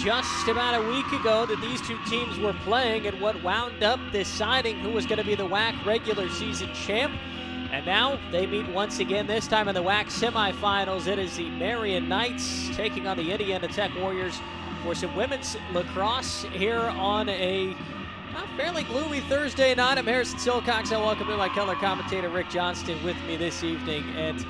just about a week ago that these two teams were playing and what wound up deciding who was going to be the WHAC regular season champ. And now they meet once again, this time in the WHAC semifinals. It is the Marian Knights taking on the Indiana Tech Warriors for some women's lacrosse here on a fairly gloomy Thursday night. I'm Harrison Silcox. I welcome in my color commentator Rick Johnston with me this evening. And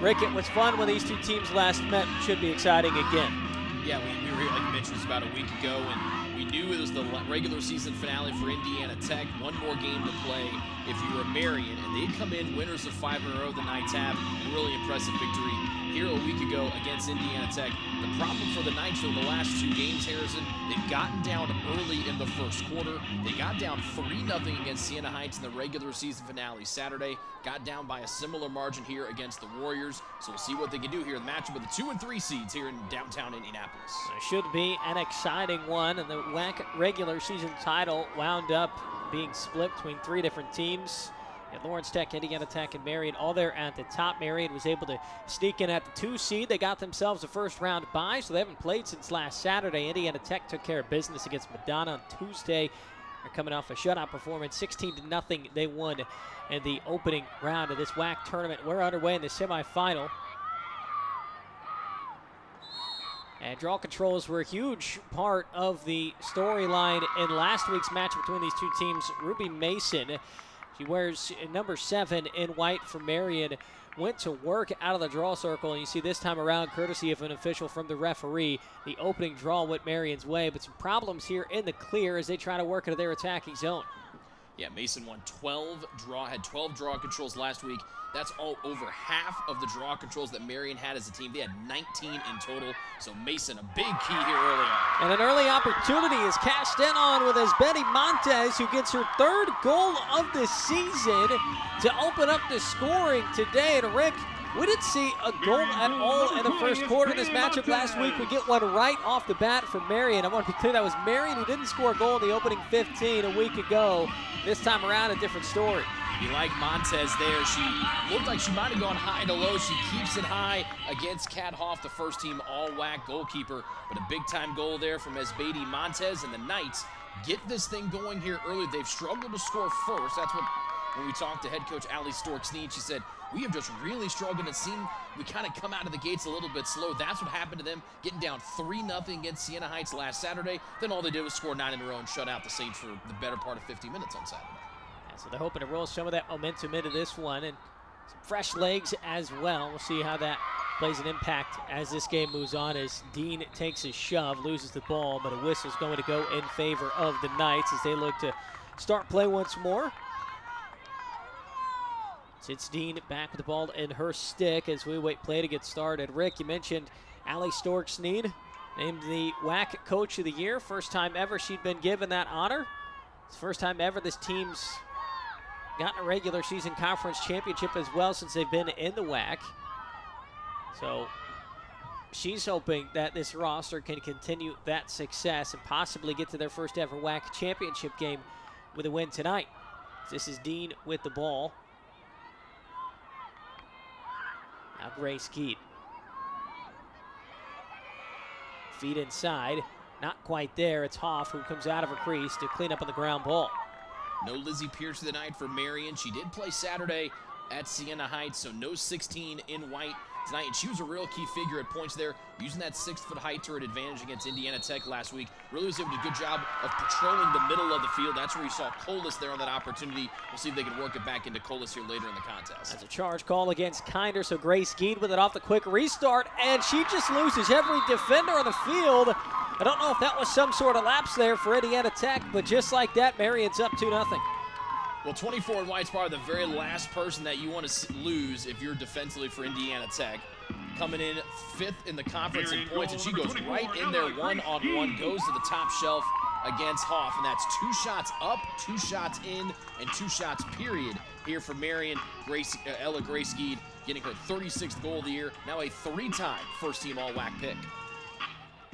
Rick, it was fun when these two teams last met. Should be exciting again. Yeah, we were here, like you mentioned, it was about a week ago, and we knew it was the regular season finale for Indiana Tech. One more game to play if you were Marian, and they'd come in winners of 5 in a row. The Knights have a really impressive victory here a week ago against Indiana Tech. The problem for the Knights in the last 2 games, Harrison, they've gotten down early in the first quarter. They got down 3-0 against Siena Heights in the regular season finale Saturday. Got down by a similar margin here against the Warriors. So we'll see what they can do here in the matchup with the 2 and 3 seeds here in downtown Indianapolis. It should be an exciting one, and the WHAC regular season title wound up being split between 3 different teams. And Lawrence Tech, Indiana Tech, and Marian all there at the top. Marian was able to sneak in at the 2 seed. They got themselves a first-round bye, so they haven't played since last Saturday. Indiana Tech took care of business against Madonna on Tuesday. They're coming off a shutout performance, 16-0. They won in the opening round of this WHAC tournament. We're underway in the semifinal. And draw controls were a huge part of the storyline in last week's match between these two teams. Ruby Mason, she wears number 7 in white for Marian, went to work out of the draw circle, and you see this time around, courtesy of an official from the referee, the opening draw went Marian's way, but some problems here in the clear as they try to work into their attacking zone. Yeah, Mason had 12 draw controls last week. That's all over half of the draw controls that Marian had as a team. They had 19 in total, so Mason a big key here early on. And an early opportunity is cashed in on with Esbeti Montez, who gets her 3rd goal of the season to open up the scoring today. And Rick, we didn't see a goal at all in the first quarter of this matchup last week. We get one right off the bat from Marian. I want to be clear, that was Marian who didn't score a goal in the opening 15 a week ago. This time around, a different story. You like Montez there. She looked like she might have gone high to low. She keeps it high against Kat Hoff, the first team all-WHAC goalkeeper. But a big-time goal there from Esbeti Montez, and the Knights get this thing going here early. They've struggled to score first. That's what, when we talked to head coach Allie Stork-Snead, she said, we have just really struggled. It seemed we kind of come out of the gates a little bit slow. That's what happened to them, getting down 3-0 against Siena Heights last Saturday. Then all they did was score 9 in a row and shut out the Saints for the better part of 50 minutes on Saturday. So they're hoping to roll some of that momentum into this one and some fresh legs as well. We'll see how that plays an impact as this game moves on, as Dean takes a shove, loses the ball, but a whistle's going to go in favor of the Knights as they look to start play once more. It's Dean back with the ball in her stick as we wait play to get started. Rick, you mentioned Allie Stork-Snead, named the WHAC Coach of the Year. First time ever she'd been given that honor. It's the first time ever this team's gotten a regular season conference championship as well since they've been in the WHAC. So she's hoping that this roster can continue that success and possibly get to their first ever WHAC championship game with a win tonight. This is Dean with the ball. Now Grace Keat. Feet inside, not quite there. It's Hoff who comes out of her crease to clean up on the ground ball. No Lizzie Pierce tonight for Marian. She did play Saturday at Siena Heights, so no 16 in white tonight. And she was a real key figure at points there, using that 6-foot height to her advantage against Indiana Tech last week. Really was able to do a good job of patrolling the middle of the field. That's where you saw Colas there on that opportunity. We'll see if they can work it back into Colas here later in the contest. That's a charge call against Kinder, so Grace Geed with it off the quick restart, and she just loses every defender on the field. I don't know if that was some sort of lapse there for Indiana Tech, but just like that, Marian's up 2-0. Well, 24 in white's probably the very last person that you want to lose if you're defensively for Indiana Tech. Coming in 5th in the conference in points, and she goes right in there one-on-one, goes to the top shelf against Hoff, and that's 2 shots up, 2 shots in, and 2 shots period here for Marian. Ella Grace Geed getting her 36th goal of the year, now a 3-time first-team all-WHAC pick.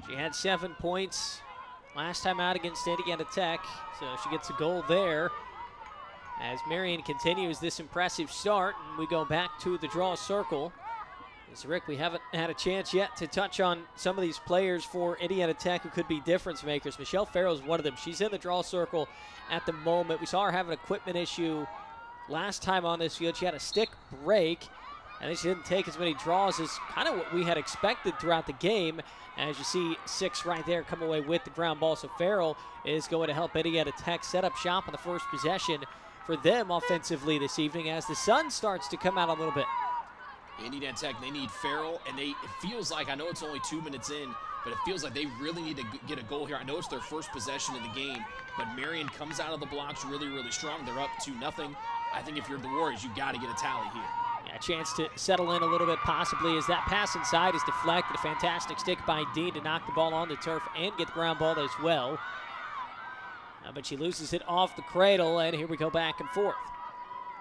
She had 7 points last time out against Indiana Tech, so she gets a goal there. As Marian continues this impressive start, and we go back to the draw circle. So Rick, we haven't had a chance yet to touch on some of these players for Indiana Tech who could be difference makers. Michelle Farrell is one of them. She's in the draw circle at the moment. We saw her have an equipment issue last time on this field. She had a stick break, and then she didn't take as many draws as kind of what we had expected throughout the game. As you see, 6 right there come away with the ground ball. So Farrell is going to help Indiana Tech set up shop on the first possession for them offensively this evening as the sun starts to come out a little bit. Indiana Tech, they need Farrell, and it feels like, I know it's only 2 minutes in, but it feels like they really need to get a goal here. I know it's their first possession of the game, but Marian comes out of the blocks really, really strong. They're up 2-0. I think if you're the Warriors, you got to get a tally here. Yeah, a chance to settle in a little bit possibly as that pass inside is deflected. A fantastic stick by Dean to knock the ball on the turf and get the ground ball as well. But she loses it off the cradle, and here we go back and forth.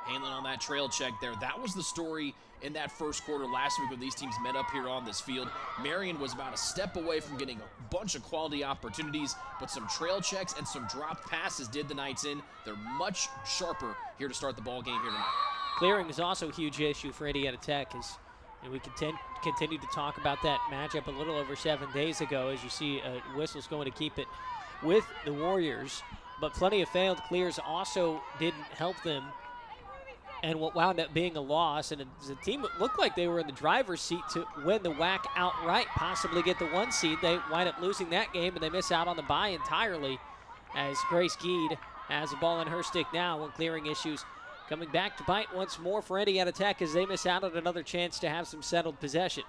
Hanlon on that trail check there. That was the story in that first quarter last week when these teams met up here on this field. Marian was about a step away from getting a bunch of quality opportunities, but some trail checks and some dropped passes did the Knights in. They're much sharper here to start the ball game here tonight. Clearing is also a huge issue for Indiana Tech as we continue to talk about that matchup a little over 7 days ago as you see Whistle's going to keep it with the Warriors, but plenty of failed clears also didn't help them. And what wound up being a loss, and the team looked like they were in the driver's seat to win the WHAC outright, possibly get the 1 seed. They wind up losing that game, and they miss out on the bye entirely as Grace Geed has the ball in her stick now when clearing issues coming back to bite once more for Indiana Tech as they miss out on another chance to have some settled possession.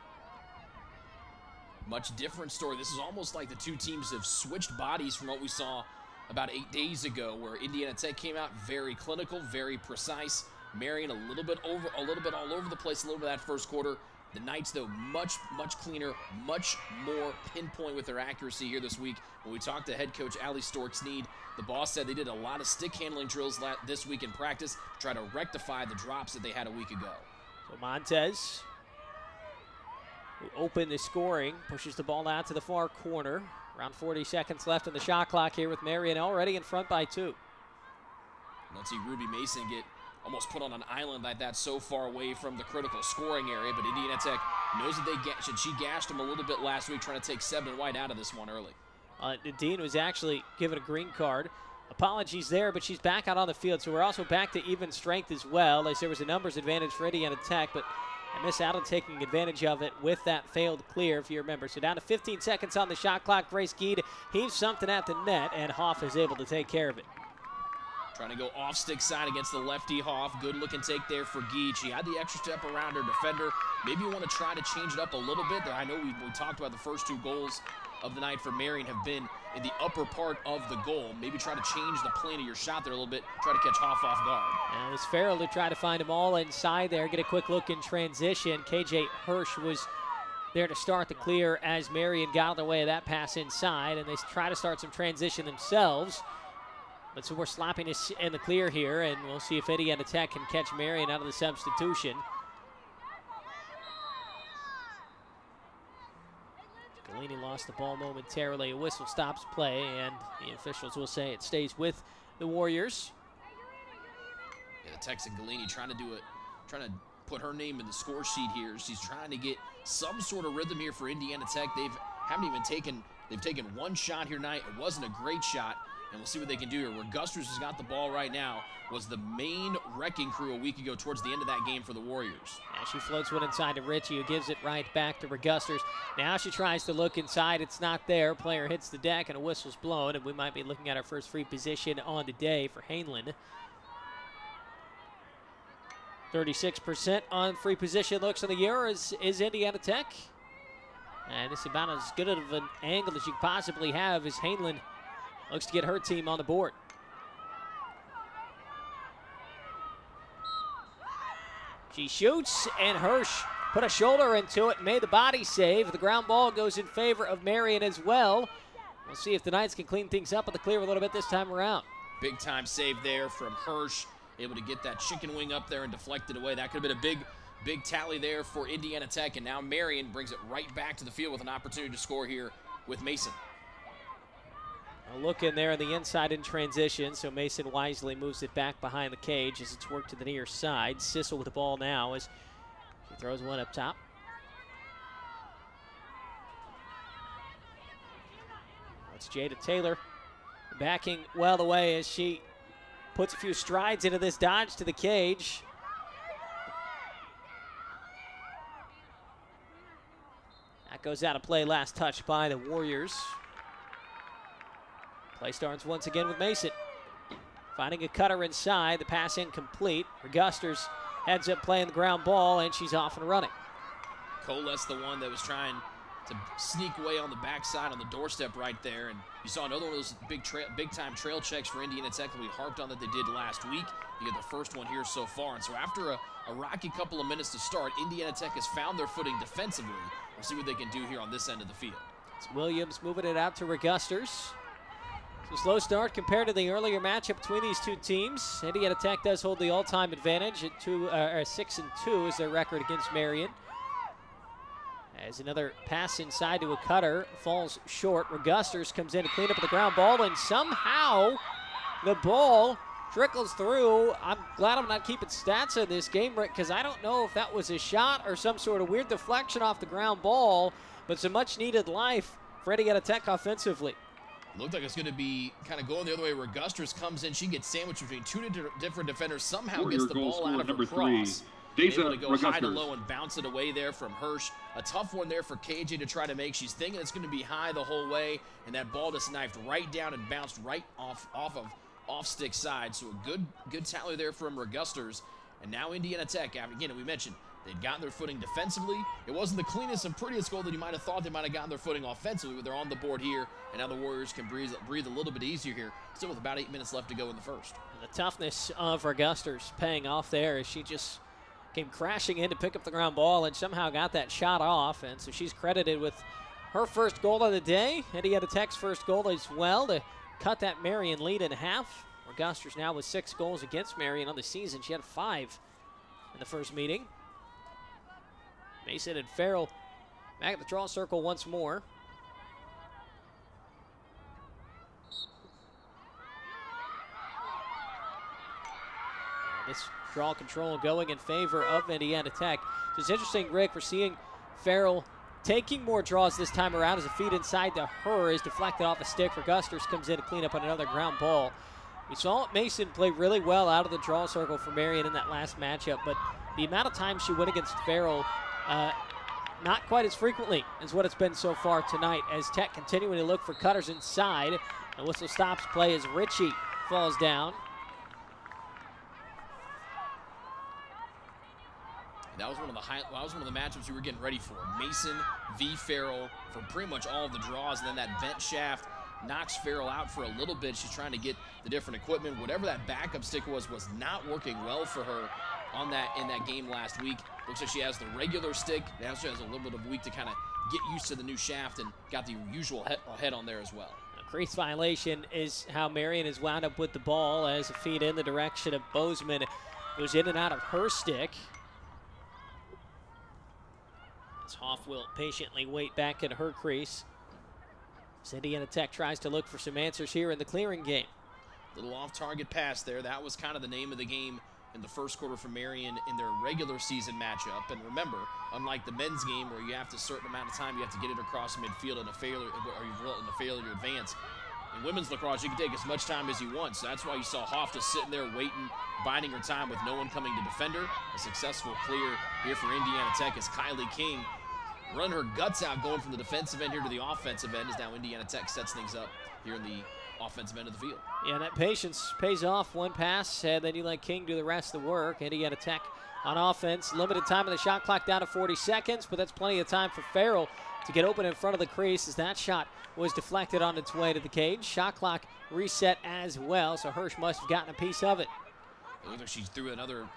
Much different story. This is almost like the two teams have switched bodies from what we saw about 8 days ago, where Indiana Tech came out very clinical, very precise. Marian a little bit all over the place a little bit that first quarter. The Knights, though, much cleaner, much more pinpoint with their accuracy here this week. When we talked to head coach Allie Stork-Sneed, the boss said they did a lot of stick handling drills this week in practice to try to rectify the drops that they had a week ago. So Montez, who opened the scoring, pushes the ball out to the far corner. Around 40 seconds left on the shot clock here with Marian already in front by 2. Let's see Ruby Mason get almost put on an island like that so far away from the critical scoring area, but Indiana Tech knows that she gashed them a little bit last week trying to take 7 White out of this one early. Dean was actually given a green card. Apologies there, but she's back out on the field, so we're also back to even strength as well. They say there was a numbers advantage for Indiana Tech, but they miss out on taking advantage of it with that failed clear, if you remember. So down to 15 seconds on the shot clock. Grace Geed heaves something at the net, and Hoff is able to take care of it. Trying to go off stick side against the lefty Hoff. Good looking take there for Geed. She had the extra step around her defender. Maybe you want to try to change it up a little bit. I know we talked about the first 2 goals of the night for Marian have been in the upper part of the goal. Maybe try to change the plane of your shot there a little bit. Try to catch Hoff off guard. And it's Farrell to try to find them all inside there. Get a quick look in transition. KJ Hirsch was there to start the clear as Marian got out of the way of that pass inside, and they try to start some transition themselves. But so we're slapping this in the clear here, and we'll see if Indiana Tech can catch Marian out of the substitution. Galini lost the ball momentarily. A whistle stops play, and the officials will say it stays with the Warriors. Yeah, the Texan Galini trying to put her name in the score sheet here. She's trying to get some sort of rhythm here for Indiana Tech. They've taken 1 shot here tonight. It wasn't a great shot. And we'll see what they can do here. Where Gusters has got the ball right now was the main wrecking crew a week ago towards the end of that game for the Warriors. Yeah, she floats one inside to Ritchie, who gives it right back to Regusters. Now she tries to look inside. It's not there. Player hits the deck, and a whistle's blown, and we might be looking at our first free position on the day for Hainland. 36% on free position looks on the year is Indiana Tech. And it's about as good of an angle as you could possibly have as Hainland looks to get her team on the board. She shoots, and Hirsch put a shoulder into it, made the body save. The ground ball goes in favor of Marian as well. We'll see if the Knights can clean things up on the clear a little bit this time around. Big time save there from Hirsch, able to get that chicken wing up there and deflect it away. That could have been a big tally there for Indiana Tech, and now Marian brings it right back to the field with an opportunity to score here with Mason. A look in there on the inside in transition, so Mason wisely moves it back behind the cage as it's worked to the near side. Sissel with the ball now as she throws one up top. Jada Taylor backing well away as she puts a few strides into this dodge to the cage. That goes out of play, last touch by the Warriors. Play starts once again with Mason. Finding a cutter inside, the pass incomplete. Regusters heads up playing the ground ball, and she's off and running. Coles, the one that was trying to sneak away on the backside on the doorstep right there. And you saw another one of those big-time trail checks for Indiana Tech that we harped on that they did last week. You get their first one here so far. And so after a rocky couple of minutes to start, Indiana Tech has found their footing defensively. We'll see what they can do here on this end of the field. It's Williams moving it out to Regusters. So slow start compared to the earlier matchup between these two teams. Indiana Tech does hold the all-time advantage at 6-2 is their record against Marian. As another pass inside to a cutter falls short. Regusters comes in to clean up the ground ball, and somehow the ball trickles through. I'm glad I'm not keeping stats in this game, Rick, because I don't know if that was a shot or some sort of weird deflection off the ground ball, but some much-needed life for Indiana Tech offensively. Looked like it's going to be kind of going the other way. Regusters comes in. She gets sandwiched between two different defenders. Somehow gets the ball out of her cross. Able to go high to low and bounce it away there from Hirsch. A tough one there for KJ to try to make. She's thinking it's going to be high the whole way, and that ball just knifed right down and bounced right off stick side. So a good tally there from Regusters. And now Indiana Tech, again, we mentioned, they'd gotten their footing defensively. It wasn't the cleanest and prettiest goal that you might have thought they might have gotten their footing offensively, but they're on the board here, and now the Warriors can breathe a little bit easier here, still with about 8 minutes left to go in the first. And the toughness of Regusters paying off there as she just came crashing in to pick up the ground ball and somehow got that shot off, and so she's credited with her first goal of the day. Indiana Tech's first goal as well to cut that Marian lead in half. Regusters now with 6 goals against Marian on the season. She had 5 in the first meeting. Mason and Farrell back at the draw circle once more. This draw control going in favor of Indiana Tech. So it's interesting, Rick, we're seeing Farrell taking more draws this time around as a feed inside to her is deflected off a stick. Regusters comes in to clean up on another ground ball. We saw Mason play really well out of the draw circle for Marian in that last matchup, but the amount of times she went against Farrell not quite as frequently as what it's been so far tonight, as Tech continuing to look for cutters inside. The whistle stops play as Ritchie falls down. That was one of the matchups we were getting ready for. Mason v. Farrell for pretty much all of the draws, and then that vent shaft knocks Farrell out for a little bit. She's trying to get the different equipment. Whatever that backup stick was not working well for her in that game last week. Looks like she has the regular stick. Now she has a little bit of a week to kind of get used to the new shaft and got the usual head on there as well. A crease violation is how Marian is wound up with the ball as a feed in the direction of Bozeman. Goes in and out of her stick. As Hoff will patiently wait back in her crease. As Indiana Tech tries to look for some answers here in the clearing game. Little off-target pass there. That was kind of the name of the game in the first quarter for Marian in their regular season matchup. And remember, unlike the men's game where you have to a certain amount of time, you have to get it across midfield in a failure to advance. In women's lacrosse, you can take as much time as you want. So that's why you saw Hoff just sitting there waiting, biding her time with no one coming to defend her. A successful clear here for Indiana Tech as Kylie King run her guts out going from the defensive end here to the offensive end as now Indiana Tech sets things up here in the offensive end of the field. Yeah, that patience pays off. One pass, and then you let King do the rest of the work. Indiana Tech on offense. Limited time of the shot clock down to 40 seconds, but that's plenty of time for Farrell to get open in front of the crease as that shot was deflected on its way to the cage. Shot clock reset as well, so Hirsch must have gotten a piece of it. It looks like she threw another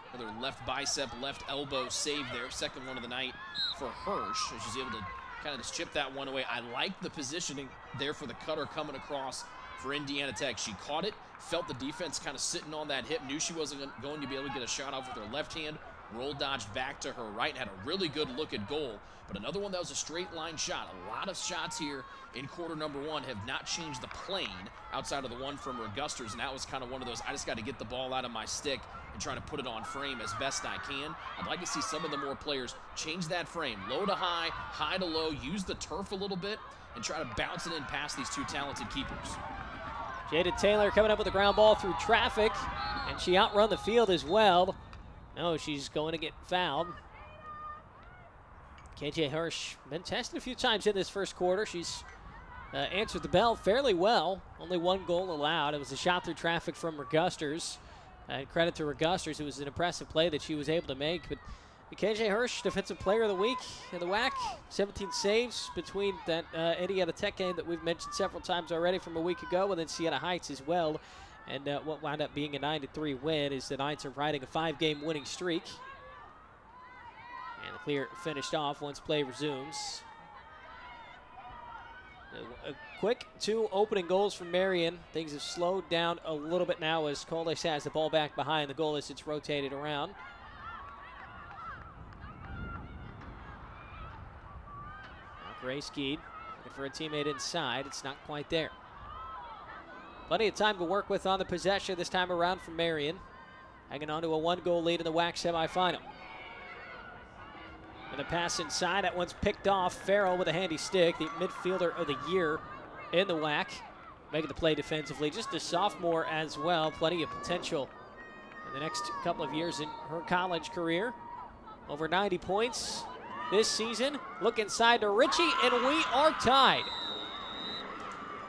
left bicep, left elbow save there. Second one of the night for Hirsch. And she's able to kind of just chip that one away. I like the positioning there for the cutter coming across for Indiana Tech. She caught it, felt the defense kind of sitting on that hip, knew she wasn't going to be able to get a shot off with her left hand, roll dodged back to her right, and had a really good look at goal. But another one that was a straight line shot. A lot of shots here in quarter number one have not changed the plane outside of the one from Regusters, and that was kind of one of those, I just got to get the ball out of my stick and try to put it on frame as best I can. I'd like to see some of the more players change that frame. Low to high, high to low, use the turf a little bit, and try to bounce it in past these two talented keepers. Jada Taylor coming up with a ground ball through traffic, and she outrun the field as well. No, she's going to get fouled. KJ Hirsch been tested a few times in this first quarter. She's answered the bell fairly well. Only one goal allowed. It was a shot through traffic from Regusters. And credit to Regusters. It was an impressive play that she was able to make. But KJ Hirsch, Defensive Player of the Week in the WHAC. 17 saves between that Indiana Tech game that we've mentioned several times already from a week ago, and then Siena Heights as well. And what wound up being a 9-3 win is the Knights are riding a 5-game winning streak. And the clear finished off once play resumes. A quick 2 opening goals from Marian. Things have slowed down a little bit now as Coles has the ball back behind the goal as it's rotated around. Now Grace Geed looking for a teammate inside. It's not quite there. Plenty of time to work with on the possession this time around from Marian. Hanging on to a 1-goal lead in the WHAC semifinal. And a pass inside, that one's picked off. Farrell with a handy stick, the midfielder of the year in the WHAC. Making the play defensively, just a sophomore as well. Plenty of potential in the next couple of years in her college career. Over 90 points this season. Look inside to Ritchie, and we are tied.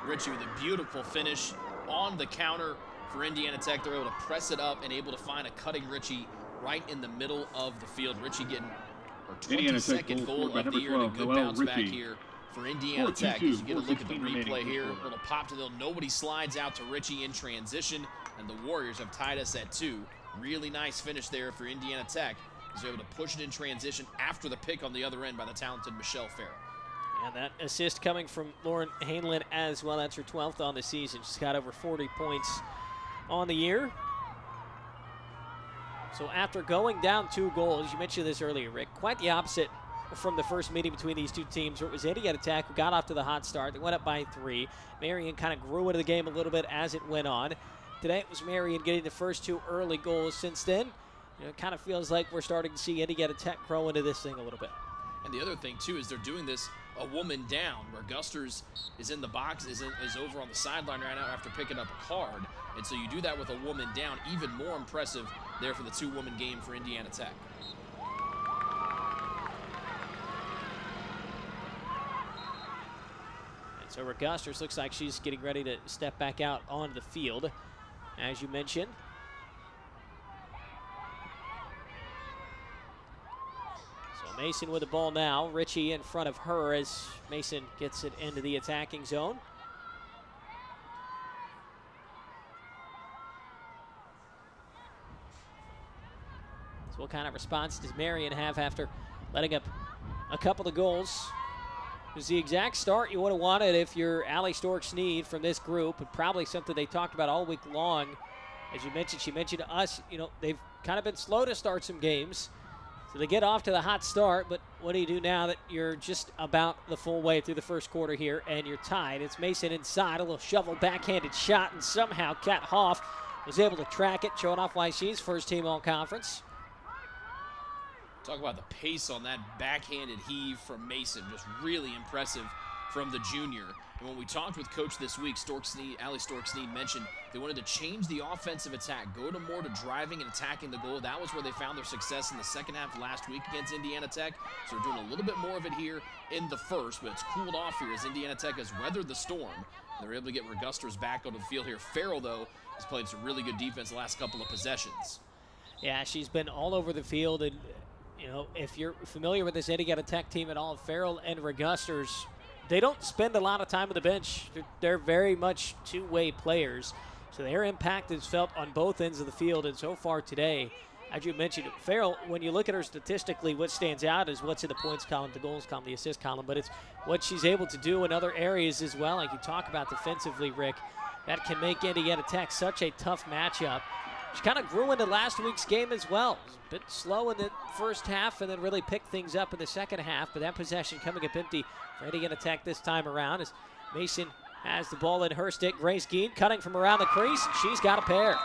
Ritchie with a beautiful finish on the counter for Indiana Tech. They're able to press it up and able to find a cutting Ritchie right in the middle of the field. Ritchie getting her 22nd goal of the year and a good bounce back here for Indiana Tech. As you get a look at the replay here, a little pop to the nobody slides out to Ritchie in transition, and the Warriors have tied us at 2. Really nice finish there for Indiana Tech. They're able to push it in transition after the pick on the other end by the talented Michelle Farrell. And that assist coming from Lauren Hanlon as well. That's her 12th on the season. She's got over 40 points on the year. So after going down 2 goals, you mentioned this earlier, Rick, quite the opposite from the first meeting between these two teams, where it was Indiana Tech who got off to the hot start. They went up by 3. Marian kind of grew into the game a little bit as it went on. Today it was Marian getting the first 2 early goals. Since then, it kind of feels like we're starting to see Indiana Tech grow into this thing a little bit. And the other thing, too, is they're doing this a woman down, where Gusters is in the box, is over on the sideline right now after picking up a card. And so you do that with a woman down, even more impressive there for the 2-woman game for Indiana Tech. And so Regusters looks like she's getting ready to step back out on the field, as you mentioned. So Mason with the ball now. Ritchie in front of her as Mason gets it into the attacking zone. So what kind of response does Marian have after letting up a couple of goals? It was the exact start you would have wanted if you're Allie Stork-Snead from this group, and probably something they talked about all week long. As you mentioned, she mentioned to us, they've kind of been slow to start some games. So they get off to the hot start, but what do you do now that you're just about the full way through the first quarter here and you're tied? It's Mason inside, a little shovel backhanded shot, and somehow Kat Hoff was able to track it, showing off why she's first team all-conference. Talk about the pace on that backhanded heave from Mason. Just really impressive from the junior. And when we talked with Coach this week, Allie Stork-Snead mentioned they wanted to change the offensive attack, go to more to driving and attacking the goal. That was where they found their success in the second half of last week against Indiana Tech. So they're doing a little bit more of it here in the first, but it's cooled off here as Indiana Tech has weathered the storm. They're able to get Regusters back onto the field here. Farrell, though, has played some really good defense the last couple of possessions. Yeah, she's been all over the field, and if you're familiar with this Indiana Tech team at all, Farrell and Regusters, they don't spend a lot of time on the bench. They're very much two-way players. So their impact is felt on both ends of the field. And so far today, as you mentioned, Farrell, when you look at her statistically, what stands out is what's in the points column, the goals column, the assist column. But it's what she's able to do in other areas as well. Like you talk about defensively, Rick, that can make Indiana Tech such a tough matchup. She kind of grew into last week's game as well. It was a bit slow in the first half and then really picked things up in the second half. But that possession coming up empty for Indiana Tech this time around as Mason has the ball in her stick. Grace Gein cutting from around the crease. She's got a pair.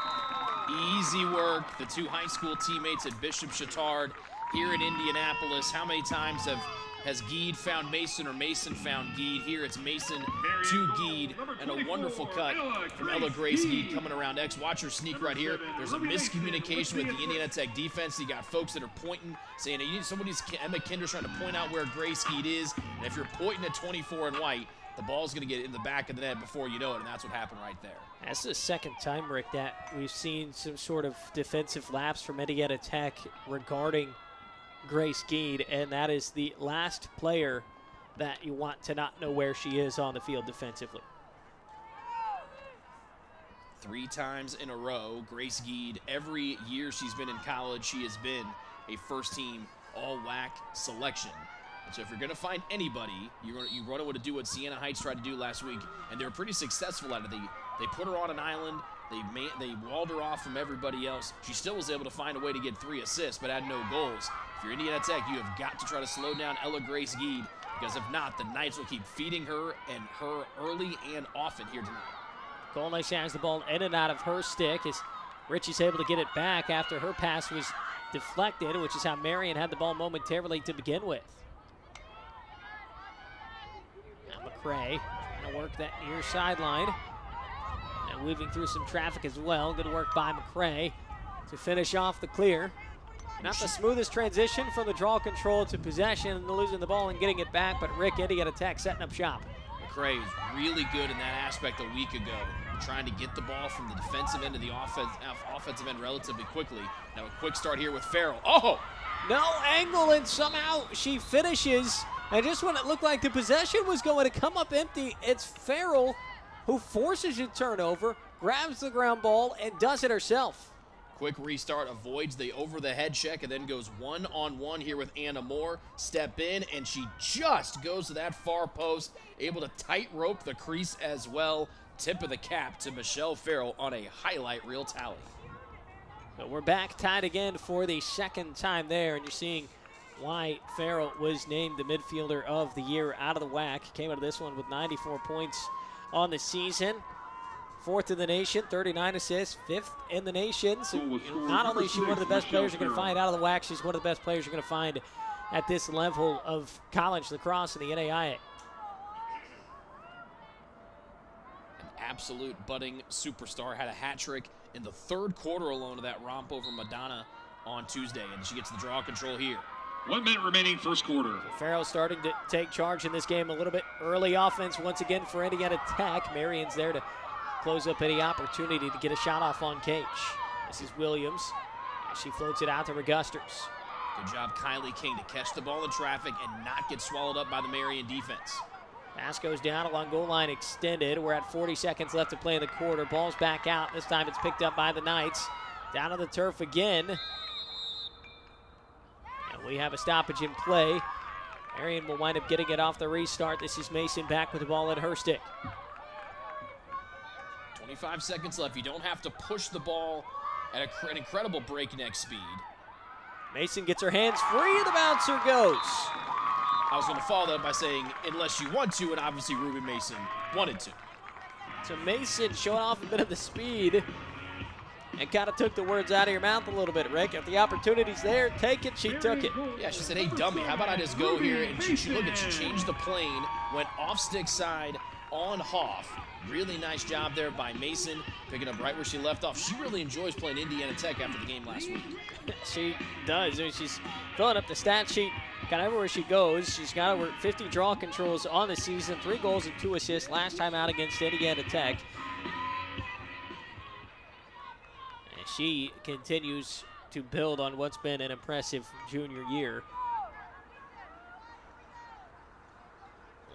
Easy work. The 2 high school teammates at Bishop Chatard here in Indianapolis. How many times have Has Geed found Mason or Mason found Geed? Here it's Mason to Geed, and a wonderful cut from Ella Grace Geed coming around X. Watch her sneak right here. There's a miscommunication with the Indiana Tech defense. You got folks that are pointing, saying somebody's Emma Kinder's trying to point out where Grace Geed is, and if you're pointing at 24 in white, the ball's going to get in the back of the net before you know it, and that's what happened right there. That's the second time, Rick, that we've seen some sort of defensive lapse from Indiana Tech regarding Grace Geed, and that is the last player that you want to not know where she is on the field defensively. 3 times in a row, Grace Geed, every year she's been in college, she has been a first-team all-WHAC selection. And so if you're going to find anybody, you want to do what Siena Heights tried to do last week, and they were pretty successful at it. They put her on an island. They walled her off from everybody else. She still was able to find a way to get 3 assists, but had no goals. If you're Indiana Tech, you have got to try to slow down Ella Grace Geed, because if not, the Knights will keep feeding her and her early and often here tonight. Golnish has the ball in and out of her stick as Richie's able to get it back after her pass was deflected, which is how Marian had the ball momentarily to begin with. Now McCray trying to work that near sideline. And weaving through some traffic as well. Good work by McCray to finish off the clear. Not the smoothest transition from the draw control to possession and losing the ball and getting it back, but Rick, Indiana Tech setting up shop. McCray was really good in that aspect a week ago, trying to get the ball from the defensive end to the offensive end relatively quickly. Now a quick start here with Farrell. Oh! No angle, and somehow she finishes. And just when it looked like the possession was going to come up empty, it's Farrell who forces a turnover, grabs the ground ball, and does it herself. Quick restart, avoids the over-the-head check, and then goes one-on-one here with Anna Moore. Step in, and she just goes to that far post, able to tightrope the crease as well. Tip of the cap to Michelle Farrell on a highlight reel tally. But we're back tied again for the second time there, and you're seeing why Farrell was named the midfielder of the year out of the WHAC. Came out of this one with 94 points on the season. 4th in the nation, 39 assists, 5th in the nation. So not only is she one of the best players you're going to find out of the WHAC, she's one of the best players you're going to find at this level of college lacrosse in the NAIA. An absolute budding superstar. Had a hat trick in the 3rd quarter alone of that romp over Madonna on Tuesday, and she gets the draw control here. 1 minute remaining, first quarter. Farrell starting to take charge in this game a little bit. Early offense once again for Indiana Tech. Marian's there to close up any opportunity to get a shot off on Cage. This is Williams. She floats it out to Regusters. Good job, Kylie King, to catch the ball in traffic and not get swallowed up by the Marian defense. Pass goes down along goal line extended. We're at 40 seconds left to play in the quarter. Ball's back out. This time it's picked up by the Knights. Down on the turf again. And we have a stoppage in play. Marian will wind up getting it off the restart. This is Mason back with the ball in her stick. 25 seconds left. You don't have to push the ball at an incredible breakneck speed. Mason gets her hands free, the bouncer goes. I was going to follow that by saying, unless you want to, and obviously Ruben Mason wanted to. So Mason showing off a bit of the speed and kind of took the words out of your mouth a little bit, Rick. If the opportunity's there, take it, she took it. Yeah, she said, hey, dummy, how about I just go here? And she changed the plane, went off stick side on Hoff. Really nice job there by Mason, picking up right where she left off. She really enjoys playing Indiana Tech after the game last week. She does. I mean, she's filling up the stat sheet kind of everywhere she goes. She's got over 50 draw controls on the season, 3 goals and 2 assists last time out against Indiana Tech. And she continues to build on what's been an impressive junior year.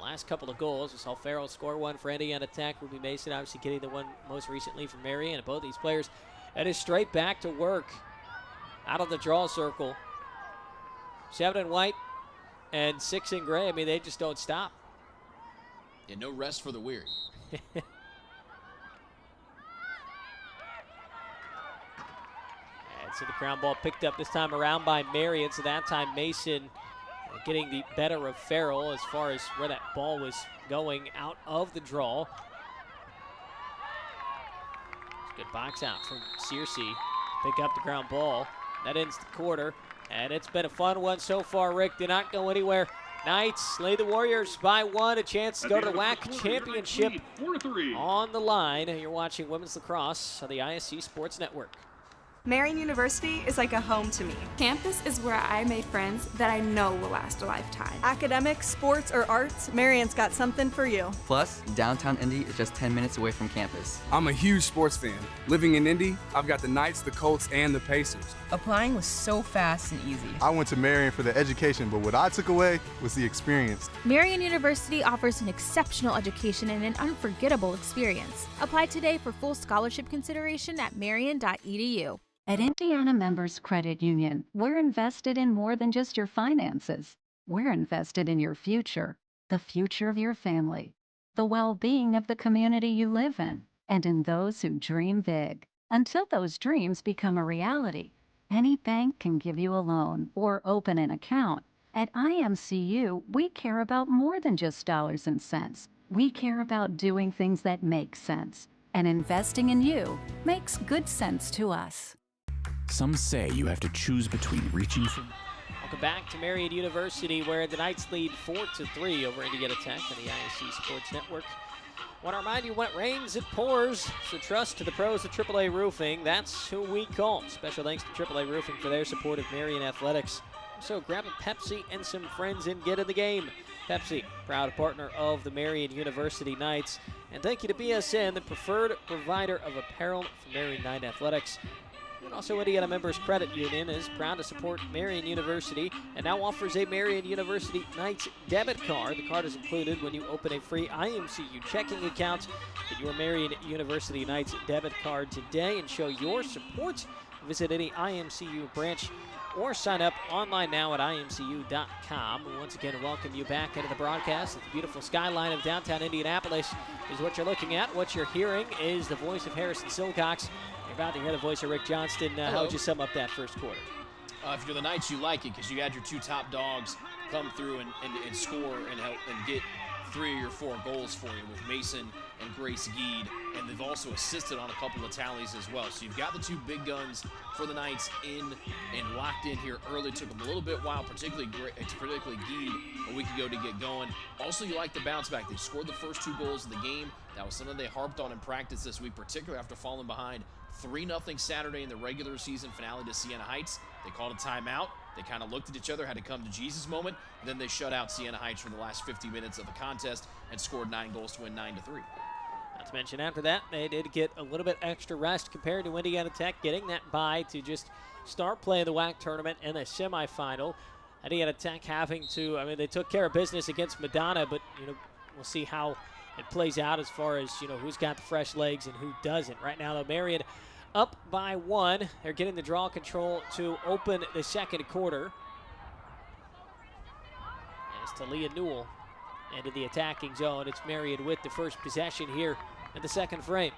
Last couple of goals, we saw Farrell score one for Indiana Tech. Ruby Mason obviously getting the one most recently from Marian. And both these players headed straight back to work out of the draw circle. 7 in white and 6 in gray. I mean, they just don't stop. Yeah, no rest for the weary. And so the ground ball picked up this time around by Marian. So that time Mason getting the better of Farrell as far as where that ball was going out of the draw. Good box out from Searcy. Pick up the ground ball. That ends the quarter. And it's been a fun one so far, Rick. Did not go anywhere. Knights lead the Warriors by 1. A chance to go to the WHAC championship 4-3. on the line. You're watching women's lacrosse on the ISC Sports Network. Marian University is like a home to me. Campus is where I made friends that I know will last a lifetime. Academics, sports, or arts, Marian's got something for you. Plus, downtown Indy is just 10 minutes away from campus. I'm a huge sports fan. Living in Indy, I've got the Knights, the Colts, and the Pacers. Applying was so fast and easy. I went to Marian for the education, but what I took away was the experience. Marian University offers an exceptional education and an unforgettable experience. Apply today for full scholarship consideration at marian.edu. At Indiana Members Credit Union, we're invested in more than just your finances. We're invested in your future, the future of your family, the well-being of the community you live in, and in those who dream big. Until those dreams become a reality, any bank can give you a loan or open an account. At IMCU, we care about more than just dollars and cents. We care about doing things that make sense. And investing in you makes good sense to us. Some say you have to choose between reaching for... Welcome back to Marian University, where the Knights lead 4-3 over Indiana Tech on the ISC Sports Network. Want to remind you, when it rains, it pours, so trust to the pros of AAA Roofing. That's who we call. Special thanks to AAA Roofing for their support of Marian Athletics. So grab a Pepsi and some friends and get in the game. Pepsi, proud partner of the Marian University Knights. And thank you to BSN, the preferred provider of apparel for Marian Knight Athletics. And also, Indiana Members Credit Union is proud to support Marian University and now offers a Marian University Knights debit card. The card is included when you open a free IMCU checking account. Get your Marian University Knights debit card today and show your support. Visit any IMCU branch or sign up online now at imcu.com. We once again welcome you back into the broadcast. The beautiful skyline of downtown Indianapolis is what you're looking at. What you're hearing is the voice of Harrison Silcox. You're about to hear the voice of Rick Johnston. How would you sum up that first quarter? If you're the Knights, you like it because you had your two top dogs come through and score and help and get 3 or 4 goals for you with Mason and Grace Geed, and they've also assisted on a couple of tallies as well. So you've got the two big guns for the Knights in and locked in here early. Took them a little bit while, particularly Geed a week ago to get going. Also, you like the bounce back. They scored the first 2 goals of the game. That was something they harped on in practice this week, particularly after falling behind 3-0 Saturday in the regular season finale to Siena Heights. They called a timeout. They kind of looked at each other, had to come to Jesus moment, and then they shut out Siena Heights for the last 50 minutes of the contest and scored 9 goals to win 9-3. Not to mention, after that, they did get a little bit extra rest compared to Indiana Tech, getting that bye to just start playing the WHAC tournament in the semifinal. Indiana Tech having to, they took care of business against Madonna, but, we'll see how it plays out as far as, who's got the fresh legs and who doesn't. Right now, though, Marian up by 1. They're getting the draw control to open the second quarter. As Talia Newell into the attacking zone. It's Marian with the first possession here in the second frame.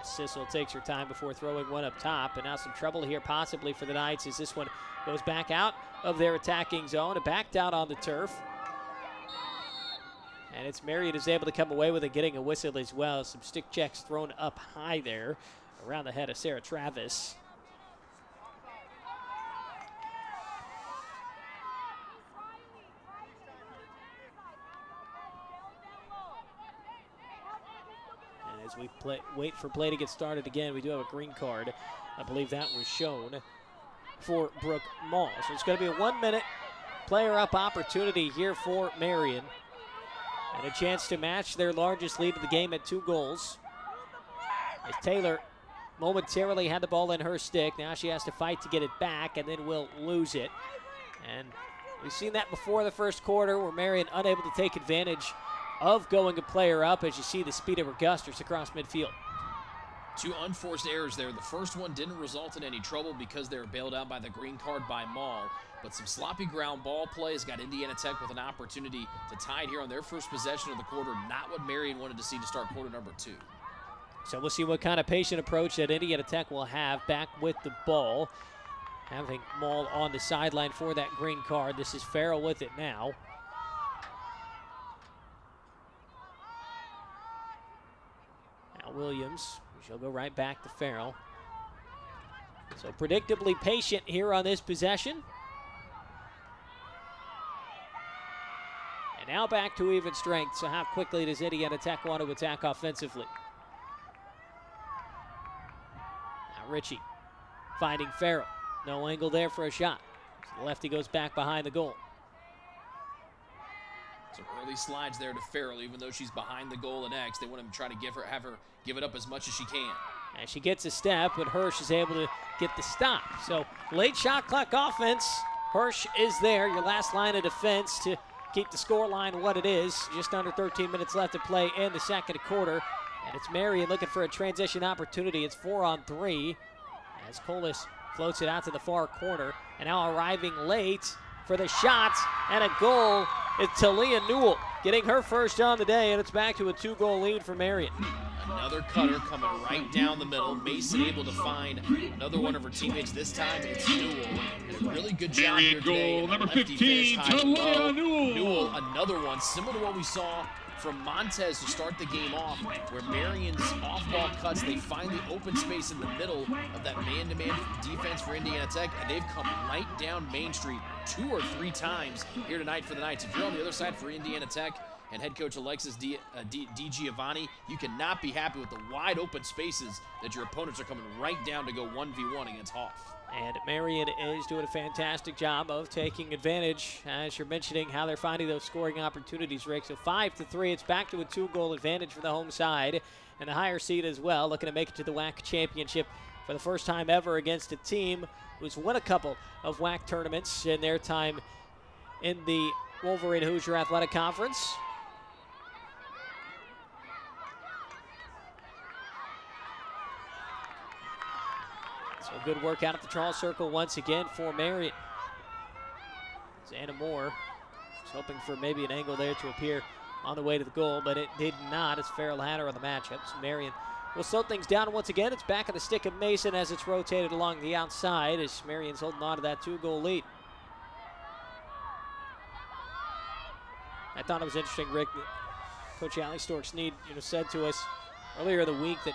Sissel takes her time before throwing one up top, and now some trouble here possibly for the Knights as this one goes back out of their attacking zone and backed out on the turf. And it's Marian who's able to come away with it, getting a whistle as well. Some stick checks thrown up high there around the head of Sarah Travis. As we wait for play to get started again, we do have a green card. I believe that was shown for Brooke Mall. So it's going to be a 1-minute player-up opportunity here for Marian. And a chance to match their largest lead of the game at 2 goals. As Taylor momentarily had the ball in her stick. Now she has to fight to get it back and then will lose it. And we've seen that before the first quarter where Marian unable to take advantage of going a player up as you see the speed of her gusters across midfield. 2 unforced errors there. The first one didn't result in any trouble because they were bailed out by the green card by Maul. But some sloppy ground ball plays got Indiana Tech with an opportunity to tie it here on their first possession of the quarter. Not what Marian wanted to see to start quarter number 2. So we'll see what kind of patient approach that Indiana Tech will have back with the ball. Having Maul on the sideline for that green card. This is Farrell with it now. Williams. She'll go right back to Farrell. So predictably patient here on this possession. And now back to even strength. So how quickly does Indiana Tech want to attack offensively? Now Ritchie finding Farrell. No angle there for a shot. So the lefty goes back behind the goal. Some early slides there to Farrell, even though she's behind the goal in X. They want to try to have her give it up as much as she can. And she gets a step, but Hirsch is able to get the stop. So late shot clock offense. Hirsch is there, your last line of defense to keep the score line what it is. Just under 13 minutes left to play in the second quarter. And it's Marian looking for a transition opportunity. It's 4-on-3 as Colas floats it out to the far corner. And now arriving late for the shot and a goal. It's Talia Newell getting her first on the day, and it's back to a 2-goal lead for Marian. Another cutter coming right down the middle. Mason able to find another one of her teammates. This time it's Newell. And a really good job Marian here today. goal, number Lefty 15, Talia Newell. Newell, another one, similar to what we saw from Montez to start the game off, where Marian's off-ball cuts, they find the open space in the middle of that man-to-man defense for Indiana Tech, and they've come right down Main Street 2 or 3 times here tonight for the Knights. If you're on the other side for Indiana Tech and head coach Alexis Di Giovanni, you cannot be happy with the wide open spaces that your opponents are coming right down to go 1v1 against Hoff. And Marian is doing a fantastic job of taking advantage, as you're mentioning, how they're finding those scoring opportunities, Rick. So 5-3, it's back to a 2-goal advantage for the home side, and the higher seed as well, looking to make it to the WHAC championship for the first time ever against a team who's won a couple of WHAC tournaments in their time in the Wolverine Hoosier Athletic Conference. So good work out at the draw circle once again for Marian. Anna Moore was hoping for maybe an angle there to appear on the way to the goal, but it did not as Farrell had her on the matchup. So Marian will slow things down once again. It's back on the stick of Mason as it's rotated along the outside as Marian's holding on to that 2-goal lead. I thought it was interesting, Rick, that Coach Allie Stork-Snead said to us earlier in the week that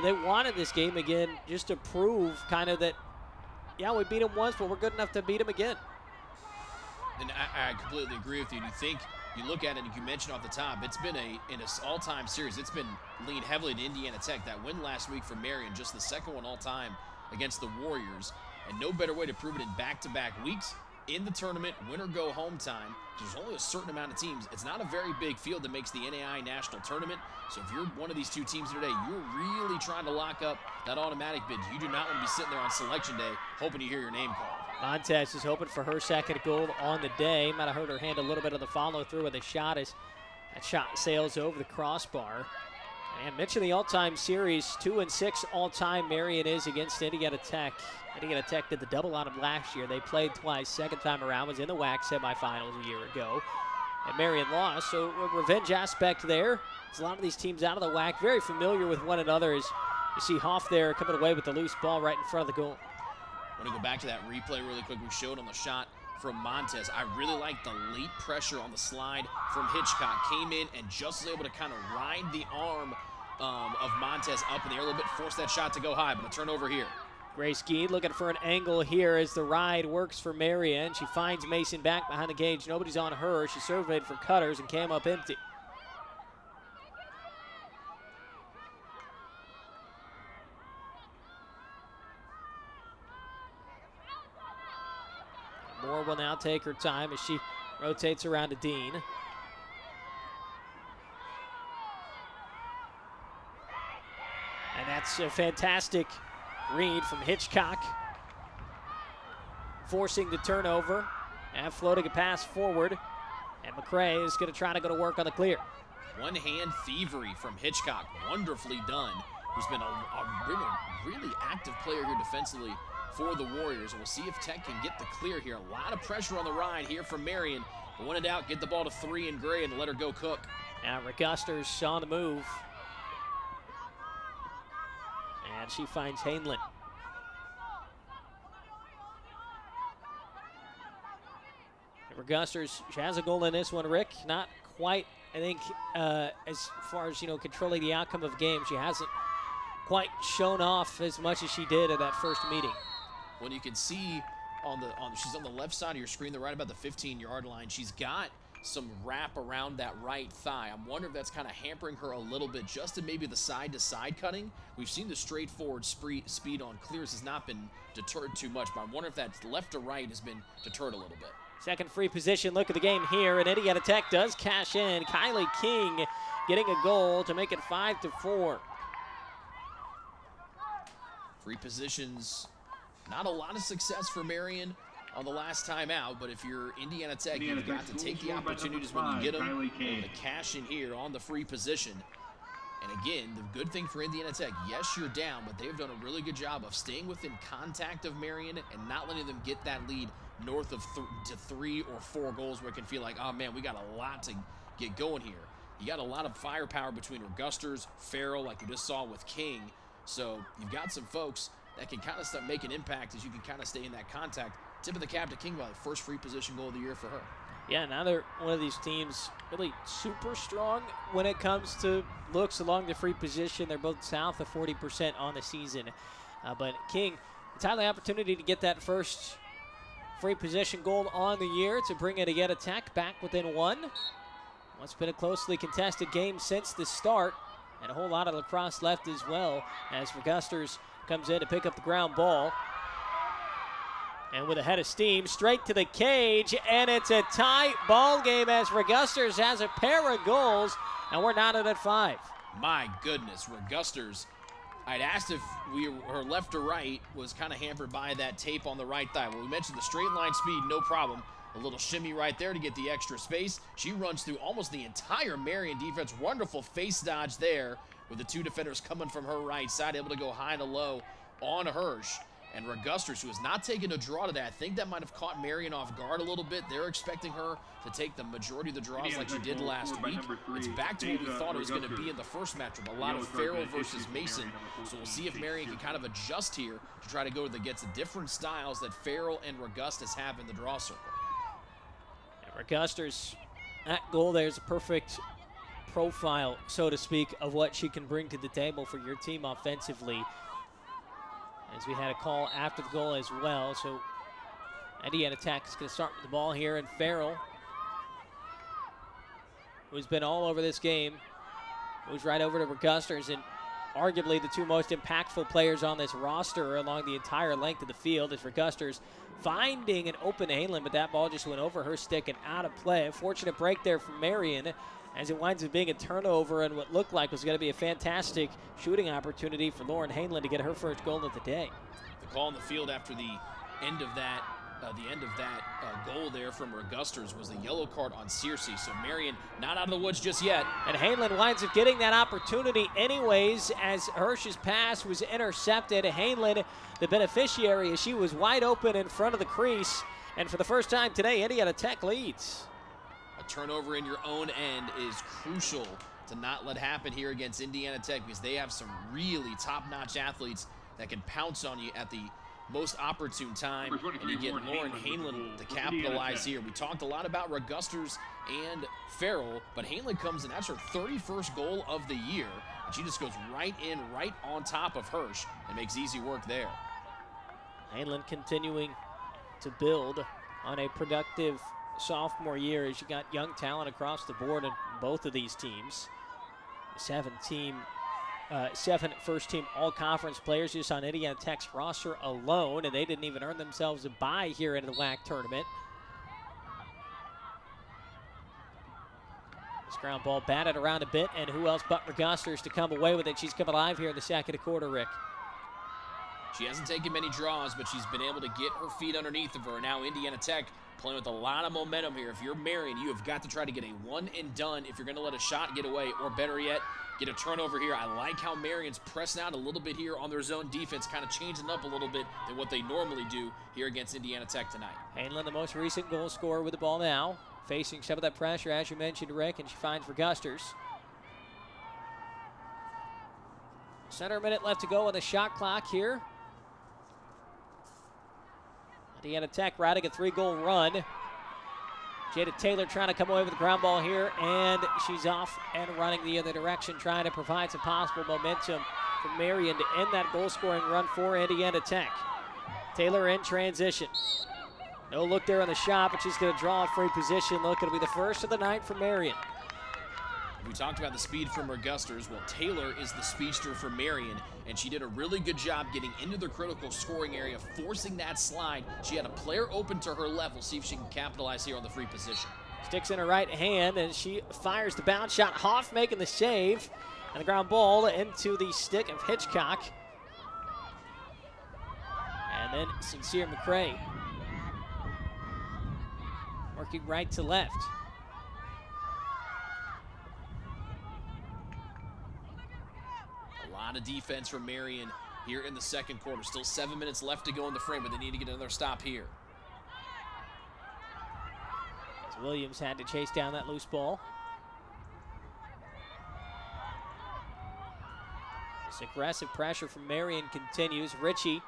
they wanted this game again just to prove kind of that, yeah, we beat them once, but we're good enough to beat them again. And I completely agree with you. And you look at it, and you mentioned off the top, it's been in an all-time series. It's been leaned heavily to Indiana Tech. That win last week for Marian, just the second one all-time against the Warriors. And no better way to prove it in back-to-back weeks in the tournament, win or go home time. There's only a certain amount of teams. It's not a very big field that makes the NAIA National Tournament. So if you're one of these two teams today, you're really trying to lock up that automatic bid. You do not want to be sitting there on selection day hoping to hear your name called. Montez is hoping for her second goal on the day. Might have hurt her hand a little bit on the follow-through with a shot as that shot sails over the crossbar. And mention the all-time series, 2-6 all-time Marian is against Indiana Tech. Indiana Tech did the double out of last year. They played twice. Second time around was in the WHAC semifinals a year ago. And Marian lost, so a revenge aspect there. There's a lot of these teams out of the WHAC, very familiar with one another, as you see Hoff there coming away with the loose ball right in front of the goal. I want to go back to that replay really quick we showed on the shot from Montez. I really like the late pressure on the slide from Hitchcock. Came in and just was able to kind of ride the arm of Montez up in the air a little bit, force that shot to go high, but a turnover here. Grace Geed looking for an angle here as the ride works for Marian. She finds Mason back behind the cage. Nobody's on her. She surveyed for cutters and came up empty. Moore will now take her time as she rotates around to Dean. And that's a fantastic read from Hitchcock, forcing the turnover and floating a pass forward. And McCrae is going to try to go to work on the clear. One-hand thievery from Hitchcock, wonderfully done. Who's been a really active player here defensively for the Warriors. And we'll see if Tech can get the clear here. A lot of pressure on the ride here from Marian. But when in doubt, get the ball to 3 in gray and let her go cook. Now Regusters on the move. And she finds Hainlin. Regusters, she has a goal in this one, Rick. Not quite, I think, as far as, controlling the outcome of game. She hasn't quite shown off as much as she did at that first meeting. When you can see she's on the left side of your screen, they're right about the 15-yard line. She's got some wrap around that right thigh. I'm wondering if that's kind of hampering her a little bit, just in maybe the side-to-side cutting. We've seen the straightforward speed on clears has not been deterred too much, but I wonder if that left to right has been deterred a little bit. Second free position look at the game here, and Indiana Tech does cash in. Kylie King getting a goal to make it 5-4. Free positions, not a lot of success for Marian on the last time out, but if you're Indiana Tech, you've got to take the opportunities when you get them and to cash in here on the free position. And again, the good thing for Indiana Tech, yes, you're down, but they've done a really good job of staying within contact of Marian and not letting them get that lead north of 3 or 4 goals where it can feel like, oh man, we got a lot to get going here. You got a lot of firepower between Regusters, Farrell, like we just saw with King. So you've got some folks that can kind of start making impact as you can kind of stay in that contact. Tip of the cap to King Valley, first free position goal of the year for her. Yeah, now they're one of these teams really super strong when it comes to looks along the free position. They're both south of 40% on the season. But King, it's highly opportunity to get that first free position goal on the year to bring Indiana Tech back within 1. It's been a closely contested game since the start, and a whole lot of lacrosse left as well as Regusters comes in to pick up the ground ball. And with a head of steam, straight to the cage, and it's a tight ball game as Regusters has a pair of goals, and we're knotted at 5. My goodness, Regusters. I'd asked if her left or right was kind of hampered by that tape on the right thigh. Well, we mentioned the straight line speed, no problem. A little shimmy right there to get the extra space. She runs through almost the entire Marian defense. Wonderful face dodge there with the 2 defenders coming from her right side, able to go high and low on Hirsch. And Regusters, who has not taken a draw today, I think that might have caught Marian off guard a little bit. They're expecting her to take the majority of the draws like she did last week. It's back to what we thought it was going to be in the first matchup, a lot of Farrell versus Mason. So we'll see if Marian can kind of adjust here to try to go against the different styles that Farrell and Regustus have in the draw circle. And Regusters, that goal there is a perfect profile, so to speak, of what she can bring to the table for your team offensively. As we had a call after the goal as well. So Indiana Tech is going to start with the ball here, and Farrell, who's been all over this game, moves right over to Regusters, and arguably the 2 most impactful players on this roster along the entire length of the field is Regusters finding an open Halen, but that ball just went over her stick and out of play. A fortunate break there from Marian, as it winds up being a turnover and what looked like was going to be a fantastic shooting opportunity for Lauren Hainland to get her first goal of the day. The call on the field after the end of that goal there from Regusters was the yellow card on Searcy. So Marian not out of the woods just yet. And Hainland winds up getting that opportunity anyways as Hirsch's pass was intercepted. Hainland, the beneficiary, as she was wide open in front of the crease. And for the first time today, Indiana Tech leads. A turnover in your own end is crucial to not let happen here against Indiana Tech because they have some really top-notch athletes that can pounce on you at the most opportune time, and you get Lauren Hainland to capitalize here. We talked a lot about Regusters and Farrell, but Hainland comes in, that's her 31st goal of the year, and she just goes right in, right on top of Hirsch, and makes easy work there. Hainland continuing to build on a productive sophomore year as you got young talent across the board in both of these teams. 7 first-team all-conference players just on Indiana Tech's roster alone, and they didn't even earn themselves a bye here in the WHAC tournament. This ground ball batted around a bit, and who else but Regusters to come away with it? She's come alive here in the second quarter, Rick. She hasn't taken many draws, but she's been able to get her feet underneath of her. Now Indiana Tech playing with a lot of momentum here. If you're Marian, you have got to try to get a one and done if you're going to let a shot get away, or better yet, get a turnover here. I like how Marian's pressing out a little bit here on their zone defense, kind of changing up a little bit than what they normally do here against Indiana Tech tonight. Hainland, the most recent goal scorer with the ball now, facing some of that pressure, as you mentioned, Rick, and she finds Regusters. Center minute left to go on the shot clock here. Indiana Tech riding a 3-goal run. Jada Taylor trying to come away with the ground ball here, and she's off and running the other direction, trying to provide some possible momentum for Marian to end that goal-scoring run for Indiana Tech. Taylor in transition. No look there on the shot, but she's going to draw a free position look. It'll be the first of the night for Marian. We talked about the speed from Regusters. Well, Taylor is the speedster for Marian, and she did a really good job getting into the critical scoring area, forcing that slide. She had a player open to her left. We'll see if she can capitalize here on the free position. Sticks in her right hand, and she fires the bounce shot. Hoff making the save, and the ground ball into the stick of Hitchcock. And then Sincere McCray working right to left. A lot of defense from Marian here in the second quarter. Still 7 minutes left to go in the frame, but they need to get another stop here. As Williams had to chase down that loose ball. This aggressive pressure from Marian continues. Ritchie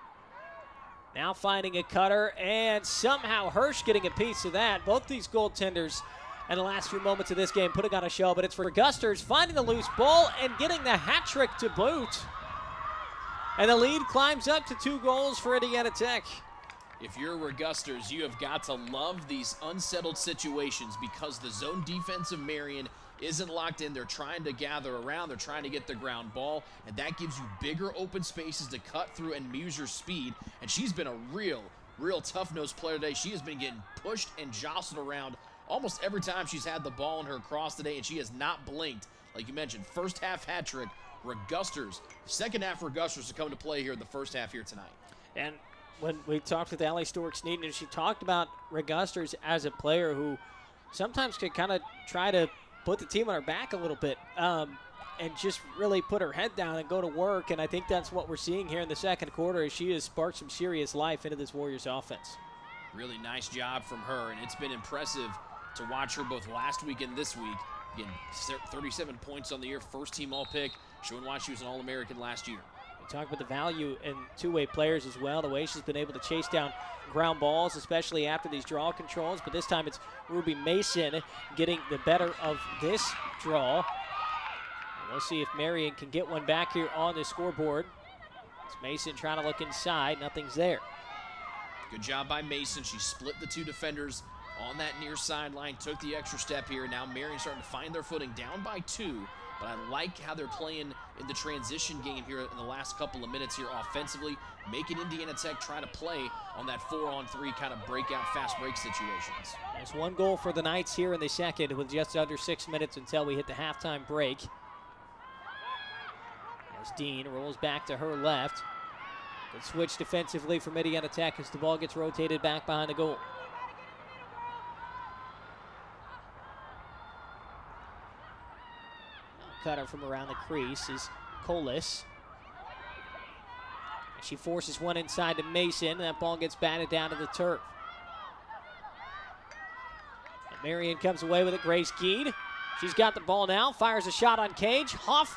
now finding a cutter, and somehow Hirsch getting a piece of that. Both these goaltenders in the last few moments of this game putting on a show, but it's for Gusters finding the loose ball and getting the hat trick to boot. And the lead climbs up to 2 goals for Indiana Tech. If you're Regusters, you have got to love these unsettled situations because the zone defense of Marian isn't locked in. They're trying to gather around. They're trying to get the ground ball, and that gives you bigger open spaces to cut through and use your speed. And she's been a real tough-nosed player today. She has been getting pushed and jostled around almost every time she's had the ball in her cross today, and she has not blinked. Like you mentioned, first half hat trick, Regusters. Second half Regusters to come to play here in the first half here tonight. And when we talked with Allie Storks-Needham, she talked about Regusters as a player who sometimes can kind of try to put the team on her back a little bit and just really put her head down and go to work. And I think that's what we're seeing here in the second quarter as she has sparked some serious life into this Warriors offense. Really nice job from her, and it's been impressive to watch her both last week and this week. Again, 37 points on the year, first team All-Pick, showing why she was an All-American last year. We talk about the value in two-way players as well, the way she's been able to chase down ground balls, especially after these draw controls, but this time it's Ruby Mason getting the better of this draw. And we'll see if Marian can get one back here on the scoreboard. It's Mason trying to look inside, nothing's there. Good job by Mason. She split the 2 defenders on that near sideline, took the extra step here. Now Marian starting to find their footing, down by 2. But I like how they're playing in the transition game here in the last couple of minutes here offensively, making Indiana Tech try to play on that 4-on-3 kind of breakout, fast break situations. There's 1 goal for the Knights here in the second with just under 6 minutes until we hit the halftime break. As Dean rolls back to her left. Good switch defensively from Indiana Tech as the ball gets rotated back behind the goal. Cutter from around the crease is Colas. She forces one inside to Mason. That ball gets batted down to the turf. And Marian comes away with it. Grace Geed. She's got the ball now. Fires a shot on Cage. Hoff,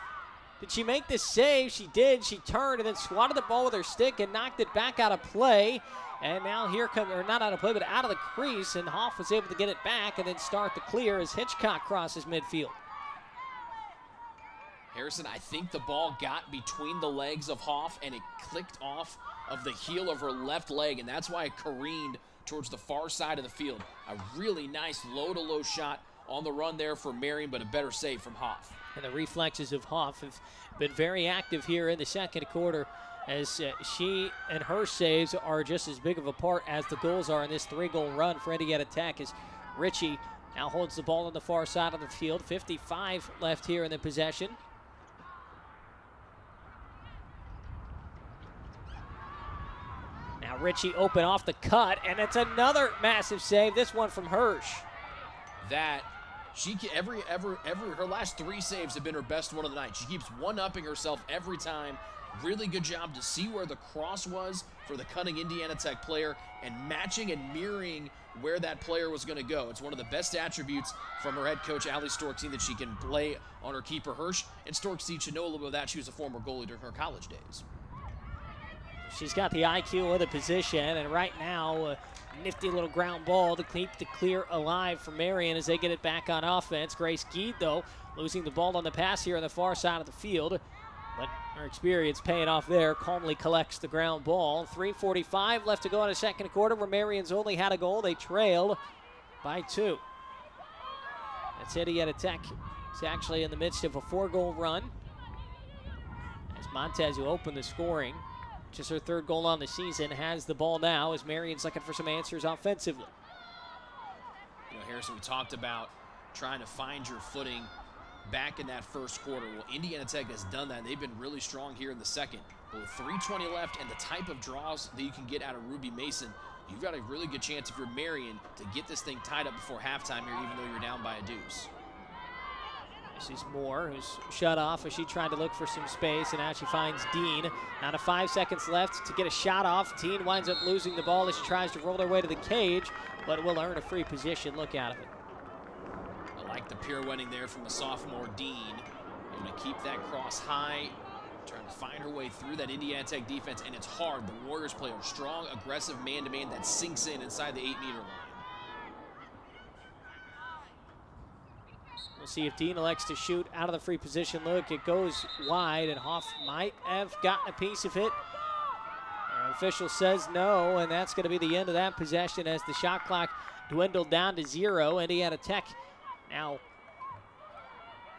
did she make the save? She did. She turned and then swatted the ball with her stick and knocked it back out of play. And now here comes, or not out of play, but out of the crease. And Hoff was able to get it back and then start the clear as Hitchcock crosses midfield. Harrison, I think the ball got between the legs of Hoff and it clicked off of the heel of her left leg, and that's why it careened towards the far side of the field. A really nice low-to-low shot on the run there for Marian, but a better save from Hoff. And the reflexes of Hoff have been very active here in the second quarter as she and her saves are just as big of a part as the goals are in this 3-goal run for Indiana Tech as Ritchie now holds the ball on the far side of the field. 55 left here in the possession. Now Ritchie open off the cut, and it's another massive save, this one from Hirsch. That, her last 3 saves have been her best one of the night. She keeps one-upping herself every time. Really good job to see where the cross was for the cunning Indiana Tech player and matching and mirroring where that player was going to go. It's one of the best attributes from her head coach, Allie Storks, that she can play on her keeper, Hirsch. And Storks should know a little bit of that. She was a former goalie during her college days. She's got the IQ of the position, and right now, a nifty little ground ball to keep the clear alive for Marian as they get it back on offense. Grace Geed, though, losing the ball on the pass here on the far side of the field. But her experience paying off there, calmly collects the ground ball. 3:45 left to go in the second quarter, where Marian's only had a goal. They trailed by 2. That's Indiana Tech. It's actually in the midst of a 4-goal run. As Montez, who opened the scoring, which is her 3rd goal on the season, has the ball now as Marian's looking for some answers offensively. You know, Harrison, we talked about trying to find your footing back in that first quarter. Well, Indiana Tech has done that. They've been really strong here in the second. But with 3:20 left and the type of draws that you can get out of Ruby Mason, you've got a really good chance if you're Marian to get this thing tied up before halftime here, even though you're down by a deuce. This is Moore, who's shut off as she tried to look for some space, and now she finds Dean. Now to 5 seconds left to get a shot off. Dean winds up losing the ball as she tries to roll her way to the cage, but will earn a free position look out of it. I like the pirouetting there from the sophomore Dean. Able to keep that cross high, trying to find her way through that Indiana Tech defense, and it's hard. The Warriors play a strong, aggressive man-to-man that sinks in inside the 8-meter line. We'll see if Dean elects to shoot out of the free position look. It goes wide, and Hoff might have gotten a piece of it. Our official says no, and that's going to be the end of that possession as the shot clock dwindled down to 0. Indiana Tech now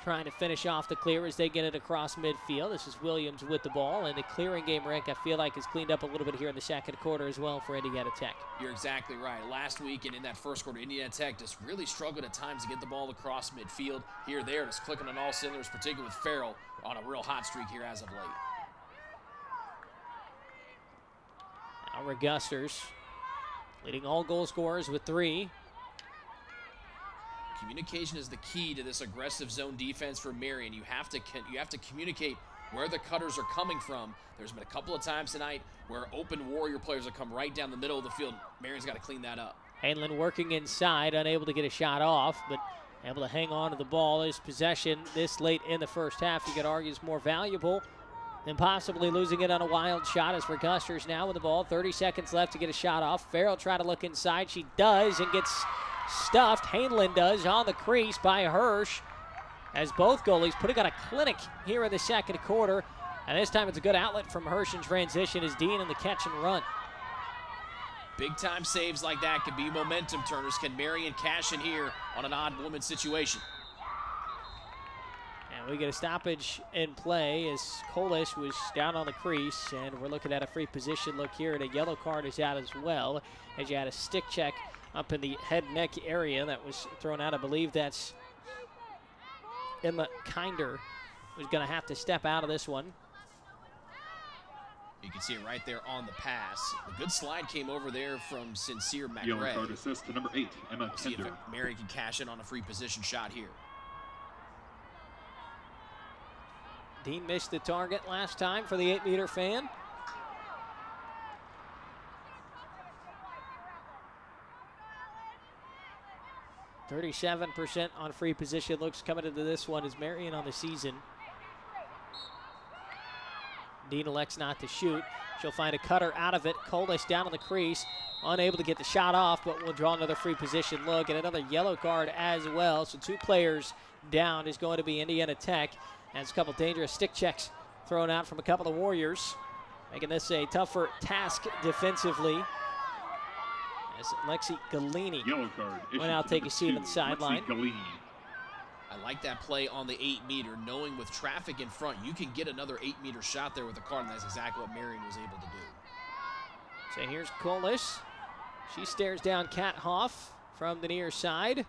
trying to finish off the clear as they get it across midfield. This is Williams with the ball, and the clearing game, Rick, I feel like has cleaned up a little bit here in the second quarter as well for Indiana Tech. You're exactly right. Last week and in that first quarter, Indiana Tech just really struggled at times to get the ball across midfield. Here, there, just clicking on all cylinders, particularly with Farrell on a real hot streak here as of late. Now Regusters leading all goal scorers with 3. Communication is the key to this aggressive zone defense for Marian. You have to communicate where the cutters are coming from. There's been a couple of times tonight where open Warrior players have come right down the middle of the field. Marian's got to clean that up. Hanlon working inside, unable to get a shot off, but able to hang on to the ball. His possession this late in the first half, you could argue, is more valuable than possibly losing it on a wild shot as Regusters now with the ball. 30 seconds left to get a shot off. Farrell trying to look inside. She does and gets stuffed. Hanlon does on the crease by Hirsch as both goalies putting on a clinic here in the second quarter. And this time it's a good outlet from Hirsch in transition as Dean in the catch and run. Big time saves like that can be momentum turners. Can Marian cash in here on an odd woman situation? And we get a stoppage in play as Kolish was down on the crease, and we're looking at a free position look here, and a yellow card is out as well as you had a stick check up in the head neck area that was thrown out. I believe that's Emma Kinder who's going to have to step out of this one. You can see it right there on the pass. A good slide came over there from Sincere McRae. Yellow card assist to number 8, Emma We'll see if Kinder. Marian can cash in on a free position shot here. Dean missed the target last time for the 8-meter fan. %37% on free position looks coming into this one as Marian on the season. Dean elects not to shoot. She'll find a cutter out of it. Kolish down on the crease, unable to get the shot off, but will draw another free position look and another yellow card as well. So 2 players down is going to be Indiana Tech. And it's a couple dangerous stick checks thrown out from a couple of Warriors, making this a tougher task defensively. As Lexi Galini will now take a seat on the sideline. I like that play on the 8-meter, knowing with traffic in front, you can get another 8-meter shot there with a card, and that's exactly what Marian was able to do. So here's Kolish. She stares down Kat Hoff from the near side.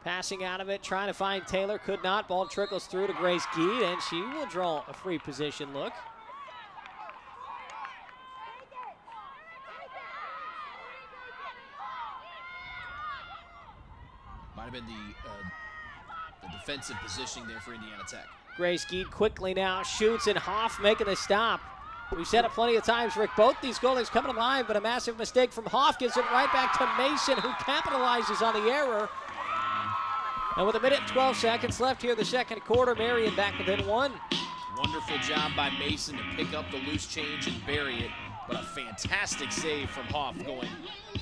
Passing out of it, trying to find Taylor, could not. Ball trickles through to Grace Geed, and she will draw a free position look. Might have been the defensive positioning there for Indiana Tech. Grace Geed quickly now shoots, and Hoff making the stop. We've said it plenty of times, Rick. Both these goalies coming alive, but a massive mistake from Hoff gives it right back to Mason, who capitalizes on the error. And with 1 minute and 12 seconds left here in the second quarter, Marian back within 1. Wonderful job by Mason to pick up the loose change and bury it, but a fantastic save from Hoff going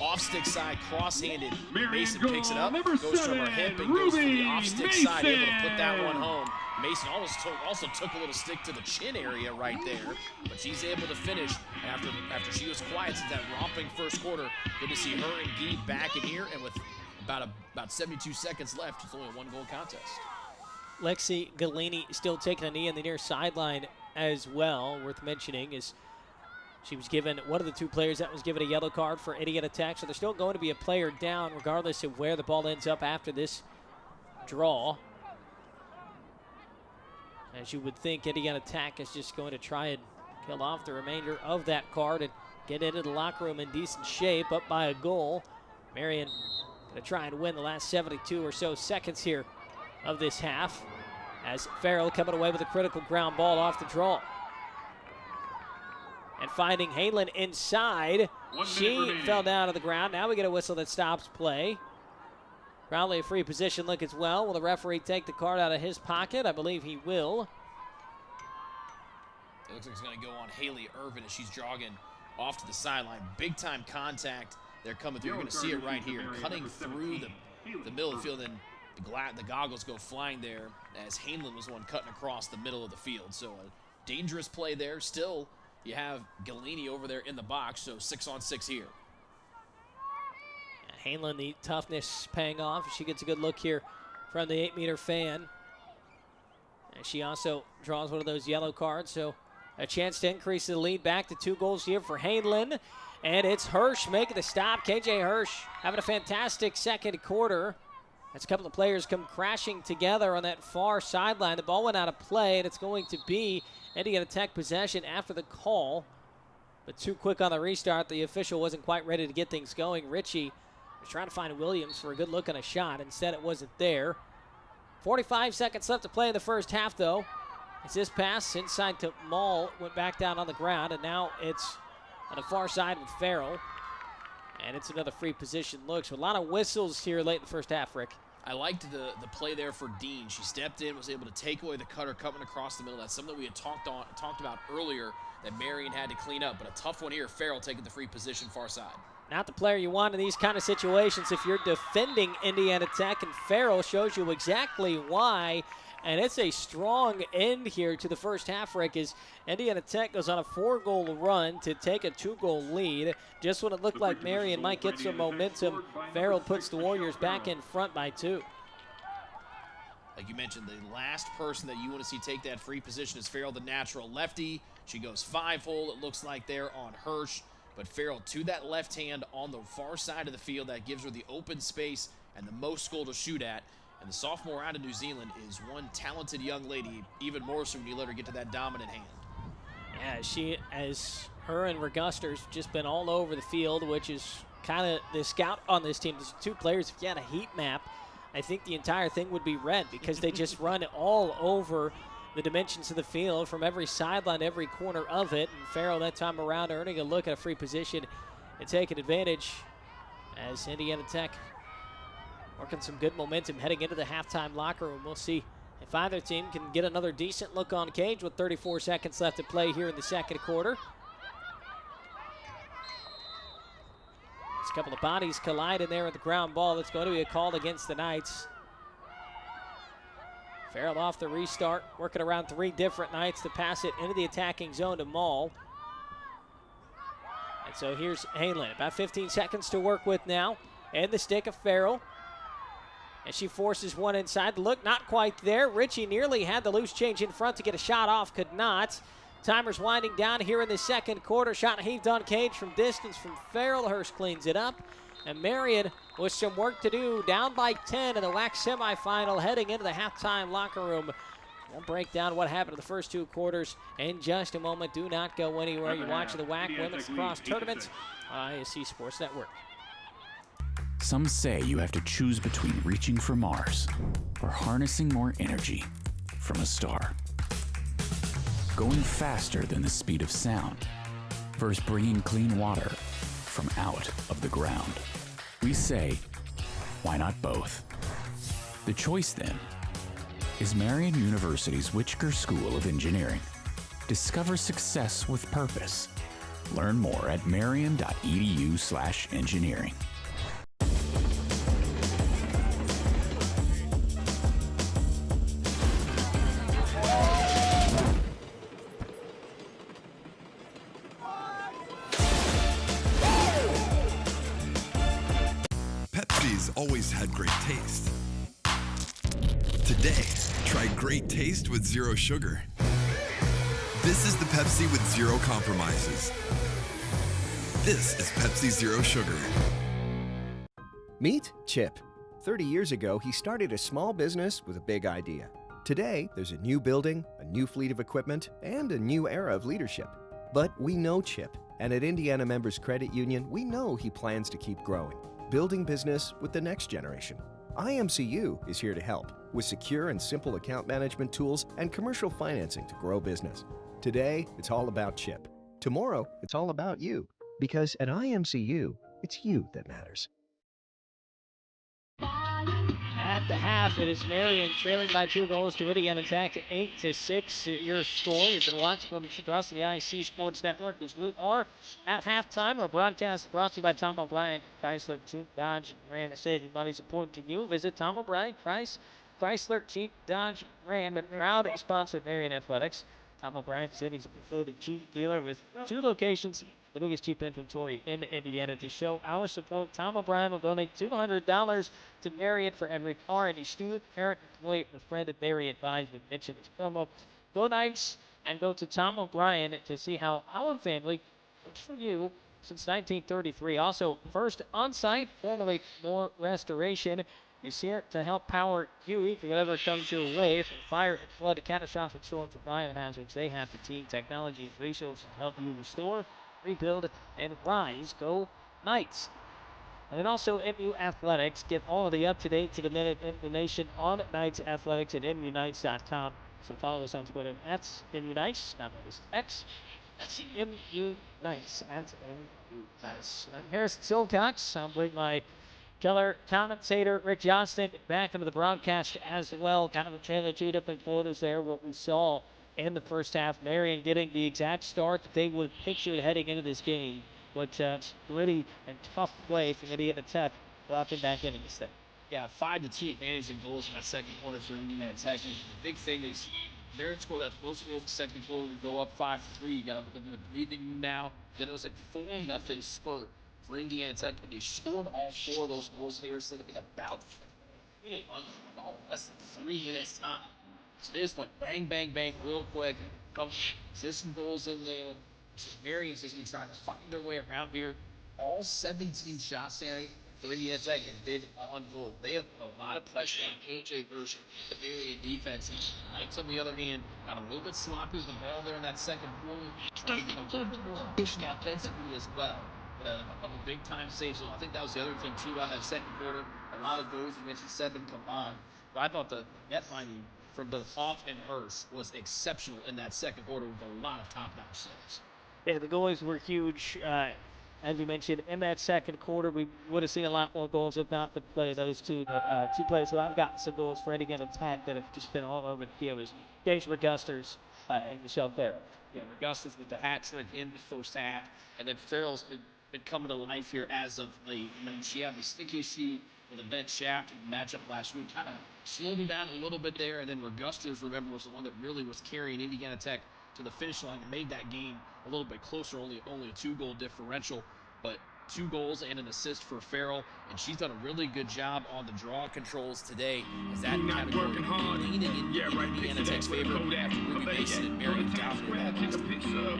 off stick side, cross-handed. Mason picks it up, goes from her hip and goes to the off stick side, able to put that one home. Mason also took a little stick to the chin area right there, but she's able to finish after she was quiet since that romping first quarter. Good to see her and Gee back in here, and with about 72 seconds left, it's only a one-goal contest. Lexi Galini still taking a knee on the near sideline as well. Worth mentioning is she was given, one of the two players that was given a yellow card for Indiana Tech, so there's still going to be a player down regardless of where the ball ends up after this draw. As you would think, Indiana Tech is just going to try and kill off the remainder of that card and get into the locker room in decent shape, up by a goal. Marian going to try and win the last 72 or so seconds here of this half, as Farrell coming away with a critical ground ball off the draw. And finding Halen inside. She fell down to the ground. Now we get a whistle that stops play. Probably a free position look as well. Will the referee take the card out of his pocket? I believe he will. It looks like it's going to go on Haley Irvin as she's jogging off to the sideline. Big time contact. They're coming through. You're going to see it right here. Cutting through the middle of the field, and the goggles go flying there as Hainland was one cutting across the middle of the field. So a dangerous play there. Still, you have Galini over there in the box, so 6-on-6 here. Hainland, the toughness paying off. She gets a good look here from the 8-meter fan. And she also draws one of those yellow cards, so a chance to increase the lead back to 2 goals here for Hainland. And it's Hirsch making the stop. KJ Hirsch having a fantastic second quarter. As a couple of players come crashing together on that far sideline. The ball went out of play, and it's going to be Indiana Tech possession after the call. But too quick on the restart. The official wasn't quite ready to get things going. Ritchie was trying to find Williams for a good look on a shot. Instead, it wasn't there. 45 seconds left to play in the first half, though. As this pass inside to Maul went back down on the ground, and now it's on the far side with Farrell. And it's another free position look. So a lot of whistles here late in the first half, Rick. I liked the play there for Dean. She stepped in, was able to take away the cutter coming across the middle. That's something we had talked about earlier that Marian had to clean up. But a tough one here. Farrell taking the free position far side. Not the player you want in these kind of situations if you're defending Indiana Tech, and Farrell shows you exactly why. And it's a strong end here to the first half, Rick, as Indiana Tech goes on a 4-goal run to take a 2-goal lead. Just when it looked like Marian might get some momentum, Farrell puts the Warriors back in front by 2. Like you mentioned, the last person that you want to see take that free position is Farrell, the natural lefty. She goes 5-hole, it looks like there on Hirsch. But Farrell to that left hand on the far side of the field. That gives her the open space and the most goal to shoot at. And the sophomore out of New Zealand is one talented young lady, even more so when you let her get to that dominant hand. Yeah, her and Reguster's just been all over the field, which is kind of the scout on this team. There's 2 players. If you had a heat map, I think the entire thing would be red because they just run all over the dimensions of the field from every sideline, every corner of it. And Farrell that time around earning a look at a free position and taking advantage as Indiana Tech working some good momentum heading into the halftime locker room. We'll see if either team can get another decent look on cage with 34 seconds left to play here in the second quarter. As a couple of bodies collide in there with the ground ball. It's going to be a call against the Knights. Farrell off the restart, working around 3 different Knights to pass it into the attacking zone to Maul. And so here's Hainland. About 15 seconds to work with now. And the stick of Farrell. And she forces one inside. The look not quite there. Ritchie nearly had the loose change in front to get a shot off. Could not. Timer's winding down here in the second quarter. Shot heaved on cage from distance from Farrell. Hirsch cleans it up. And Marian with some work to do. Down by 10 in the WHAC semifinal. Heading into the halftime locker room. We'll break down what happened in the first 2 quarters in just a moment. Do not go anywhere. You're watching the WHAC Women's Lacrosse Tournament on ISC Sports Network. Some say you have to choose between reaching for Mars or harnessing more energy from a star. Going faster than the speed of sound versus bringing clean water from out of the ground. We say, why not both? The choice then is Marian University's Whitaker School of Engineering. Discover success with purpose. Learn more at marian.edu/engineering. Pepsi's always had great taste. Today, try great taste with zero sugar. This is the Pepsi with zero compromises. This is Pepsi Zero Sugar. Meet Chip. 30 years ago, he started a small business with a big idea. Today, there's a new building, a new fleet of equipment, and a new era of leadership. But we know Chip, and at Indiana Members Credit Union, we know he plans to keep growing, building business with the next generation. IMCU is here to help with secure and simple account management tools and commercial financing to grow business. Today, it's all about Chip. Tomorrow, it's all about you. Because at IMCU, it's you that matters. At the half, it is Marian trailing by 2 goals to Indiana Tech, 8-6. Your score. You've been watching from across the IC Sports Network. This are at halftime. Our broadcast brought to you by Tom O'Brien, Chrysler, Jeep, Dodge, Ram. Saving money support to you. Visit Tom O'Brien, Chrysler, Jeep, Dodge, Ram, but proud sponsor of Marian Athletics. Tom O'Brien said he's a preferred Jeep dealer with 2 locations. The biggest Jeep inventory in Indiana. To show our support, Tom O'Brien will donate $200 to Marian for every car any student, parent, employee, or friend at Marian buys with mention to come up. Go nice and go to Tom O'Brien to see how our family works for you since 1933. Also, first on-site, formerly more restoration, is here to help power you if whatever comes your way. From fire, flood, catastrophic storms, or fire hazards, they have the team, technology, and resources to help you restore, rebuild, and rise. Go Knights. And then also MU Athletics. Get all of the up-to-date to the minute information on Knights Athletics at MUKnights.com. So follow us on Twitter. That's MU Knights, not this X. That's MU Knights. That's MU Knights. I'm Harrison Silcox. I'll bring my Keller commentator Rick Johnston back into the broadcast as well. Kind of a trailer, 2 different quarters there. What we saw in the first half, Marian getting the exact start that they would picture heading into this game. But gritty and tough play from Indiana Tech, dropping back into this thing. Yeah, 5-2 advantage in goals in that second quarter for Indiana Tech. And the big thing is Marian scored that most goals in the second quarter. We go up 5-3. You got a breathing now. Then it was like 4-0 spurt for Indiana Tech. And they scored all 4 of those goals here. So they about less than 3 minutes time. So they just went bang, bang, bang real quick. Couple assist goals in there. Marian's just been trying to find their way around here. All 17 shots there for Indiana Tech and did on goal. They have a lot of pressure on AJ version, the Marian defense. Knights on the other hand got a little bit sloppy with the ball there in that second quarter. Pushing out offensively as well. A couple big time saves. So I think that was the other thing too about that second quarter. A lot of goals. You mentioned 7 combined. But I thought the net finding from both Hoff and Hurst was exceptional in that second quarter with a lot of top-notch saves. Yeah, the goals were huge. As we mentioned, in that second quarter, we would have seen a lot more goals if not the play of those two players. So I've gotten some goals for Indiana Attack that have just been all over the field. As Gage Regusters and Michelle Farrell. Yeah, Regusters with the hat trick in the first half, and then Farrell's been coming to life here as of late. She had the stick issue with a bent shaft in the matchup last week. Kind of slowed him down a little bit there, and then Regusters, remember, was the one that really was carrying Indiana Tech to the finish line and made that game a little bit closer, only a 2-goal differential, but 2 goals and an assist for Farrell, and she's done a really good job on the draw controls today. As that category leaning in Indiana Tech's favor after Ruby Mason and Marian dominated that.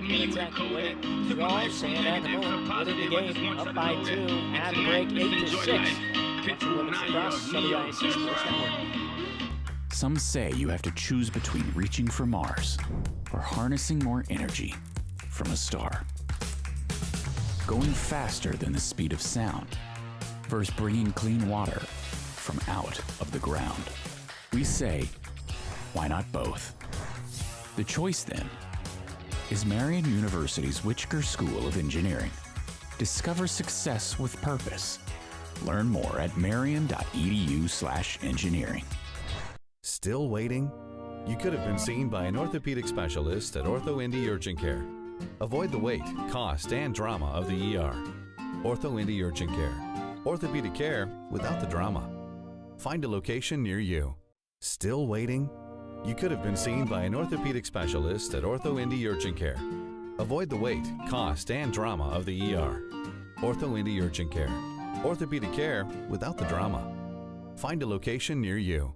Indiana Tech winning draws and at the moment winning the game up by 2 at the break 8-6. Watching women's lacrosse on the IC Sports Network. Some say you have to choose between reaching for Mars or harnessing more energy from a star. Going faster than the speed of sound versus bringing clean water from out of the ground. We say, why not both? The choice then is Marian University's Whitaker School of Engineering. Discover success with purpose. Learn more at marian.edu/engineering. Still waiting? You could have been seen by an orthopedic specialist at Ortho Indy Urgent Care. Avoid the wait, cost, and drama of the ER. Ortho Indy Urgent Care. Orthopedic care without the drama. Find a location near you. Still waiting? You could have been seen by an orthopedic specialist at Ortho Indy Urgent Care. Avoid the wait, cost, and drama of the ER. Ortho Indy Urgent Care. Orthopedic care without the drama. Find a location near you.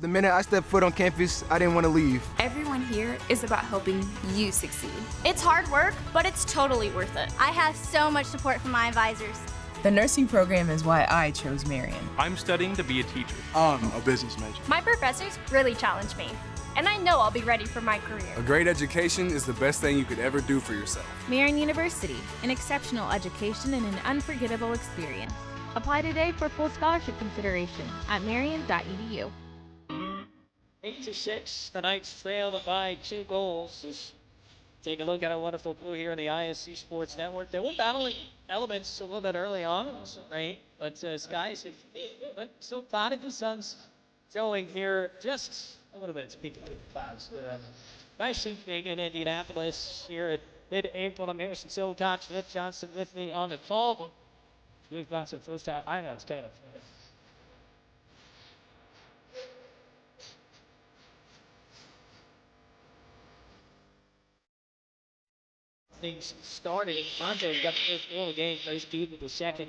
The minute I stepped foot on campus, I didn't want to leave. Everyone here is about helping you succeed. It's hard work, but it's totally worth it. I have so much support from my advisors. The nursing program is why I chose Marian. I'm studying to be a teacher. I'm a business major. My professors really challenge me, and I know I'll be ready for my career. A great education is the best thing you could ever do for yourself. Marian University, an exceptional education and an unforgettable experience. Apply today for full scholarship consideration at marian.edu. 8-6, the Knights trailed by 2 goals. Just take a look at a wonderful blue here in the ISC Sports Network. There were battling elements a little bit early on, right? But skies, but still cloudy. The sun's showing here just a little bit. Speaking of clouds, nice shooting in Indianapolis here at mid-April. I'm Harrison Silcox, Smith Johnson with me on the call. We've got some first half. I know it's kind of. Things started. Andre got the first goal of the game. Nice deep in the second.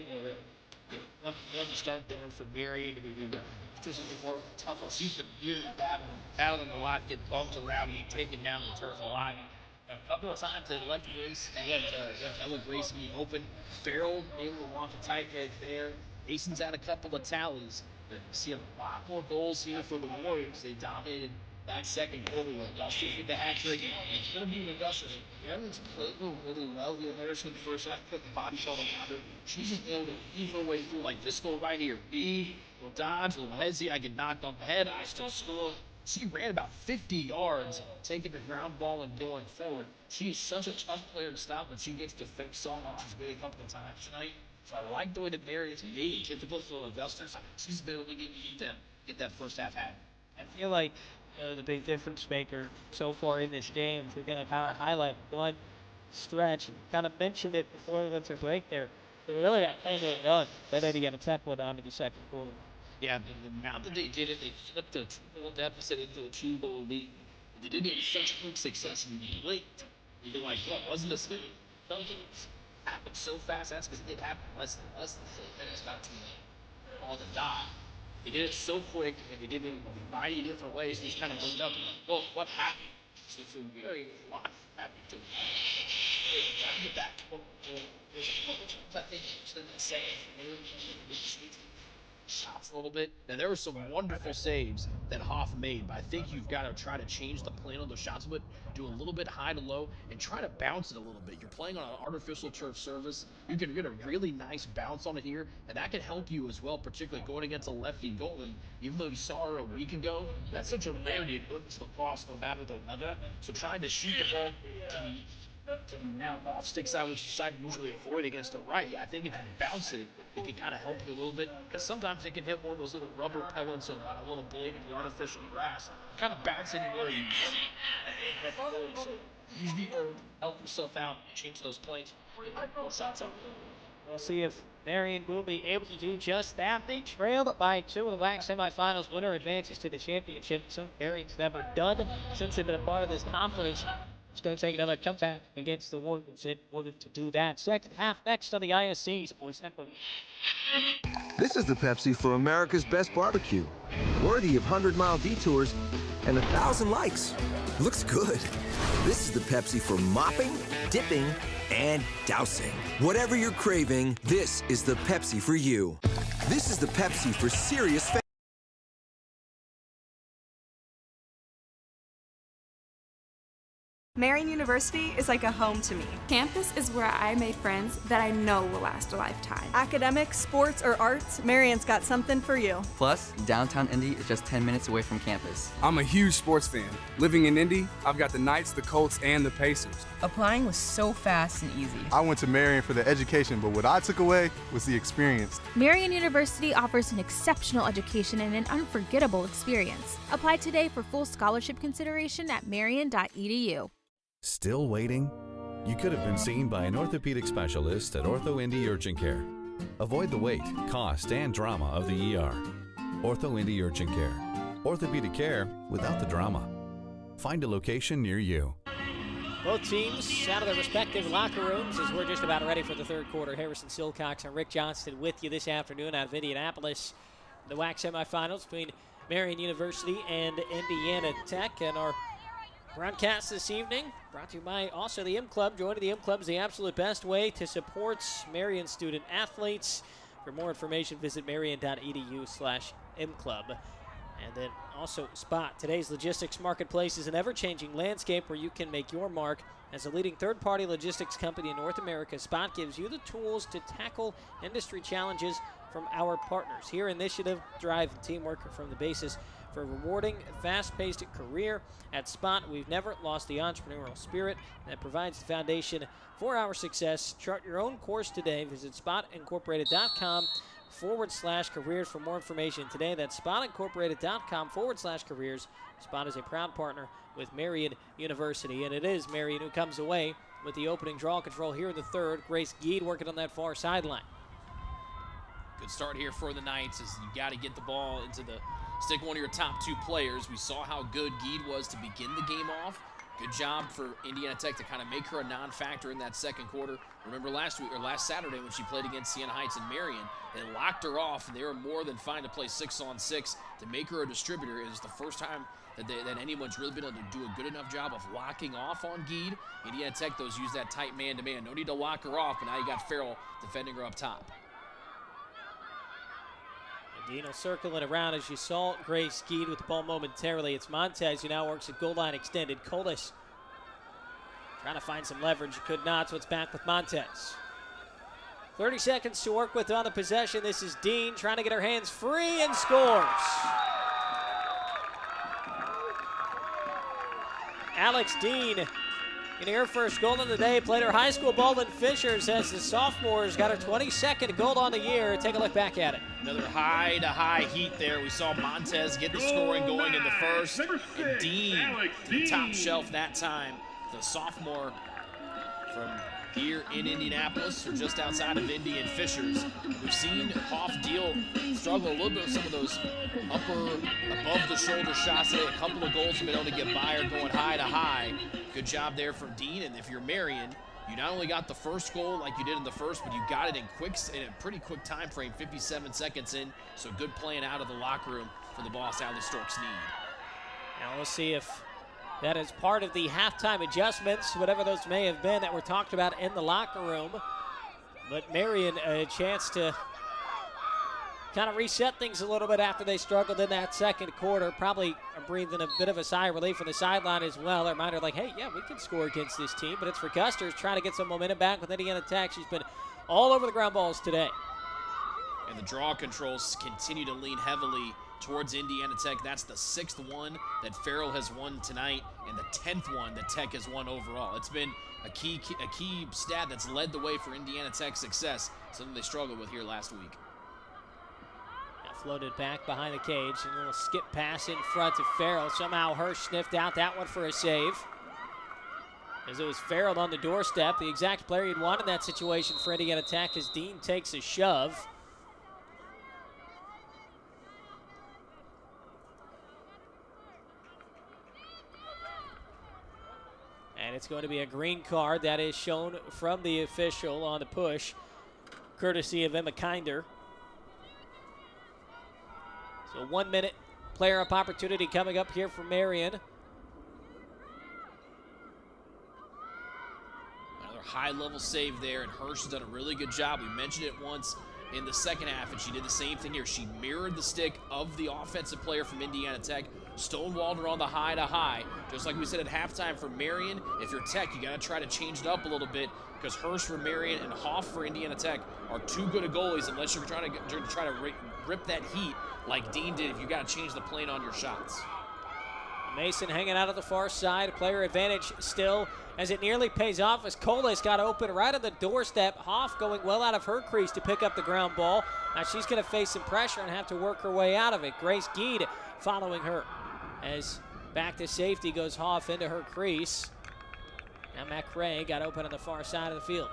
Understand there for Marian. This is the more toughest season of year. Battling a lot, getting bumped around, and taken down the turf a lot. A couple of times they left race. They had Ella Grace be open. Farrell able to walk a tight head there. Mason's had a couple of tallies. But you see a lot more goals here for the Warriors. They dominated that second goal. Augusta hit the hat trick. It's going to be Augusta. Evans played really well here. Harrison the first half put the body shot on her. She's just able to ease her way through like this goal right here. B will dodge, will hesitate. I get knocked on the head. I still score. She ran about 50 yards, taking the ground ball and going forward. She's such a tough player to stop, but she gets to fix so much. She's been a couple of times tonight. So I like the way that Marian's made typical for Augusta. She's been able to get that first half hat. I feel like the big difference maker so far in this game, we're going to kind of highlight one stretch. Kind of mentioned it before we went to break there. They really got kind of done. Then they got a 10-1 down in the second quarter. Yeah, the amount that they did it, they flipped a 2-goal deficit into a 2-goal lead. They did it with such quick success and late. You're like, what, wasn't this good? Some things happen so fast, that's because it happened less than 6 minutes, about 2 minutes. All the dot. They did it so quick, and they did it in a variety of different ways. They just kind of looked up and like, well, what happened? So it's a very lot happened to get back. I think it's the same. Shots a little bit. Now there were some wonderful saves that Hoff made, but I think you've got to try to change the plan on those shots a bit, do a little bit high to low, and try to bounce it a little bit. You're playing on an artificial turf surface. You can get a really nice bounce on it here, and that can help you as well, particularly going against a lefty goalie. Even though you saw her a week ago, that's such a rarity to put to the cross no matter the weather. So trying to shoot the ball to now off stick side, which side usually avoid against the right. I think if you bounce it, it can kind of help you a little bit, because sometimes it can hit one of those little rubber pellets on a little blade of the artificial grass. Kind of bounce anywhere you usually help yourself out and change those plays. We'll see if Marian will be able to do just that. They trailed by 2 in the WHAC semifinals. Winner advances to the championship. So Marian's never done since they've been a part of this conference. It's going to take another comeback against the Warriors in order to do that. Second half next on the ISC Sports Network. This is the Pepsi for America's best barbecue. Worthy of 100-mile detours and 1,000 likes. Looks good. This is the Pepsi for mopping, dipping, and dousing. Whatever you're craving, this is the Pepsi for you. This is the Pepsi for serious fans. Marian University is like a home to me. Campus is where I made friends that I know will last a lifetime. Academics, sports, or arts, Marian's got something for you. Plus, downtown Indy is just 10 minutes away from campus. I'm a huge sports fan. Living in Indy, I've got the Knights, the Colts, and the Pacers. Applying was so fast and easy. I went to Marian for the education, but what I took away was the experience. Marian University offers an exceptional education and an unforgettable experience. Apply today for full scholarship consideration at marian.edu. Still waiting? You could have been seen by an orthopedic specialist at Ortho Indy Urgent Care. Avoid the wait, cost, and drama of the ER. Ortho Indy Urgent Care. Orthopedic care without the drama. Find a location near you. Both teams out of their respective locker rooms as we're just about ready for the third quarter. Harrison Silcox and Rick Johnston with you this afternoon out of Indianapolis. The WHAC semifinals between Marian University and Indiana Tech. And our broadcast this evening brought to you by also the M Club. Joining the M Club is the absolute best way to support Marian student athletes. For more information, visit marian.edu/mclub. And then also Spot. Today's logistics marketplace is an ever-changing landscape where you can make your mark. As a leading third-party logistics company in North America, Spot gives you the tools to tackle industry challenges from our partners. Here, initiative, drive, and teamwork from the basis for a rewarding, fast-paced career. At Spot, we've never lost the entrepreneurial spirit that provides the foundation for our success. Chart your own course today. Visit spotincorporated.com/careers for more information today. That's spotincorporated.com/careers. Spot is a proud partner with Marian University, and it is Marian who comes away with the opening draw control here in the third. Grace Geed working on that far sideline. Good start here for the Knights as you got to get the ball into the stick one of your top two players. We saw how good Geed was to begin the game off. Good job for Indiana Tech to kind of make her a non-factor in that second quarter. Remember last Saturday when she played against Siena Heights and Marian, they locked her off, and they were more than fine to play 6-on-6 to make her a distributor. It was the first time that anyone's really been able to do a good enough job of locking off on Geed. Indiana Tech, those use that tight man-to-man. No need to lock her off, but now you got Farrell defending her up top. Dino circling around as you saw Grace Geed with the ball momentarily. It's Montez who now works at goal line extended. Colas trying to find some leverage. Could not, so it's back with Montez. 30 seconds to work with on the possession. This is Dean trying to get her hands free and scores. Alex Dean getting her first goal of the day. Played her high school ball in Fishers as the sophomores got her 22nd goal on the year. Take a look back at it. Another high-to-high heat there. We saw Montez get the scoring going in the first. And Dean, the top shelf that time. The sophomore from here in Indianapolis, or just outside of Indy and Fishers. We've seen Hoff struggle a little bit with some of those above-the-shoulder shots today. A couple of goals have been able to get by her going high-to-high. Good job there from Dean. And if you're Marian, you not only got the first goal like you did in the first, but you got it in a pretty quick time frame, 57 seconds in. So good playing out of the locker room for the boss, Allie Storks-Sneed. Now we'll see if that is part of the halftime adjustments, whatever those may have been that were talked about in the locker room. But Marian a chance to kind of reset things a little bit after they struggled in that second quarter. Probably breathing a bit of a sigh of relief from the sideline as well. A reminder like, hey, yeah, we can score against this team, but it's for Custers trying to get some momentum back with Indiana Tech. She's been all over the ground balls today. And the draw controls continue to lean heavily towards Indiana Tech. That's the 6th one that Farrell has won tonight and the 10th one that Tech has won overall. It's been a key stat that's led the way for Indiana Tech's success, something they struggled with here last week. Floated back behind the cage, and a little skip pass in front to Farrell. Somehow Hirsch sniffed out that one for a save. As it was Farrell on the doorstep, the exact player you'd want in that situation for Indiana Tech as Dean takes a shove. And it's going to be a green card that is shown from the official on the push, courtesy of Emma Kinder. So 1 minute player up opportunity coming up here for Marian. Another high-level save there, and Hirsch has done a really good job. We mentioned it once in the second half, and she did the same thing here. She mirrored the stick of the offensive player from Indiana Tech, stonewalled her on the high to high. Just like we said at halftime for Marian, if you're Tech, you got to try to change it up a little bit because Hurst for Marian and Hoff for Indiana Tech are too good of goalies unless you're trying to rip that heat like Dean did if you got to change the plane on your shots. Mason hanging out at the far side. Player advantage still as it nearly pays off as Colas got open right on the doorstep. Hoff going well out of her crease to pick up the ground ball. Now she's going to face some pressure and have to work her way out of it. Grace Geed following her as back to safety goes Hoff into her crease. Now McRae got open on the far side of the field.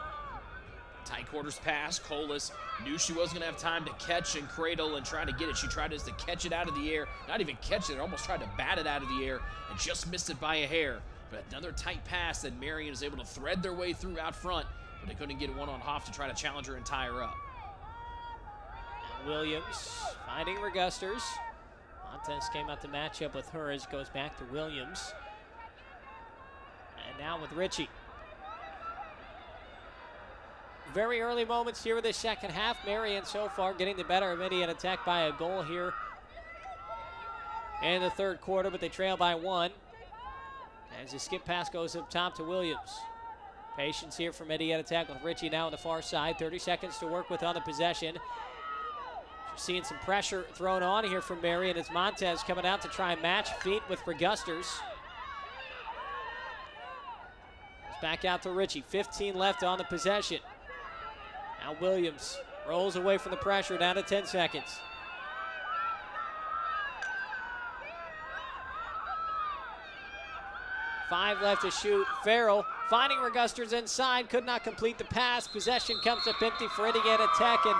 Tight quarters pass. Colas knew she wasn't going to have time to catch and cradle and try to get it. She tried just to catch it out of the air. Not even catch it. Almost tried to bat it out of the air and just missed it by a hair. But another tight pass that Marian was able to thread their way through out front, but they couldn't get one on Hoff to try to challenge her and tie her up. And Williams finding Regusters. Montez came out to match up with her as it goes back to Williams. And now with Ritchie. Very early moments here in the second half. Marian so far getting the better of Indiana Tech by a goal here in the third quarter, but they trail by 1. As the skip pass goes up top to Williams. Patience here from Indiana Tech with Ritchie now on the far side. 30 seconds to work with on the possession. Seeing some pressure thrown on here from Marian as Montez coming out to try and match feet with Regusters. Back out to Ritchie. 15 left on the possession. Now Williams rolls away from the pressure, down to 10 seconds. Five left to shoot. Farrell finding Regusters inside, could not complete the pass. Possession comes up empty for Indiana Tech, and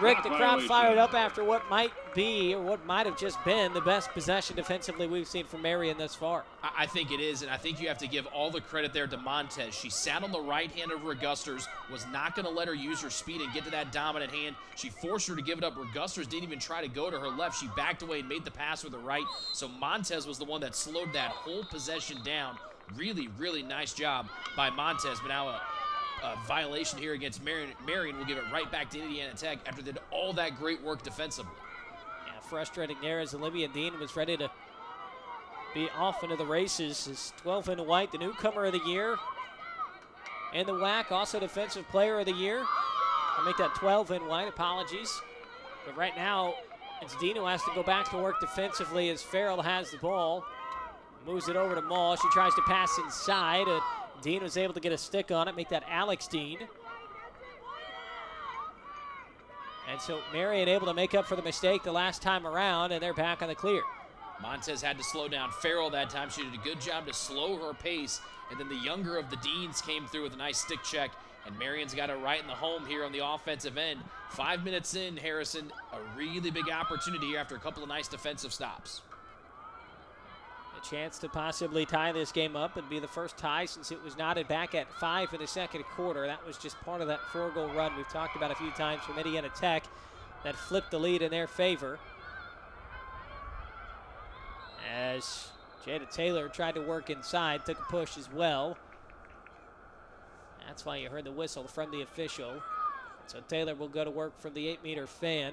Rick, the crowd fired up after what might be, or what might have just been, the best possession defensively we've seen from Marian thus far. I think it is, and I think you have to give all the credit there to Montez. She sat on the right hand of Regusters, was not going to let her use her speed and get to that dominant hand. She forced her to give it up. Regusters didn't even try to go to her left. She backed away and made the pass with her right. So Montez was the one that slowed that whole possession down. Really, really nice job by Montez, but now a violation here against Marian. Marian will give it right back to Indiana Tech after they did all that great work defensively. Yeah, frustrating there as Olivia Dean was ready to be off into the races. Is 12 in white, the newcomer of the year. And the WHAC, also defensive player of the year. I'll make that 12 in white, apologies. But right now, it's Dean who has to go back to work defensively as Farrell has the ball. Moves it over to Mall. She tries to pass inside. Dean was able to get a stick on it, make that Alex Dean. And so Marian able to make up for the mistake the last time around, and they're back on the clear. Montez had to slow down Farrell that time. She did a good job to slow her pace, and then the younger of the Deans came through with a nice stick check, and Marian's got it right in the home here on the offensive end. 5 minutes in, Harrison, a really big opportunity here after a couple of nice defensive stops. A chance to possibly tie this game up and be the first tie since it was knotted back at 5 in the second quarter. That was just part of that 4-goal run we've talked about a few times from Indiana Tech that flipped the lead in their favor. As Jada Taylor tried to work inside, took a push as well. That's why you heard the whistle from the official. So Taylor will go to work from the 8-meter fan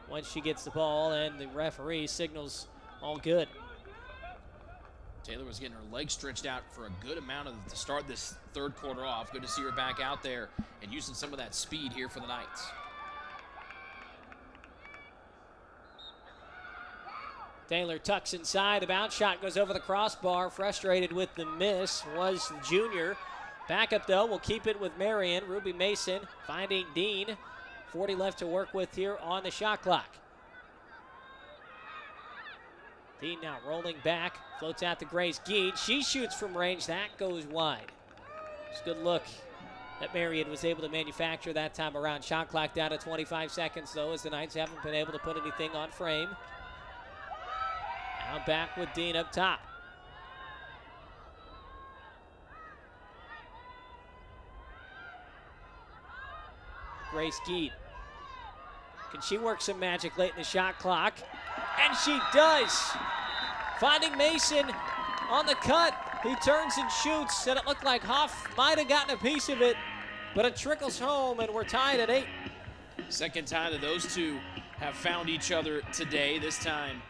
once she gets the ball, and the referee signals all good. Taylor was getting her legs stretched out for a good amount to start this third quarter off. Good to see her back out there and using some of that speed here for the Knights. Taylor tucks inside. The bounce shot goes over the crossbar. Frustrated with the miss was the junior. Backup, though, will keep it with Marian. Ruby Mason finding Dean. 40 left to work with here on the shot clock. Dean now rolling back, floats out to Grace Geed. She shoots from range, that goes wide. It's a good look that Marian was able to manufacture that time around. Shot clock down to 25 seconds though, as the Knights haven't been able to put anything on frame. Now back with Dean up top. Grace Geed. Can she work some magic late in the shot clock? And she does. Finding Mason on the cut. He turns and shoots, and it looked like Hoff might have gotten a piece of it, but it trickles home, and we're tied at 8. Second time that those two have found each other today. This time,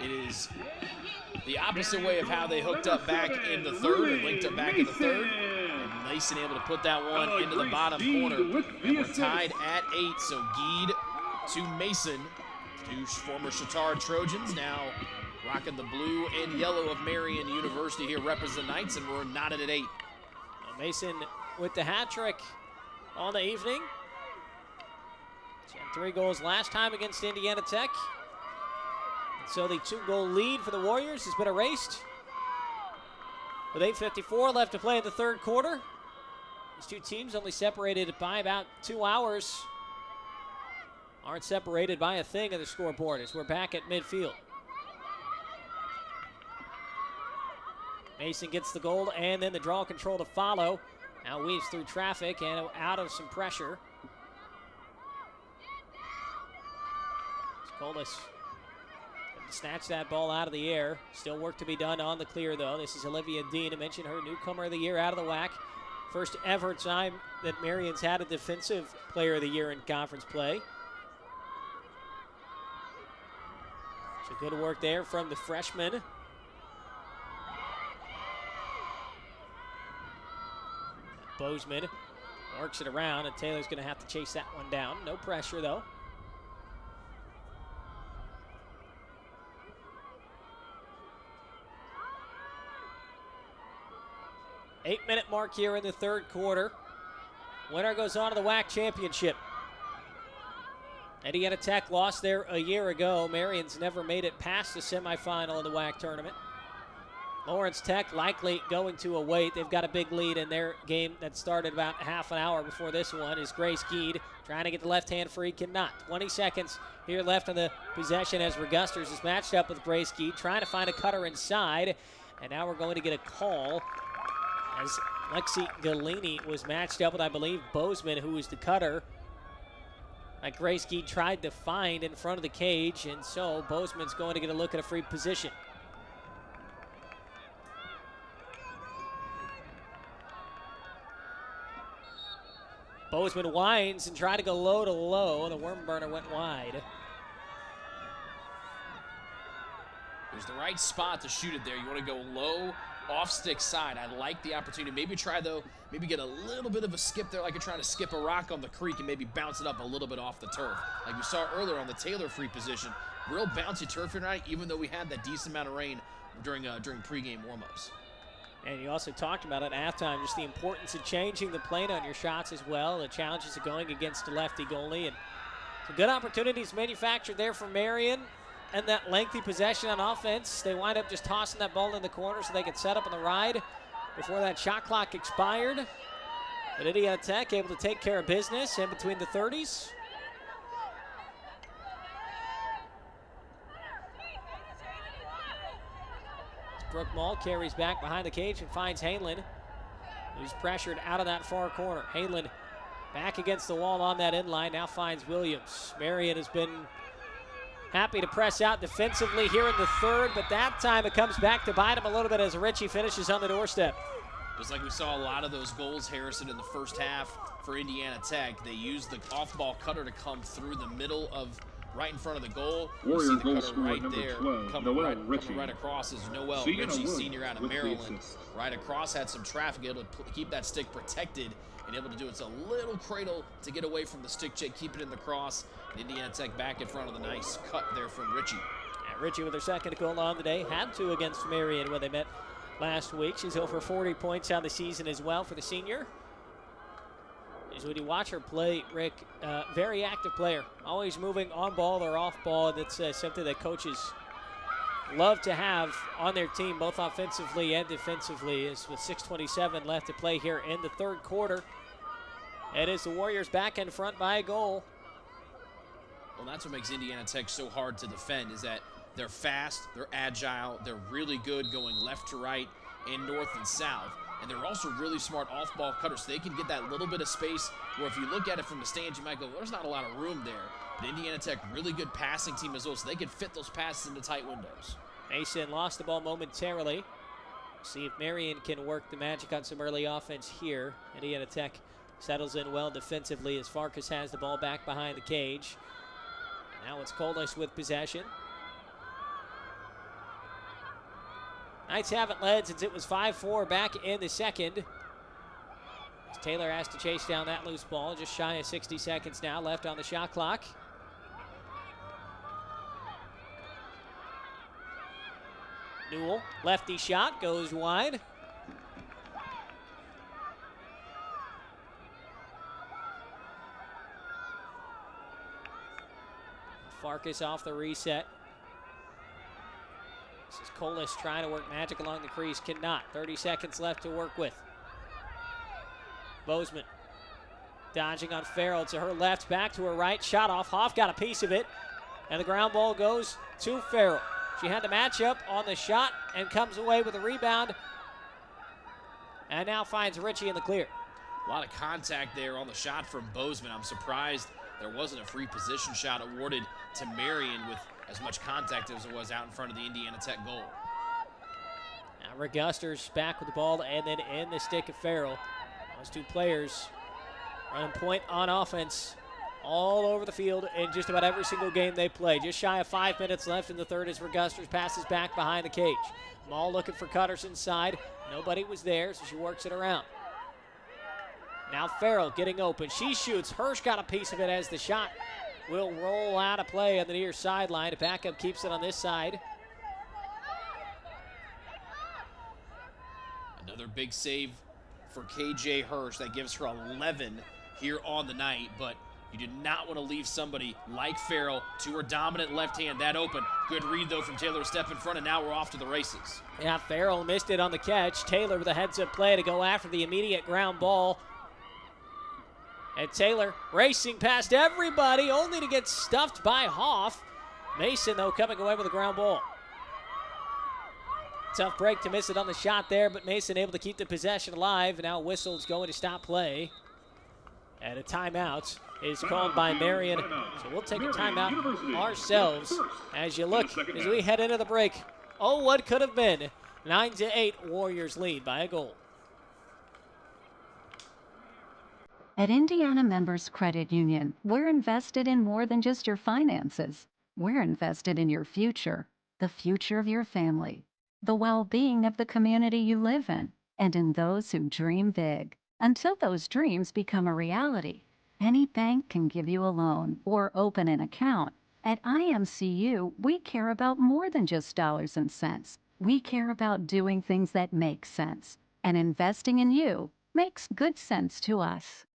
It is the opposite way of how they hooked up back in the third, or linked up back in the third. And Mason able to put that one into the bottom corner. And we're tied at 8, so Geed to Mason. Two former Chatard Trojans now rocking the blue and yellow of Marian University here, represent the Knights, and we're knotted at 8. Mason with the hat trick on the evening. She had 3 goals last time against Indiana Tech. And so the 2-goal lead for the Warriors has been erased. With 8:54 left to play in the third quarter. These two teams only separated by about 2 hours. Aren't separated by a thing on the scoreboard as we're back at midfield. Mason gets the goal and then the draw control to follow. Now weaves through traffic and out of some pressure. Colas snatch that ball out of the air. Still work to be done on the clear, though. This is Olivia Dean. I mentioned her newcomer of the year out of the WHAC. First ever time that Marian's had a defensive player of the year in conference play. So good work there from the freshman. Bozeman works it around, and Taylor's going to have to chase that one down. No pressure, though. Eight-minute mark here in the third quarter. Winner goes on to the WHAC championship. Indiana Tech lost there a year ago. Marian's never made it past the semifinal in the WHAC tournament. Lawrence Tech likely going to await. They've got a big lead in their game that started about half an hour before this one. Is Grace Geed trying to get the left hand free, cannot. 20 seconds here left on the possession as Regusters is matched up with Grace Geed, trying to find a cutter inside. And now we're going to get a call as Lexi Galini was matched up with, I believe, Bozeman, who was the cutter. Like Grace Geed tried to find in front of the cage, and so Bozeman's going to get a look at a free position. Bozeman winds and tried to go low to low. The worm burner went wide. There's the right spot to shoot it there. You want to go low, off stick side. I like the opportunity. Maybe try, though, maybe get a little bit of a skip there, like you're trying to skip a rock on the creek and maybe bounce it up a little bit off the turf. Like we saw earlier on the Taylor free position. Real bouncy turf here tonight, even though we had that decent amount of rain during pregame warm-ups. And you also talked about at halftime just the importance of changing the plane on your shots as well. The challenges of going against a lefty goalie. And some good opportunities manufactured there for Marian. And that lengthy possession on offense. They wind up just tossing that ball in the corner so they could set up on the ride before that shot clock expired. But Indiana Tech able to take care of business in between the 30s. Brooke Mall carries back behind the cage and finds Hainlin, who's pressured out of that far corner. Hainlin back against the wall on that end line, now finds Williams. Marian has been happy to press out defensively here in the third, but that time it comes back to bite him a little bit as Ritchie finishes on the doorstep. Just like we saw a lot of those goals, Harrison, in the first half for Indiana Tech, they used the off-ball cutter to come through the middle of right in front of the goal. You see the cutter right there, coming right across is Noel Ritchie, senior out of Maryland. Right across, had some traffic, able to keep that stick protected and able to do it. It's a little cradle to get away from the stick check, keep it in the cross. And Indiana Tech back in front of the nice cut there from Ritchie. Yeah, Ritchie with her second goal on the day, had to against Marian when they met last week. She's over 40 points on the season as well for the senior. As when you watch her play, Rick, very active player. Always moving on ball or off ball. That's something that coaches love to have on their team, both offensively and defensively. As with 6:27 left to play here in the third quarter. It is the Warriors back in front by a goal. Well, that's what makes Indiana Tech so hard to defend, is that they're fast, they're agile, they're really good going left to right and north and south. And they're also really smart off-ball cutters, so they can get that little bit of space where if you look at it from the stands, you might go, well, there's not a lot of room there. But Indiana Tech, really good passing team as well, so they can fit those passes into tight windows. Mason lost the ball momentarily. See if Marian can work the magic on some early offense here. Indiana Tech settles in well defensively as Farkas has the ball back behind the cage. Now it's Colas with possession. Knights haven't led since it was 5-4 back in the second. As Taylor has to chase down that loose ball. Just shy of 60 seconds now left on the shot clock. Newell, lefty shot, goes wide. Farkas off the reset. This is Colas trying to work magic along the crease, cannot. 30 seconds left to work with. Bozeman dodging on Farrell to her left, back to her right, shot off. Hoff got a piece of it, and the ground ball goes to Farrell. She had the matchup on the shot and comes away with a rebound, and now finds Ritchie in the clear. A lot of contact there on the shot from Bozeman. I'm surprised there wasn't a free position shot awarded to Marian with as much contact as it was out in front of the Indiana Tech goal. Now Rick Guster's back with the ball and then in the stick of Farrell. Those two players running point on offense all over the field in just about every single game they play. Just shy of 5 minutes left in the third as Regusters passes back behind the cage. Maul looking for Cutters inside. Nobody was there, so she works it around. Now Farrell getting open. She shoots. Hirsch got a piece of it as the shot will roll out of play on the near sideline. The backup keeps it on this side. Another big save for KJ Hirsch. That gives her 11 here on the night, but you did not want to leave somebody like Farrell to her dominant left hand that open. Good read, though, from Taylor to step in front, and now we're off to the races. Yeah, Farrell missed it on the catch. Taylor with a heads-up play to go after the immediate ground ball. And Taylor racing past everybody, only to get stuffed by Hoff. Mason, though, coming away with a ground ball. Tough break to miss it on the shot there, but Mason able to keep the possession alive. Now whistle's going to stop play. And a timeout is called by Marian. So we'll take a timeout ourselves as you look, as we head into the break. Oh, what could have been? 9-8, Warriors lead by a goal. At Indiana Members Credit Union, we're invested in more than just your finances. We're invested in your future, the future of your family, the well-being of the community you live in, and in those who dream big. Until those dreams become a reality, any bank can give you a loan or open an account. At IMCU, we care about more than just dollars and cents. We care about doing things that make sense. And investing in you makes good sense to us.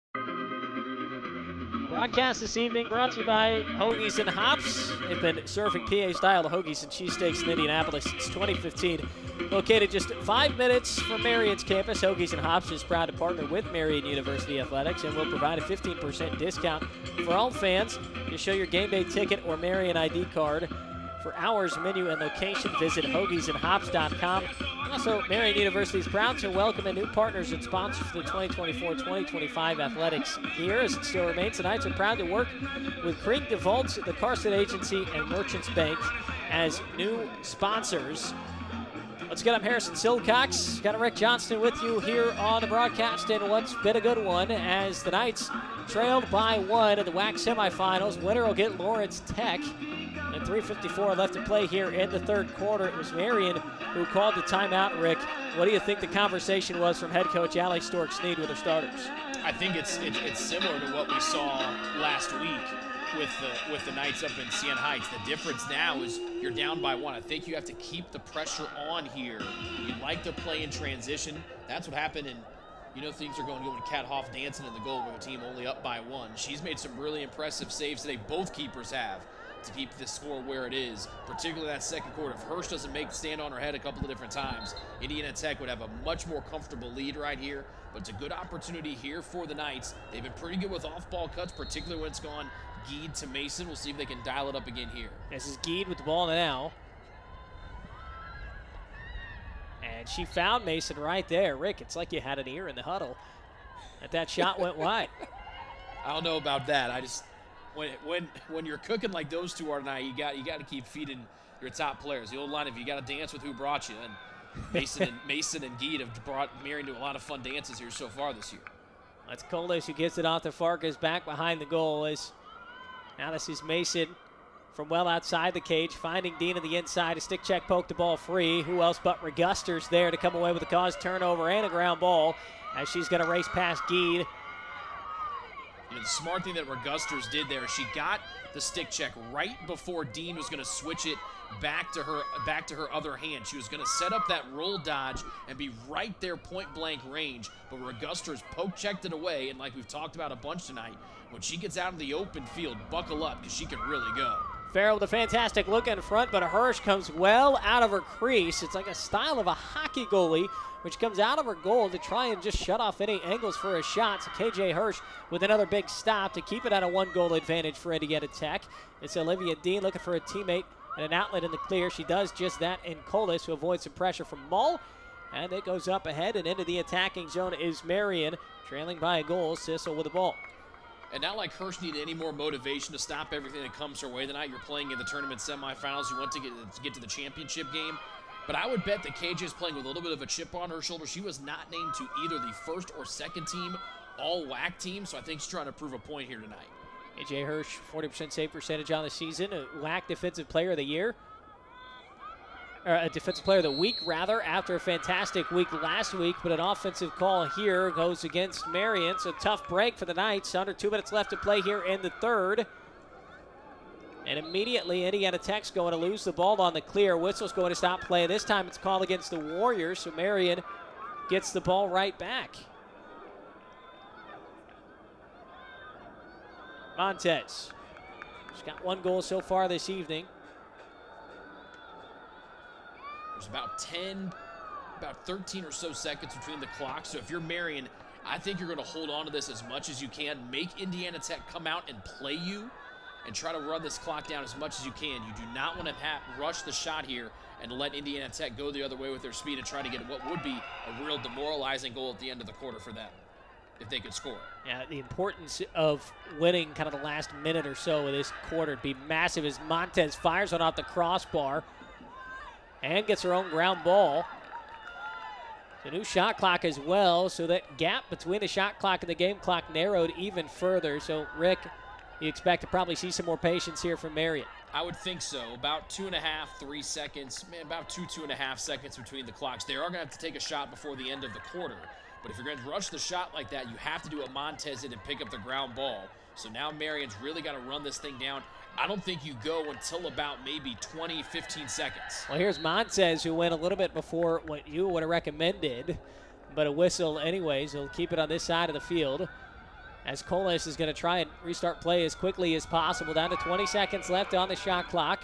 Broadcast this evening brought to you by Hoagies and Hops. They've been serving PA-style hoagies and cheesesteaks in Indianapolis since 2015. Located just 5 minutes from Marian's campus, Hoagies and Hops is proud to partner with Marian University Athletics and will provide a 15% discount for all fans. Just show your game day ticket or Marian ID card. For hours, menu, and location, visit hoagiesandhops.com. Also, Marian University is proud to welcome in new partners and sponsors for the 2024-2025 athletics year. As it still remains, the Knights are proud to work with Krieg DeVault, the Carson Agency, and Merchants Bank as new sponsors. Let's get up Harrison Silcox. Got Rick Johnston with you here on the broadcast, and what's been a good one as the Knights trailed by 1 in the WHAC semifinals. Winner will get Lawrence Tech. And 3:54 left to play here in the third quarter. It was Marian who called the timeout. Rick, what do you think the conversation was from head coach Allie Stork-Snead with her starters? I think it's similar to what we saw last week with the Knights up in Siena Heights. The difference now is you're down by 1. I think you have to keep the pressure on here. You like to play in transition. That's what happened in, things are going to Kat Hoff dancing in the goal with a team only up by 1. She's made some really impressive saves today. Both keepers have, to keep this score where it is, particularly that second quarter. If Hirsch doesn't make the stand on her head a couple of different times, Indiana Tech would have a much more comfortable lead right here, but it's a good opportunity here for the Knights. They've been pretty good with off-ball cuts, particularly when it's gone Geed to Mason. We'll see if they can dial it up again here. This is Geed with the ball now. And she found Mason right there. Rick, it's like you had an ear in the huddle. That shot went wide. I don't know about that. I just... When you're cooking like those two are tonight, you got to keep feeding your top players. The old line, if you got to dance with who brought you, and Mason and Geed have brought Marian to a lot of fun dances here so far this year. That's Colas who gets it off to Farkas back behind the goal. Now this is Mason from well outside the cage, finding Dean on the inside. A stick check poked the ball free. Who else but Regusters there to come away with a cause turnover and a ground ball as she's going to race past Geed. The smart thing that Regusters did there, she got the stick check right before Dean was going to switch it back to her other hand. She was going to set up that roll dodge and be right there point blank range, but Regusters poke checked it away, and like we've talked about a bunch tonight, when she gets out in the open field, buckle up because she can really go. Farrell with a fantastic look in front, but Hirsch comes well out of her crease. It's like a style of a hockey goalie, which comes out of her goal to try and just shut off any angles for a shot. So KJ Hirsch with another big stop to keep it at a 1-goal advantage for Indiana Tech. It's Olivia Dean looking for a teammate and an outlet in the clear. She does just that in Colas to avoid some pressure from Mull. And it goes up ahead and into the attacking zone is Marian, trailing by a goal. Sissel with the ball. And not like Hirsch needed any more motivation to stop everything that comes her way tonight. You're playing in the tournament semifinals. You want to get to the championship game. But I would bet that KJ is playing with a little bit of a chip on her shoulder. She was not named to either the first or second team all-WHAC team, so I think she's trying to prove a point here tonight. KJ Hirsch, 40% save percentage on the season. A WHAC Defensive Player of the Year. Or a Defensive Player of the Week, rather, after a fantastic week last week. But an offensive call here goes against Marian. So tough break for the Knights. Under 2 minutes left to play here in the third. And immediately Indiana Tech's going to lose the ball on the clear. Whistle's going to stop play. This time it's called against the Warriors. So Marian gets the ball right back. Montez. She's got 1 goal so far this evening. There's about 13 or so seconds between the clocks. So if you're Marian, I think you're going to hold on to this as much as you can. Make Indiana Tech come out and play you and try to run this clock down as much as you can. You do not want to rush the shot here and let Indiana Tech go the other way with their speed and try to get what would be a real demoralizing goal at the end of the quarter for them, if they could score. Yeah, the importance of winning kind of the last minute or so of this quarter would be massive as Montez fires one off the crossbar and gets her own ground ball. The new shot clock as well, so that gap between the shot clock and the game clock narrowed even further. So, Rick, you expect to probably see some more patience here from Marian. I would think so. About 2.5, 3 seconds, about 2.5 seconds between the clocks. They are going to have to take a shot before the end of the quarter. But if you're going to rush the shot like that, you have to do a Montez in and pick up the ground ball. So now Marian's really got to run this thing down. I don't think you go until about maybe 20, 15 seconds. Well, here's Montez, who went a little bit before what you would have recommended, but a whistle anyways. He'll keep it on this side of the field as Colas is going to try and restart play as quickly as possible. Down to 20 seconds left on the shot clock.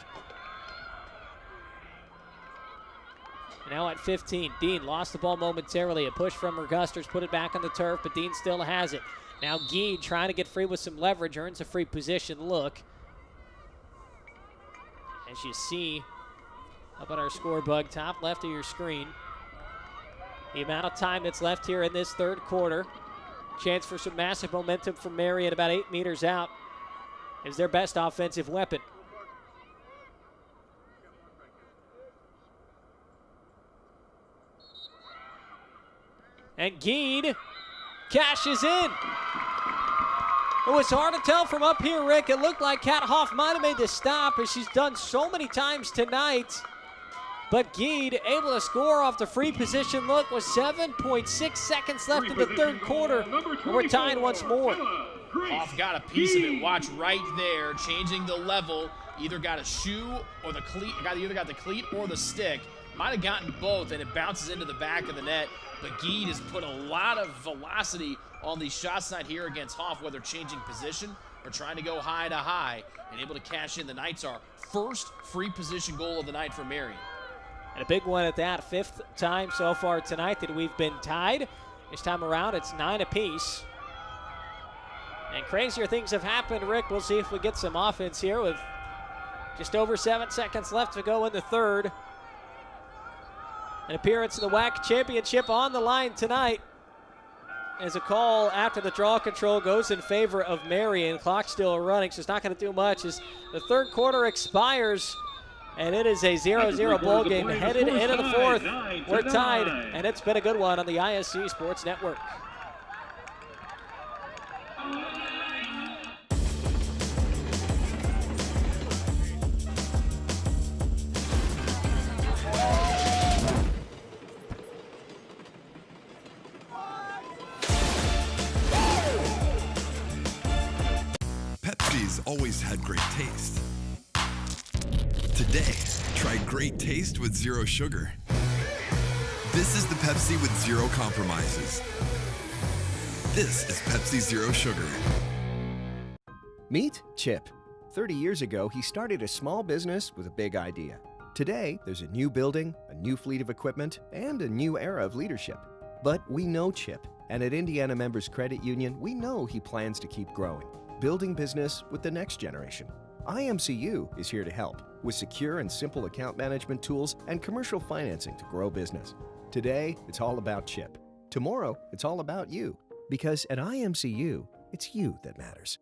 Now at 15, Dean lost the ball momentarily. A push from Regusters, put it back on the turf, but Dean still has it. Now Geed trying to get free with some leverage, earns a free position look. As you see up on our score bug, top left of your screen, the amount of time that's left here in this third quarter. Chance for some massive momentum from Marian about 8 meters out is their best offensive weapon. And Geed cashes in. It was hard to tell from up here, Rick. It looked like Kat Hoff might have made the stop, as she's done so many times tonight. But Geed able to score off the free position look with 7.6 seconds left in the third quarter. And we're tied once more. Hoff got a piece of it. Watch right there, changing the level. Either got a shoe or the cleat. Either got the cleat or the stick. Might have gotten both, and it bounces into the back of the net. But Geed has put a lot of velocity on these shots tonight here against Hoff, whether changing position or trying to go high to high, and able to cash in. The Knights are first free position goal of the night for Marian. And a big one at that. 5th time so far tonight that we've been tied. This time around, it's 9 apiece. And crazier things have happened, Rick. We'll see if we get some offense here with just over 7 seconds left to go in the third. An appearance in the WHAC championship on the line tonight, as a call after the draw control goes in favor of Marian. Clock still running, so it's not going to do much as the third quarter expires. And it is a 0-0 ball game headed into the fourth. We're tied, and it's been a good one on the ISC Sports Network. has always had great taste. Today, try great taste with zero sugar. This is the Pepsi with zero compromises. This is Pepsi Zero Sugar. Meet Chip. 30 years ago, he started a small business with a big idea. Today, there's a new building, a new fleet of equipment, and a new era of leadership. But we know Chip, and at Indiana Members Credit Union, we know he plans to keep growing, building business with the next generation. IMCU is here to help with secure and simple account management tools and commercial financing to grow business. Today, it's all about Chip. Tomorrow, it's all about you. Because at IMCU, it's you that matters.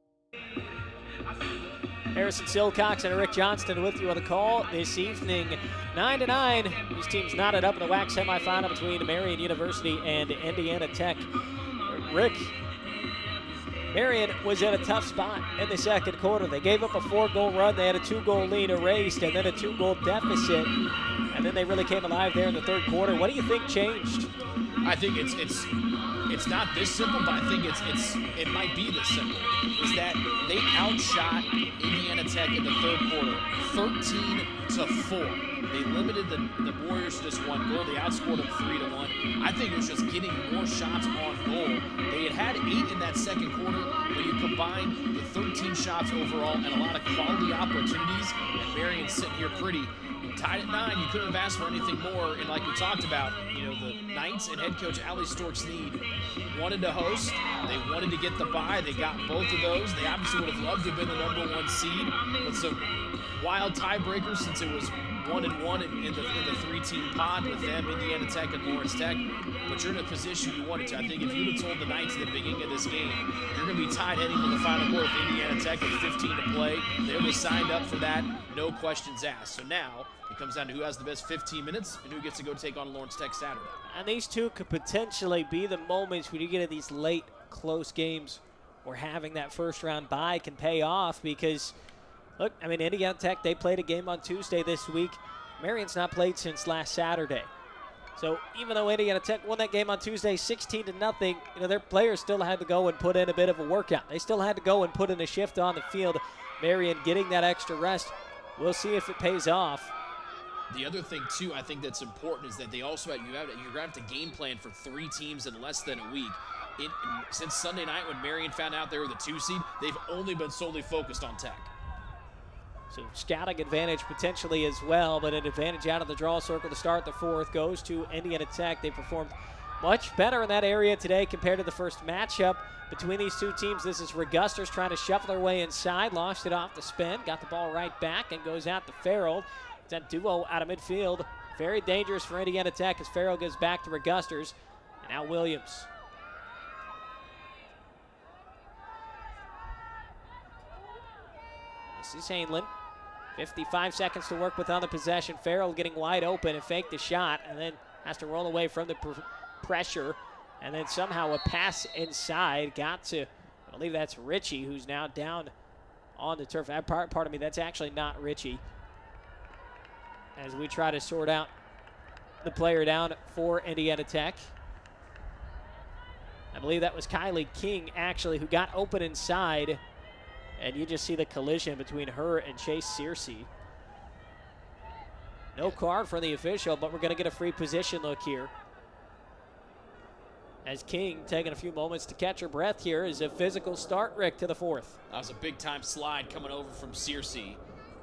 Harrison Silcox and Rick Johnston with you on the call this evening. 9-9. These teams knotted up in the WHAC semifinal between Marian University and Indiana Tech. Rick, Marian was in a tough spot in the second quarter. They gave up a 4-goal run. They had a 2-goal lead erased and then a 2-goal deficit. And then they really came alive there in the third quarter. What do you think changed? I think it's not this simple, but I think it might be this simple. Is that they outshot Indiana Tech in the third quarter, 13-4. They limited the Warriors to just 1 goal. They outscored them 3-1. I think it was just getting more shots on goal. They had 8 in that second quarter. When you combine the 13 shots overall and a lot of quality opportunities, and Marian sitting here pretty. Tied at 9, you couldn't have asked for anything more. And like we talked about, the Knights and head coach Allie Storks-Snead wanted to host. They wanted to get the bye. They got both of those. They obviously would have loved to have been the #1 seed. But some wild tiebreakers since it was 1-1 in the 3-team pod with them, Indiana Tech and Lawrence Tech. But you're in a position you wanted to. I think if you'd have told the Knights at the beginning of this game, you're going to be tied heading to the final quarter with Indiana Tech with 15 to play, they would have signed up for that, no questions asked. So now it comes down to who has the best 15 minutes and who gets to go take on Lawrence Tech Saturday. And these two could potentially be the moments when you get in these late, close games where having that first-round bye can pay off because, look, Indiana Tech, they played a game on Tuesday this week. Marian's not played since last Saturday. So even though Indiana Tech won that game on Tuesday 16-0, their players still had to go and put in a bit of a workout. They still had to go and put in a shift on the field. Marian getting that extra rest. We'll see if it pays off. The other thing, too, I think that's important is that they also you're going to have to game plan for 3 teams in less than a week. Since Sunday night when Marian found out they were the 2 seed, they've only been solely focused on Tech. So scouting advantage potentially as well, but an advantage out of the draw circle to start the fourth goes to Indiana Tech. They performed much better in that area today compared to the first matchup between these two teams. This is Regusters trying to shuffle their way inside, lost it off the spin, got the ball right back, and goes out to Farrell. That duo out of midfield, very dangerous for Indiana Tech as Farrell goes back to Regusters. And now Williams. This is Hainlin. 55 seconds to work with on the possession. Farrell getting wide open and faked the shot and then has to roll away from the pressure. And then somehow a pass inside got to, I believe that's Ritchie, who's now down on the turf. Pardon me, that's actually not Ritchie. As we try to sort out the player down for Indiana Tech. I believe that was Kylie King, actually, who got open inside. And you just see the collision between her and Chase Searcy. No card for the official, but we're going to get a free position look here. As King taking a few moments to catch her breath here is a physical start, Rick, to the fourth. That was a big-time slide coming over from Searcy.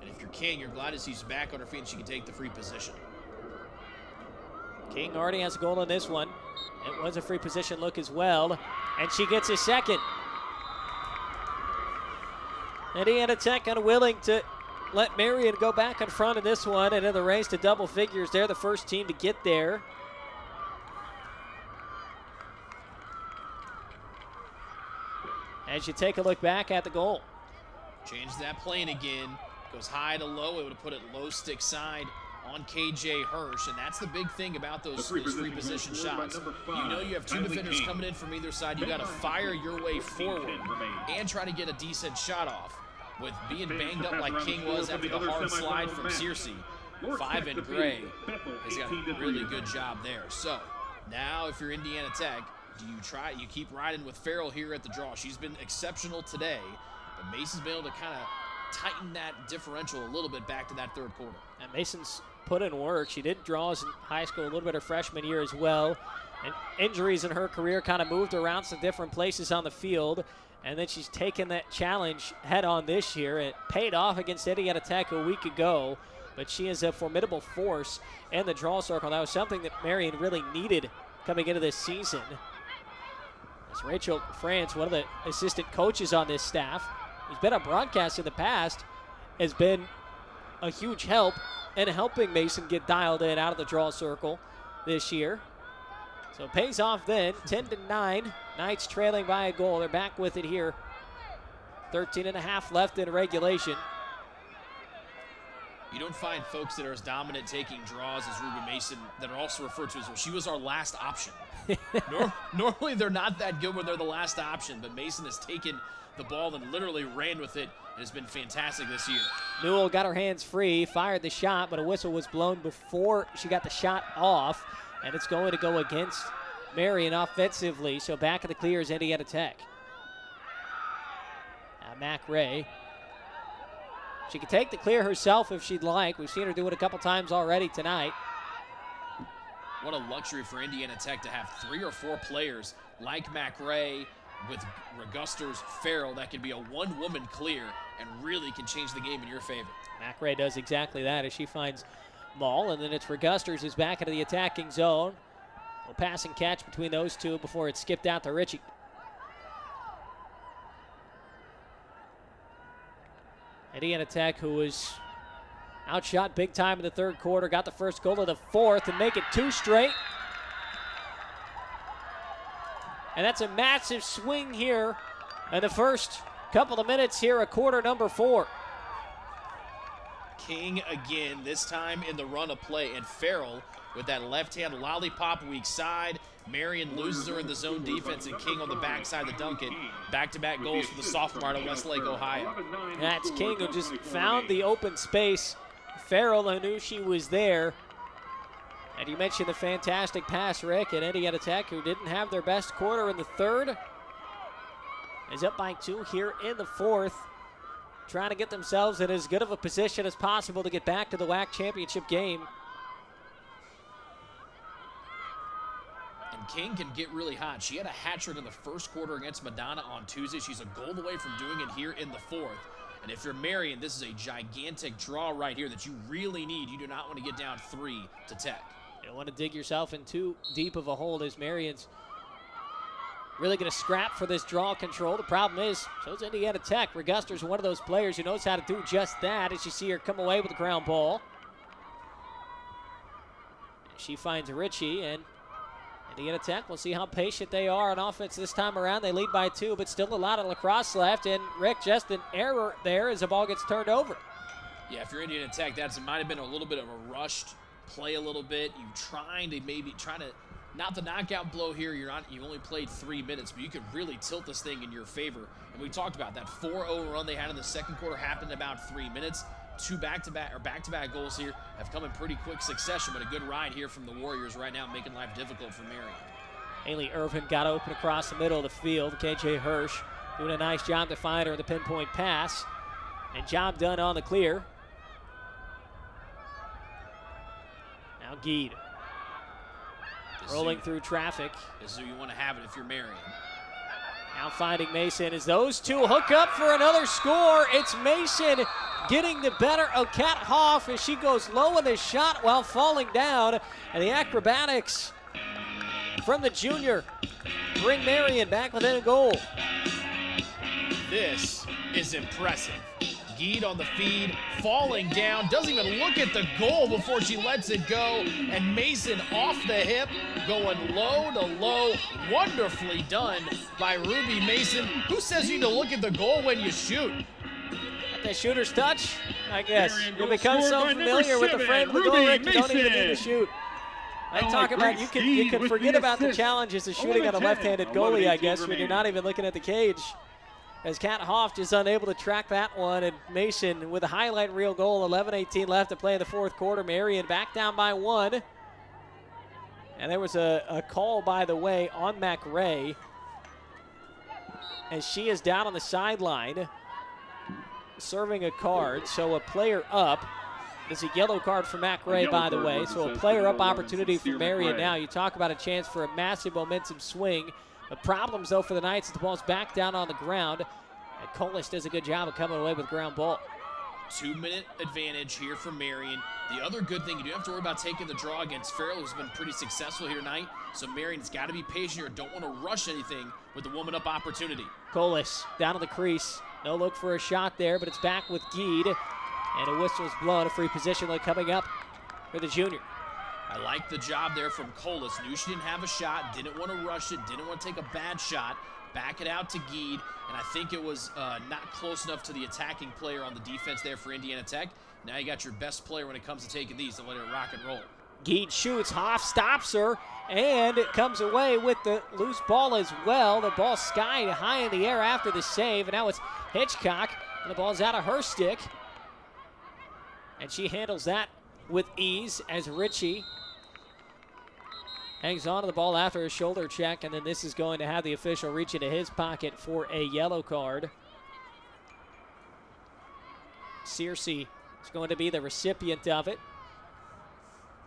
And if you're King, you're glad to see she's back on her feet and she can take the free position. King already has a goal in this one. It was a free position look as well. And she gets a second. Indiana Tech unwilling to let Marian go back in front of this one. And in the race to double figures, they're the first team to get there. As you take a look back at the goal. Change that plane again. Goes high to low. It would have put it low stick side on KJ Hirsch. And that's the big thing about those free position shots. You know you have 2 defenders coming in from either side. You got to fire your way forward and try to get a decent shot off. With being banged up like King was after the hard slide from Searcy, 5 in gray has got a really good job there. So now if you're Indiana Tech, you keep riding with Farrell here at the draw. She's been exceptional today. But Mason's been able to kind of tighten that differential a little bit back to that third quarter. And Mason's put in work. She did draws in high school, a little bit her freshman year as well. And injuries in her career kind of moved around some different places on the field. And then she's taken that challenge head on this year. It paid off against Indiana Tech a week ago. But she is a formidable force in the draw circle. That was something that Marian really needed coming into this season. As Rachel France, one of the assistant coaches on this staff, who's been on broadcast in the past, has been a huge help in helping Mason get dialed in out of the draw circle this year. So it pays off then, 10-9. Knights trailing by a goal. They're back with it here. 13.5 left in regulation. You don't find folks that are as dominant taking draws as Ruby Mason that are also referred to as, well, she was our last option. Normally they're not that good when they're the last option, but Mason has taken the ball and literally ran with it and has been fantastic this year. Newell got her hands free, fired the shot, but a whistle was blown before she got the shot off, and it's going to go against Marian offensively. So back in the clear is Indiana Tech. Now Mac Ray. She can take the clear herself if she'd like. We've seen her do it a couple times already tonight. What a luxury for Indiana Tech to have 3 or 4 players like Mac Ray with Regusters, Farrell, that can be a one-woman clear and really can change the game in your favor. Mac Ray does exactly that as she finds Maul, and then it's Regusters who's back into the attacking zone. A little pass and catch between those two before it's skipped out to Ritchie. Indiana Tech, who was outshot big time in the third quarter, got the first goal of the fourth and make it 2 straight. And that's a massive swing here in the first couple of minutes here, a quarter number 4. King again, this time in the run of play, and Farrell with that left-hand lollipop weak side. Marian loses her in the zone defense, and King on the backside to dunk it. Back-to-back goals for the sophomore out of Westlake, Ohio. That's King who just found the open space. Farrell, who knew she was there. And you mentioned the fantastic pass, Rick, at Indiana Tech, who didn't have their best quarter in the third. Is up by 2 here in the fourth. Trying to get themselves in as good of a position as possible to get back to the WHAC championship game. And King can get really hot. She had a hat trick in the first quarter against Madonna on Tuesday. She's a goal away from doing it here in the fourth. And if you're Marian, this is a gigantic draw right here that you really need. You do not want to get down 3 to Tech. You don't want to dig yourself in too deep of a hole as Marian's really going to scrap for this draw control. The problem is, so is Indiana Tech. Reguster's one of those players who knows how to do just that as you see her come away with the ground ball. She finds Ritchie, and Indiana Tech, we'll see how patient they are on offense this time around. They lead by 2, but still a lot of lacrosse left, and Rick, just an error there as the ball gets turned over. Yeah, if you're Indiana Tech, that might have been a little bit of a rushed play a little bit. You trying to not the knockout blow here. You only played 3 minutes, but you could really tilt this thing in your favor. And we talked about that 4-0 run they had in the second quarter happened in about 3 minutes. 2 back-to-back goals here have come in pretty quick succession, but a good ride here from the Warriors right now, making life difficult for Marian. Haley Irvin got open across the middle of the field. KJ Hirsch doing a nice job to find her in the pinpoint pass. And job done on the clear. Now Geed. Rolling through traffic. This is who you want to have it if you're Marian. Now finding Mason as those two hook up for another score. It's Mason getting the better of Kat Hoff as she goes low in the shot while falling down. And the acrobatics from the junior bring Marian back within a goal. This is impressive. Geed on the feed, falling down, doesn't even look at the goal before she lets it go, and Mason off the hip, going low to low, wonderfully done by Ruby Mason. Who says you need to look at the goal when you shoot? At the shooter's touch, I guess. You become so familiar with the frame of the goal, Rick, you don't even need to shoot. I talk about you can forget about the challenges of shooting on a left-handed goalie, I guess, when you're not even looking at the cage. As Kat Hoff just unable to track that one, and Mason with a highlight reel goal, 11:18 left to play in the fourth quarter. Marian back down by 1. And there was a call, by the way, on Mac Ray as she is down on the sideline. serving a card, so a player up. It's a yellow card for McRae, by the way, so a player up opportunity for Marian now. You talk about a chance for a massive momentum swing. The problems, though, for the Knights is the ball's back down on the ground, and Colas does a good job of coming away with ground ball. 2-minute advantage here for Marian. The other good thing, you don't have to worry about taking the draw against Farrell, who's been pretty successful here tonight. So Marian's got to be patient here. Don't want to rush anything with the woman up opportunity. Colas down to the crease. No look for a shot there, but it's back with Geed. And a whistle's blown. A free position coming up for the junior. I like the job there from Colas. Knew she didn't have a shot, didn't want to rush it, didn't want to take a bad shot. Back it out to Geed, and I think it was not close enough to the attacking player on the defense there for Indiana Tech. Now you got your best player when it comes to taking these and let it rock and roll. Geed shoots, Hoff stops her, and it comes away with the loose ball as well. The ball sky high in the air after the save, and now it's Hitchcock, and the ball's out of her stick. And she handles that with ease as Ritchie hangs on to the ball after a shoulder check, and then this is going to have the official reach into his pocket for a yellow card. Searcy is going to be the recipient of it.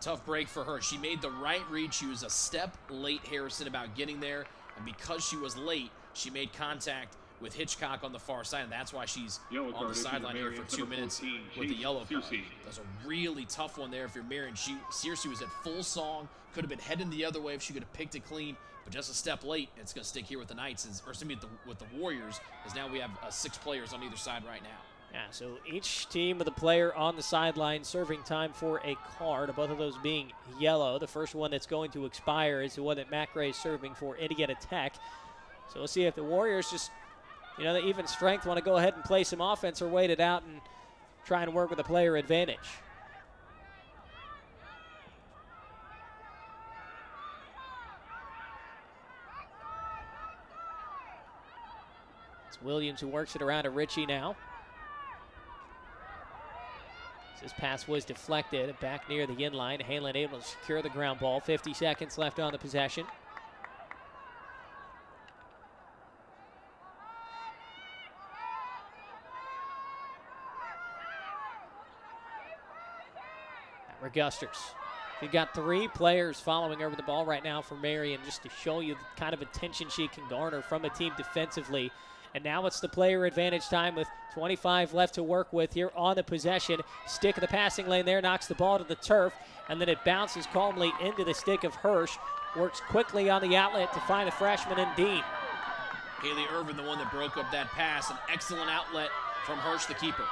Tough break for her. She made the right read. She was a step late, Harrison, about getting there, and because she was late, she made contact with Hitchcock on the far side, and that's why she's on the sideline here for 2 minutes with the yellow card. That's a really tough one there if you're Marian. Searcy was at full song, could have been heading the other way if she could have picked it clean, but just a step late. It's going to stick here with the Knights, or excuse me, with the Warriors, as now we have 6 players on either side right now. Yeah, so each team with a player on the sideline serving time for a card, both of those being yellow. The first one that's going to expire is the one that McRae is serving for Indiana Tech. So we'll see if the Warriors just, the even strength want to go ahead and play some offense or wait it out and try and work with a player advantage. It's Williams who works it around to Ritchie now. This pass was deflected back near the in-line. Halen able to secure the ground ball. 50 seconds left on the possession. Regusters. We've got 3 players following over the ball right now for Marian, just to show you the kind of attention she can garner from a team defensively. And now it's the player advantage time with 25 left to work with here on the possession. Stick in the passing lane there, knocks the ball to the turf, and then it bounces calmly into the stick of Hirsch. Works quickly on the outlet to find the freshman in Dean. Haley Irvin, the one that broke up that pass. An excellent outlet from Hirsch, the keeper.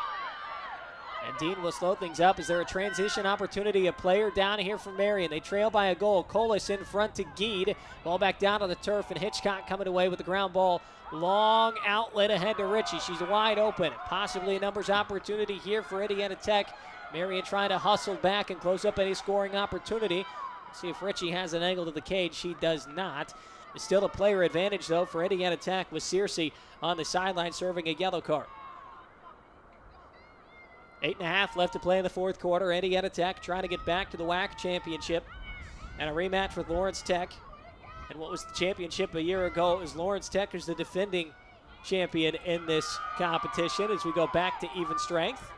And Dean will slow things up. Is there a transition opportunity? A player down here for Marian. They trail by a goal. Colas in front to Geed. Ball back down on the turf, and Hitchcock coming away with the ground ball. Long outlet ahead to Ritchie. She's wide open. Possibly a numbers opportunity here for Indiana Tech. Marian trying to hustle back and close up any scoring opportunity. Let's see if Ritchie has an angle to the cage. She does not. It's still a player advantage, though, for Indiana Tech with Searcy on the sideline serving a yellow card. 8.5 left to play in the fourth quarter. Indiana Tech trying to get back to the WHAC championship and a rematch with Lawrence Tech. And what was the championship a year ago is Lawrence Tech who's the defending champion in this competition as we go back to even strength.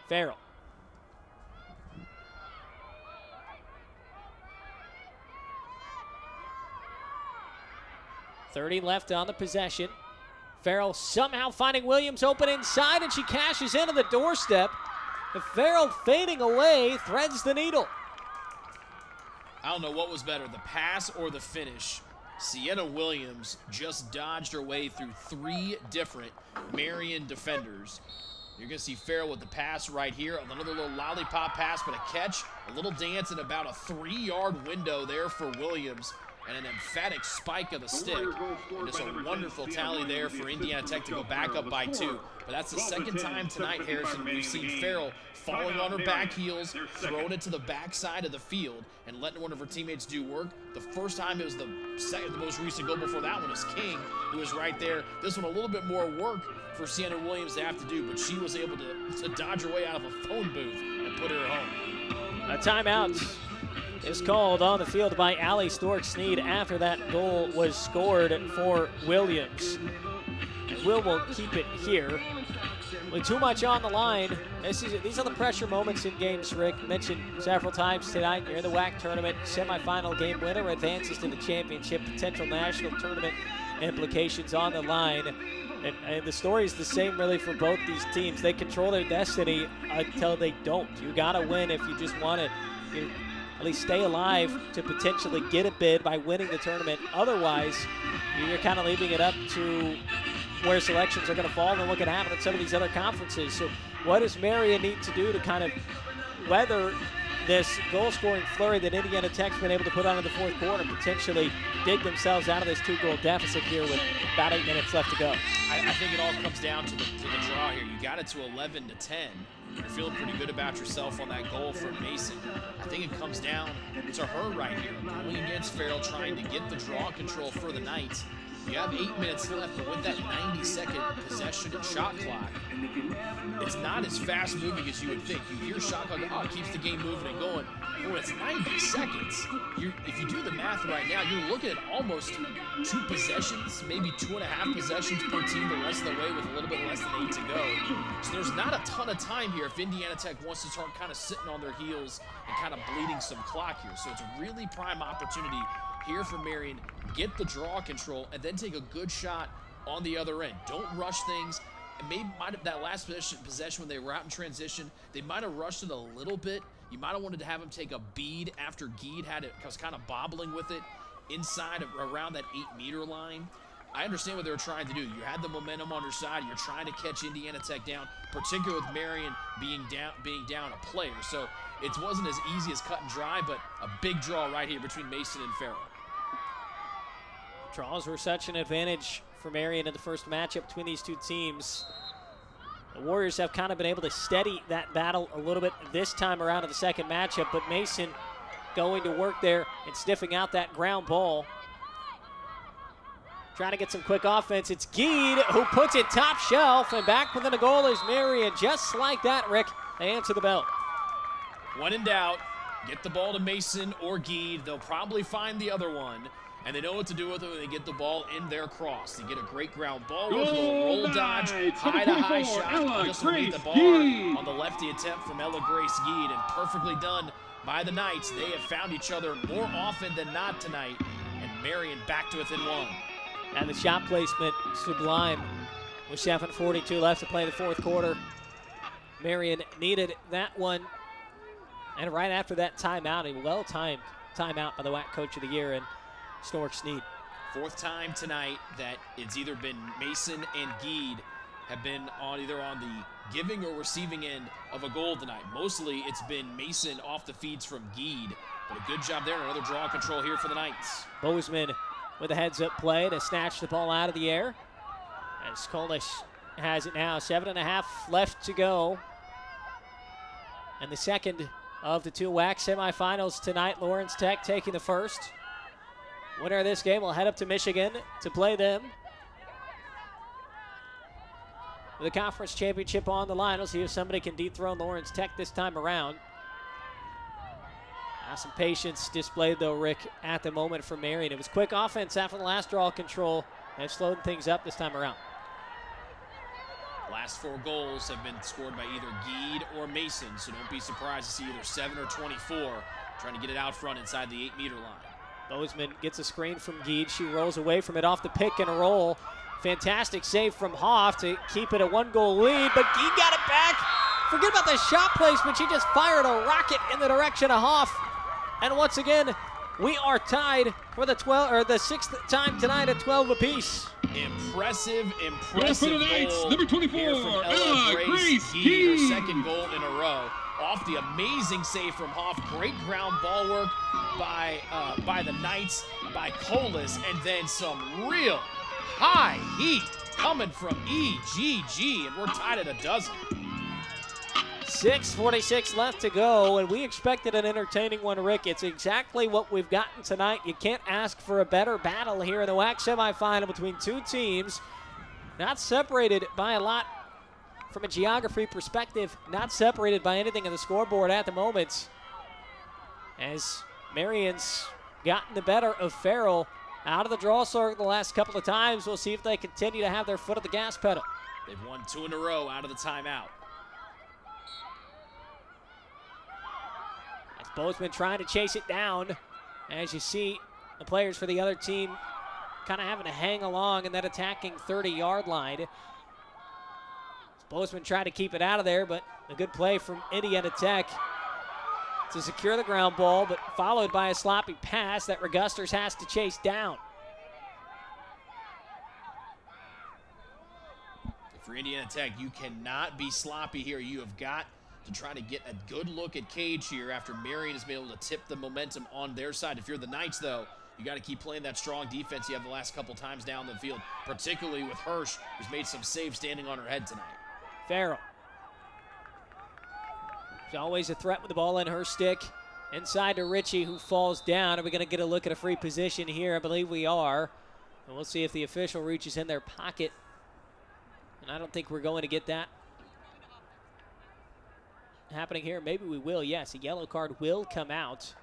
Farrell. .30 left on the possession. Farrell somehow finding Williams open inside, and she cashes into the doorstep. And Farrell fading away, threads the needle. I don't know what was better, the pass or the finish. Sienna Williams just dodged her way through 3 different Marian defenders. You're going to see Farrell with the pass right here. Another little lollipop pass, but a catch. A little dance in about a 3-yard window there for Williams. and an emphatic spike of the stick. And just a wonderful tally there for Indiana Tech to go back up by 2. But that's the second time tonight, Harrison, we've seen Farrell falling on her back heels, throwing it to the backside of the field, and letting one of her teammates do work. The first time it was the most recent goal before that one was King, who was right there. This one a little bit more work for Sienna Williams to have to do, but she was able to dodge her way out of a phone booth and put her home. A timeout is called on the field by Allie Stork-Sneed after that goal was scored for Williams. And Will keep it here. With too much on the line, these are the pressure moments in games, Rick. Mentioned several times tonight, you're in the WHAC tournament, semifinal game winner advances to the championship, potential national tournament implications on the line. And the story is the same really for both these teams. They control their destiny until they don't. You gotta win if you just want to at least stay alive to potentially get a bid by winning the tournament. Otherwise, you're kind of leaving it up to where selections are going to fall and what can happen in some of these other conferences. So what does Marian need to do to kind of weather this goal-scoring flurry that Indiana Tech's been able to put on in the fourth quarter, potentially dig themselves out of this 2-goal deficit here with about 8 minutes left to go? I think it all comes down to the draw here. You got it to 11-10. You're feeling pretty good about yourself on that goal from Mason. I think it comes down to her right here, going against Farrell, trying to get the draw control for the Knights. You have 8 minutes left, but with that 90-second possession and shot clock, it's not as fast moving as you would think. You hear shot clock, oh, it keeps the game moving and going. But when it's 90 seconds, if you do the math right now, you're looking at almost 2 possessions, maybe 2.5 possessions per team the rest of the way with a little bit less than 8 to go. So there's not a ton of time here if Indiana Tech wants to start kind of sitting on their heels and kind of bleeding some clock here. So it's a really prime opportunity here for Marian. Get the draw control and then take a good shot on the other end. Don't rush things. And maybe that last possession when they were out in transition, they might have rushed it a little bit. You might have wanted to have him take a bead after Geed was kind of bobbling with it inside of around that 8-meter line. I understand what they were trying to do. You had the momentum on your side. You're trying to catch Indiana Tech down, particularly with Marian being down a player. So it wasn't as easy as cut and dry, but a big draw right here between Mason and Farrell. Draws were such an advantage for Marian in the first matchup between these two teams. The Warriors have kind of been able to steady that battle a little bit this time around in the second matchup, but Mason going to work there and sniffing out that ground ball. Trying to get some quick offense. It's Geed who puts it top shelf, and back within a goal is Marian. Just like that, Rick, they answer the bell. When in doubt, get the ball to Mason or Geed. They'll probably find the other one, and they know what to do with it when they get the ball in their cross. They get a great ground ball with a little roll dodge, high-to-high shot. Just underneath the bar on the lefty attempt from Ella Grace Geed, and perfectly done by the Knights. They have found each other more often than not tonight, and Marian back to within 1. And the shot placement, sublime. With 7:42 left to play in the fourth quarter. Marian needed that one. And right after that timeout, a well-timed timeout by the WHAC Coach of the Year and Stork-Sneed. Fourth time tonight that it's either been Mason and Geed have been either on the giving or receiving end of a goal tonight. Mostly it's been Mason off the feeds from Geed. But a good job there. Another draw control here for the Knights. Bozeman with a heads-up play to snatch the ball out of the air. As Kolish has it now, 7.5 left to go. And the second of the 2 WHAC semifinals tonight. Lawrence Tech taking the first. Winner of this game will head up to Michigan to play them. With the conference championship on the line, we'll see if somebody can dethrone Lawrence Tech this time around. Some patience displayed, though, Rick, at the moment for Marian. It was quick offense after the last draw control, and slowed things up this time around. Last 4 goals have been scored by either Geed or Mason, so don't be surprised to see either 7 or 24 trying to get it out front inside the 8-meter line. Bozeman gets a screen from Geed. She rolls away from it off the pick and a roll. Fantastic save from Hoff to keep it a 1-goal lead, but Geed got it back. Forget about the shot placement. She just fired a rocket in the direction of Hoff. And once again, we are tied for the 6th time tonight at 12 apiece. Impressive Knights, goal number 24, here from Ella Grace Gee, her second goal in a row. Off the amazing save from Hoff. Great ground ball work by the Knights, by Colas, and then some real high heat coming from EGG, and we're tied at a dozen. 6:46 left to go, and we expected an entertaining one, Rick. It's exactly what we've gotten tonight. You can't ask for a better battle here in the WHAC semifinal between two teams, not separated by a lot from a geography perspective, not separated by anything on the scoreboard at the moment, as Marian's gotten the better of Farrell out of the draw circle the last couple of times. We'll see if they continue to have their foot at the gas pedal. They've won 2 in a row out of the timeout. As Bozeman trying to chase it down, as you see the players for the other team kind of having to hang along in that attacking 30-yard line. Bozeman tried to keep it out of there, but a good play from Indiana Tech to secure the ground ball, but followed by a sloppy pass that Regusters has to chase down. For Indiana Tech, you cannot be sloppy here. You have got to try to get a good look at Cage here after Marian has been able to tip the momentum on their side. If you're the Knights, though, you got to keep playing that strong defense you have the last couple times down the field, particularly with Hirsch, who's made some saves standing on her head tonight. Farrell. She's always a threat with the ball in her stick. Inside to Ritchie, who falls down. Are we going to get a look at a free position here? I believe we are. And we'll see if the official reaches in their pocket. And I don't think we're going to get that happening here. Maybe we will. Yes, a yellow card will come out.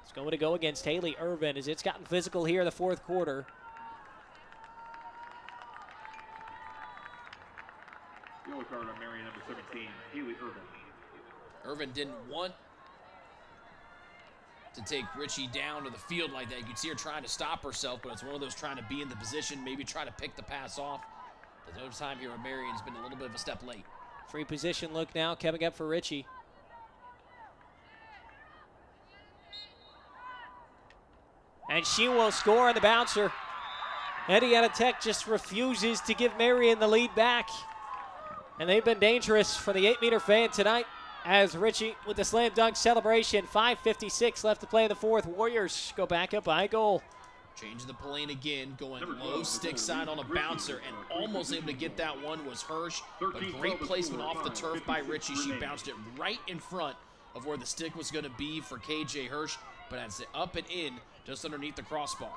It's going to go against Haley Irvin as it's gotten physical here in the fourth quarter. Yellow card on Marian, number 17, Haley Irvin. Irvin didn't want to take Ritchie down to the field like that. You can see her trying to stop herself, but it's one of those trying to be in the position, maybe try to pick the pass off. The other time here, Marian has been a little bit of a step late. Free position look now coming up for Ritchie. And she will score on the bouncer. Indiana Tech just refuses to give Marian the lead back. And they've been dangerous for the 8-meter fan tonight as Ritchie with the slam dunk celebration. 5:56 left to play in the fourth. Warriors go back up by a goal. Changing the plane again, going low stick side on a bouncer, and almost able to get that one was Hirsch. But great placement off the turf by Ritchie. She bounced it right in front of where the stick was going to be for KJ Hirsch, but has it up and in just underneath the crossbar.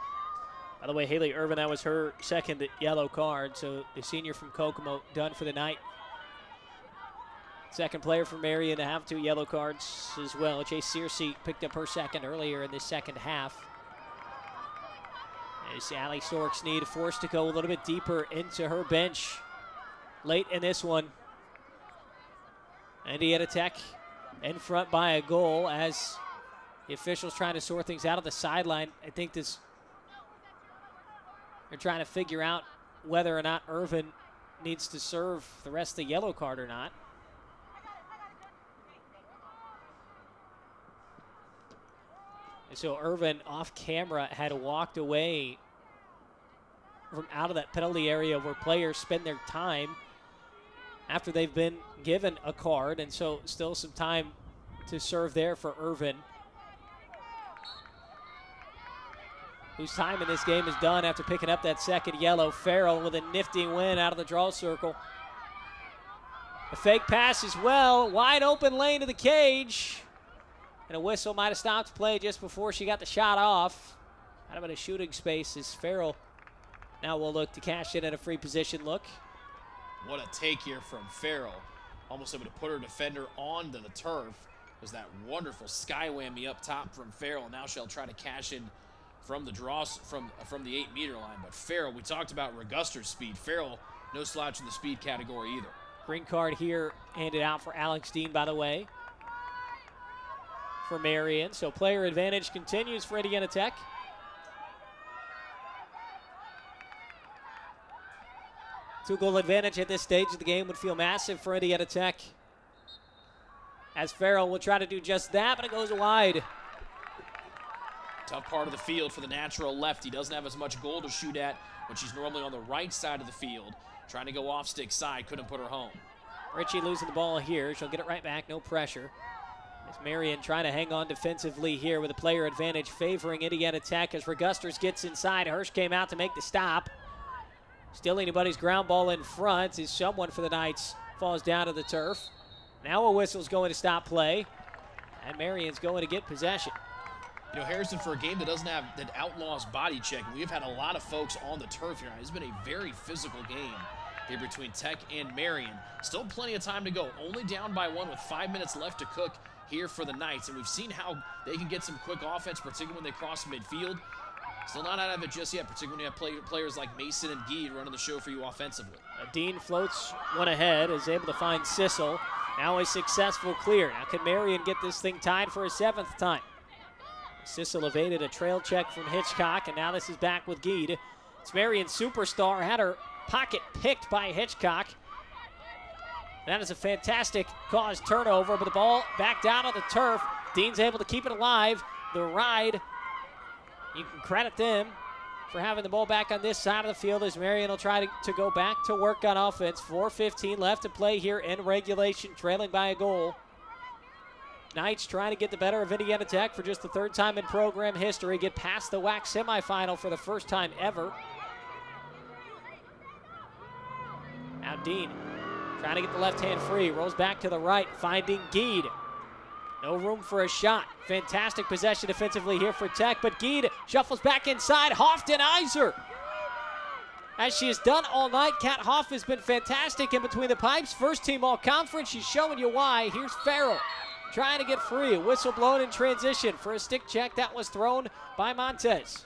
By the way, Haley Irvin, that was her second yellow card, so the senior from Kokomo done for the night. Second player for Marian to have 2 yellow cards as well. Chase Searcy picked up her second earlier in the second half. As Allie Storks-Snead forced to go a little bit deeper into her bench late in this one. Indiana Tech in front by a goal as the officials trying to sort things out of the sideline. I think they're trying to figure out whether or not Irvin needs to serve the rest of the yellow card or not. And so Irvin off camera had walked away from out of that penalty area where players spend their time after they've been given a card, and so still some time to serve there for Irvin, whose time in this game is done after picking up that second yellow. Farrell with a nifty win out of the draw circle. A fake pass as well, wide open lane to the cage. And a whistle might have stopped play just before she got the shot off. Kind of in a shooting space as Farrell now will look to cash in at a free position look. What a take here from Farrell. Almost able to put her defender onto the turf. Was that wonderful sky whammy up top from Farrell. Now she'll try to cash in from the draw from the 8-meter line. But Farrell, we talked about Reguster's speed. Farrell, no slouch in the speed category either. Green card here handed out for Alex Dean, by the way, for Marian. So player advantage continues for Indiana Tech. Two-goal advantage at this stage of the game would feel massive for Indiana Tech, as Farrell will try to do just that, but it goes wide. Tough part of the field for the natural lefty. Doesn't have as much goal to shoot at when she's normally on the right side of the field. Trying to go off stick side, couldn't put her home. Ritchie losing the ball here. She'll get it right back, no pressure. As Marian trying to hang on defensively here with a player advantage favoring Indiana Tech as Regusters gets inside. Hirsch came out to make the stop. Still anybody's ground ball in front as someone for the Knights falls down to the turf. Now a whistle's going to stop play, and Marian's going to get possession. You know, Harrison, for a game that doesn't have that outlaws body check, we've had a lot of folks on the turf here. It's been a very physical game here between Tech and Marian. Still plenty of time to go. Only down by 1 with 5 minutes left to cook here for the Knights. And we've seen how they can get some quick offense, particularly when they cross midfield. Still not out of it just yet, particularly when you have players like Mason and Geed running the show for you offensively. Dean floats one ahead, is able to find Sissel. Now a successful clear. Now can Marian get this thing tied for a 7th time? Sissel evaded a trail check from Hitchcock, and now this is back with Geed. It's Marian's superstar, had her pocket picked by Hitchcock. That is a fantastic caused turnover, but the ball back down on the turf. Dean's able to keep it alive. The ride, you can credit them for having the ball back on this side of the field as Marian will try to go back to work on offense. 4:15 left to play here in regulation, trailing by a goal. Knights trying to get the better of Indiana Tech for just the 3rd time in program history, get past the WHAC semifinal for the 1st time ever. Now Dean trying to get the left hand free, rolls back to the right, finding Geed. No room for a shot. Fantastic possession defensively here for Tech, but Geed shuffles back inside. Hoff denies her. As she has done all night, Kat Hoff has been fantastic in between the pipes. 1st team all conference, she's showing you why. Here's Farrell trying to get free. A whistle blown in transition for a stick check that was thrown by Montez.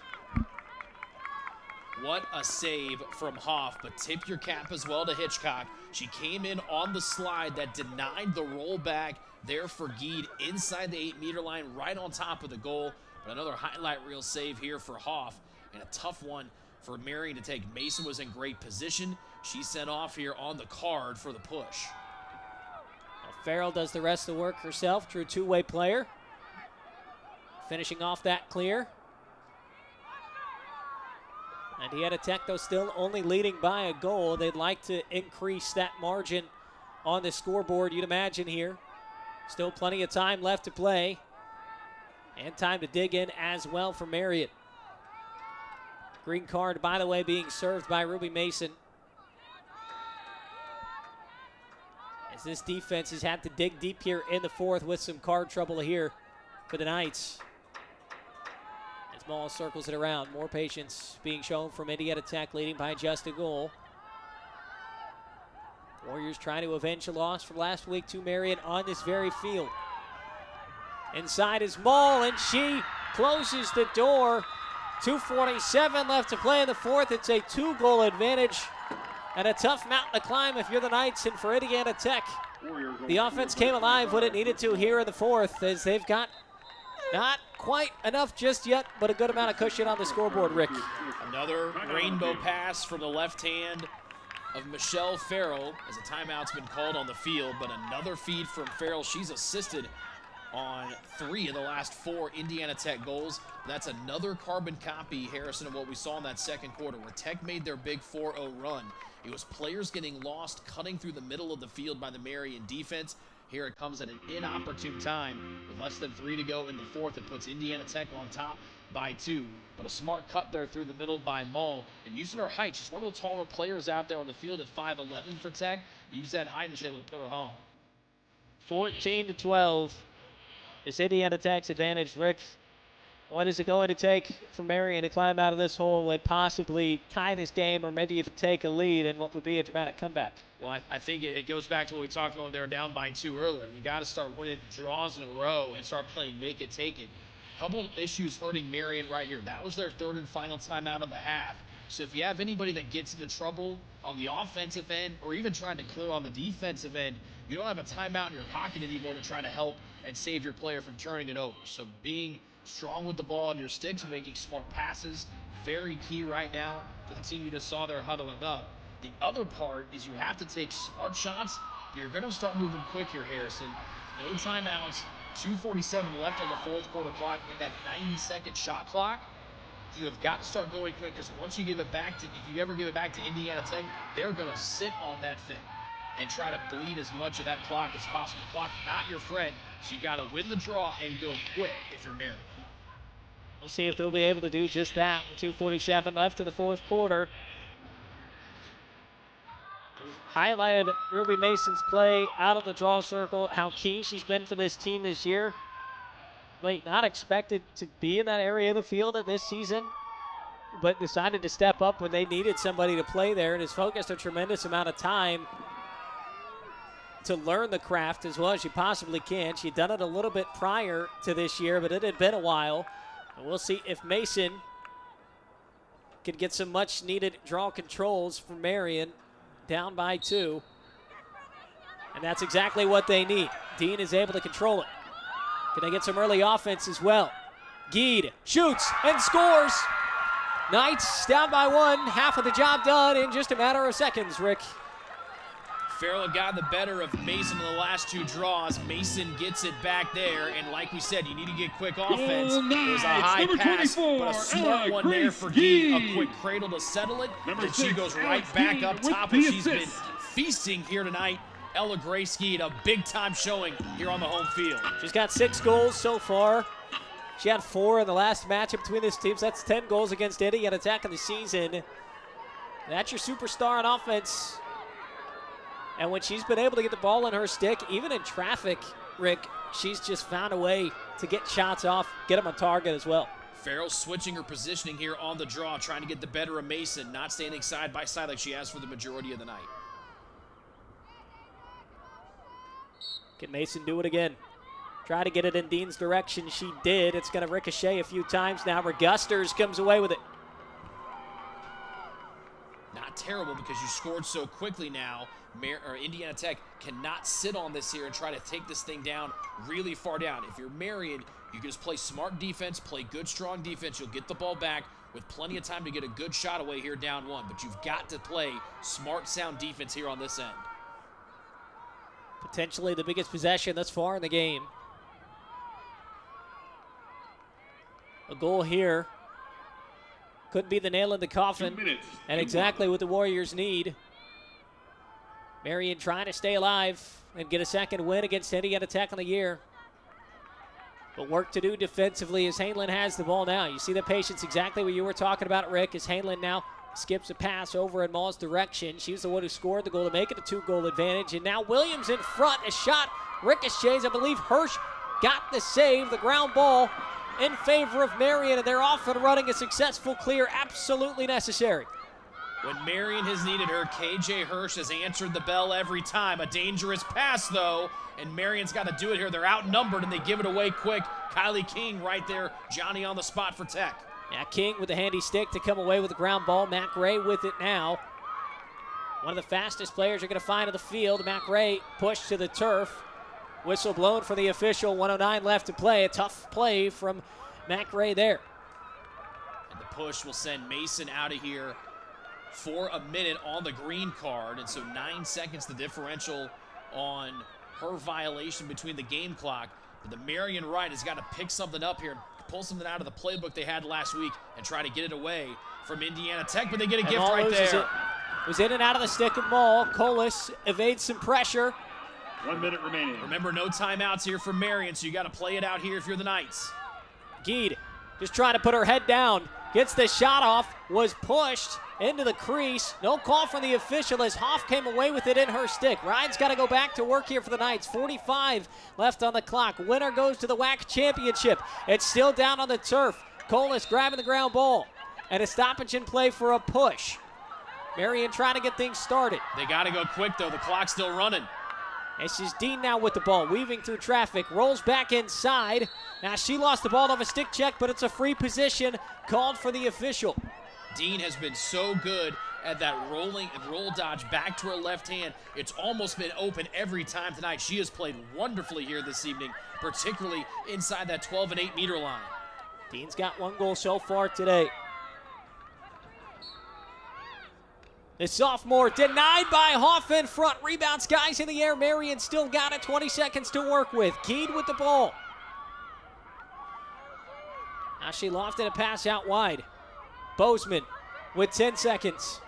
What a save from Hoff, but tip your cap as well to Hitchcock. She came in on the slide that denied the rollback there for Geed inside the 8-meter line, right on top of the goal. But another highlight reel save here for Hoff, and a tough one for Marian to take. Mason was in great position. She sent off here on the card for the push. Farrell does the rest of the work herself, true two-way player. Finishing off that clear. Indiana Tech, though, still only leading by a goal. They'd like to increase that margin on the scoreboard, you'd imagine here. Still plenty of time left to play. And time to dig in as well for Marian. Green card, by the way, being served by Ruby Mason. As this defense has had to dig deep here in the 4th with some card trouble here for the Knights. As Maul circles it around, more patience being shown from Indiana Tech, leading by just a goal. Warriors trying to avenge a loss from last week to Marian on this very field. Inside is Maul, and she closes the door. 2:47 left to play in the 4th. It's a 2-goal advantage. And a tough mountain to climb if you're the Knights, and for Indiana Tech, the offense came alive when it needed to here in the 4th, as they've got not quite enough just yet, but a good amount of cushion on the scoreboard, Rick. Another rainbow pass from the left hand of Michelle Farrell as a timeout's been called on the field, but another feed from Farrell. She's assisted on 3 of the last 4 Indiana Tech goals. That's another carbon copy, Harrison, of what we saw in that 2nd quarter, where Tech made their big 4-0 run. It was players getting lost, cutting through the middle of the field by the Marian defense. Here it comes at an inopportune time. With less than 3 to go in the 4th, it puts Indiana Tech on top by 2. But a smart cut there through the middle by Mull. And using her height, she's one of the taller players out there on the field at 5'11" for Tech. Use that height and say, "Look, put her home." 14-12 is Indiana Tech's advantage. Rick, what is it going to take for Marian to climb out of this hole and possibly tie this game, or maybe even take a lead in what would be a dramatic comeback? Well, I think it goes back to what we talked about. They were down by 2 earlier. You got to start winning draws in a row and start playing make it, take it. Couple issues hurting Marian right here. That was their 3rd and final timeout of the half. So if you have anybody that gets into trouble on the offensive end, or even trying to clear on the defensive end, you don't have a timeout in your pocket anymore to try to help and save your player from turning it over. So being strong with the ball on your sticks, making smart passes, very key right now for the team you just saw there huddling up. The other part is you have to take smart shots. You're going to start moving quick here, Harrison. No timeouts. 2:47 left on the fourth quarter clock with that 90-second shot clock. You have got to start going quick, because once you give it back to, if you ever give it back to Indiana Tech, they're going to sit on that thing and try to bleed as much of that clock as possible. Clock not your friend, so you got to win the draw and go quick if you're Marian. We'll see if they'll be able to do just that. 2:47 left in the fourth quarter. Highlighted Ruby Mason's play out of the draw circle, how key she's been for this team this year. Not expected to be in that area of the field this season, but decided to step up when they needed somebody to play there, and has focused a tremendous amount of time to learn the craft as well as she possibly can. She'd done it a little bit prior to this year, but it had been a while. And we'll see if Mason can get some much needed draw controls for Marian, down by 2. And that's exactly what they need. Dean is able to control it. Can they get some early offense as well? Geed shoots and scores. Knights down by 1, half of the job done in just a matter of seconds, Rick. Farrell got the better of Mason in the last 2 draws. Mason gets it back there, and like we said, you need to get quick offense. There's a high pass, but a smart one there for Geed. A quick cradle to settle it, then she goes right back up top, and she's been feasting here tonight. Ella Gray-Ski, a big-time showing here on the home field. She's got 6 goals so far. She had 4 in the last matchup between these teams. That's 10 goals against Indiana Tech in the season. That's your superstar on offense. And when she's been able to get the ball in her stick, even in traffic, Rick, she's just found a way to get shots off, get them on target as well. Farrell switching her positioning here on the draw, trying to get the better of Mason, not standing side by side like she has for the majority of the night. Can Mason do it again? Try to get it in Dean's direction. She did. It's going to ricochet a few times now. Regusters comes away with it. Not terrible, because you scored so quickly now. Indiana Tech cannot sit on this here and try to take this thing down really far down. If you're Marian, you can just play smart defense, play good, strong defense. You'll get the ball back with plenty of time to get a good shot away here down 1. But you've got to play smart, sound defense here on this end. Potentially the biggest possession thus far in the game. A goal here could be the nail in the coffin, and exactly what the Warriors need. Marian trying to stay alive and get a second win against Indiana Tech on the year. But work to do defensively as Hainlin has the ball now. You see the patience, exactly what you were talking about, Rick, as Hainlin now skips a pass over in Maul's direction. She was the one who scored the goal to make it a 2-goal advantage. And now Williams in front. A shot ricochets. I believe Hirsch got the save. The ground ball in favor of Marian, and they're off and running. A successful clear, absolutely necessary. When Marian has needed her, KJ Hirsch has answered the bell every time. A dangerous pass, though, and Marian's got to do it here. They're outnumbered, and they give it away quick. Kylie King right there, Johnny on the spot for Tech. Yeah, King with the handy stick to come away with the ground ball. Mac Ray with it now. One of the fastest players you're going to find in the field. Mac Ray pushed to the turf. Whistle blown for the official. 1:09 left to play. A tough play from Mac Ray there. And the push will send Mason out of here for a minute on the green card. And so 9 seconds the differential on her violation between the game clock. But the Marian Wright has got to pick something up here, pull something out of the playbook they had last week and try to get it away from Indiana Tech, but they get a gift right there. It was in and out of the stick of Maul. Colas evades some pressure. 1 minute remaining. Remember, no timeouts here for Marian, so you got to play it out here if you're the Knights. Geed just trying to put her head down. Gets the shot off, was pushed into the crease. No call from the official as Hoff came away with it in her stick. Ryan's got to go back to work here for the Knights. 45 left on the clock. Winner goes to the WHAC championship. It's still down on the turf. Colas grabbing the ground ball. And a stoppage in play for a push. Marian trying to get things started. They got to go quick, though. The clock's still running. This is Dean now with the ball, weaving through traffic, rolls back inside. Now she lost the ball off a stick check, but it's a free position called for the official. Dean has been so good at that rolling and roll dodge back to her left hand. It's almost been open every time tonight. She has played wonderfully here this evening, particularly inside that 12 and 8 meter line. Dean's got 1 goal so far today. The sophomore denied by Hoffman. Front rebounds, guys in the air. Marian still got it. 20 seconds to work with. Keed with the ball. Now she lofted a pass out wide. Bozeman with 10 seconds.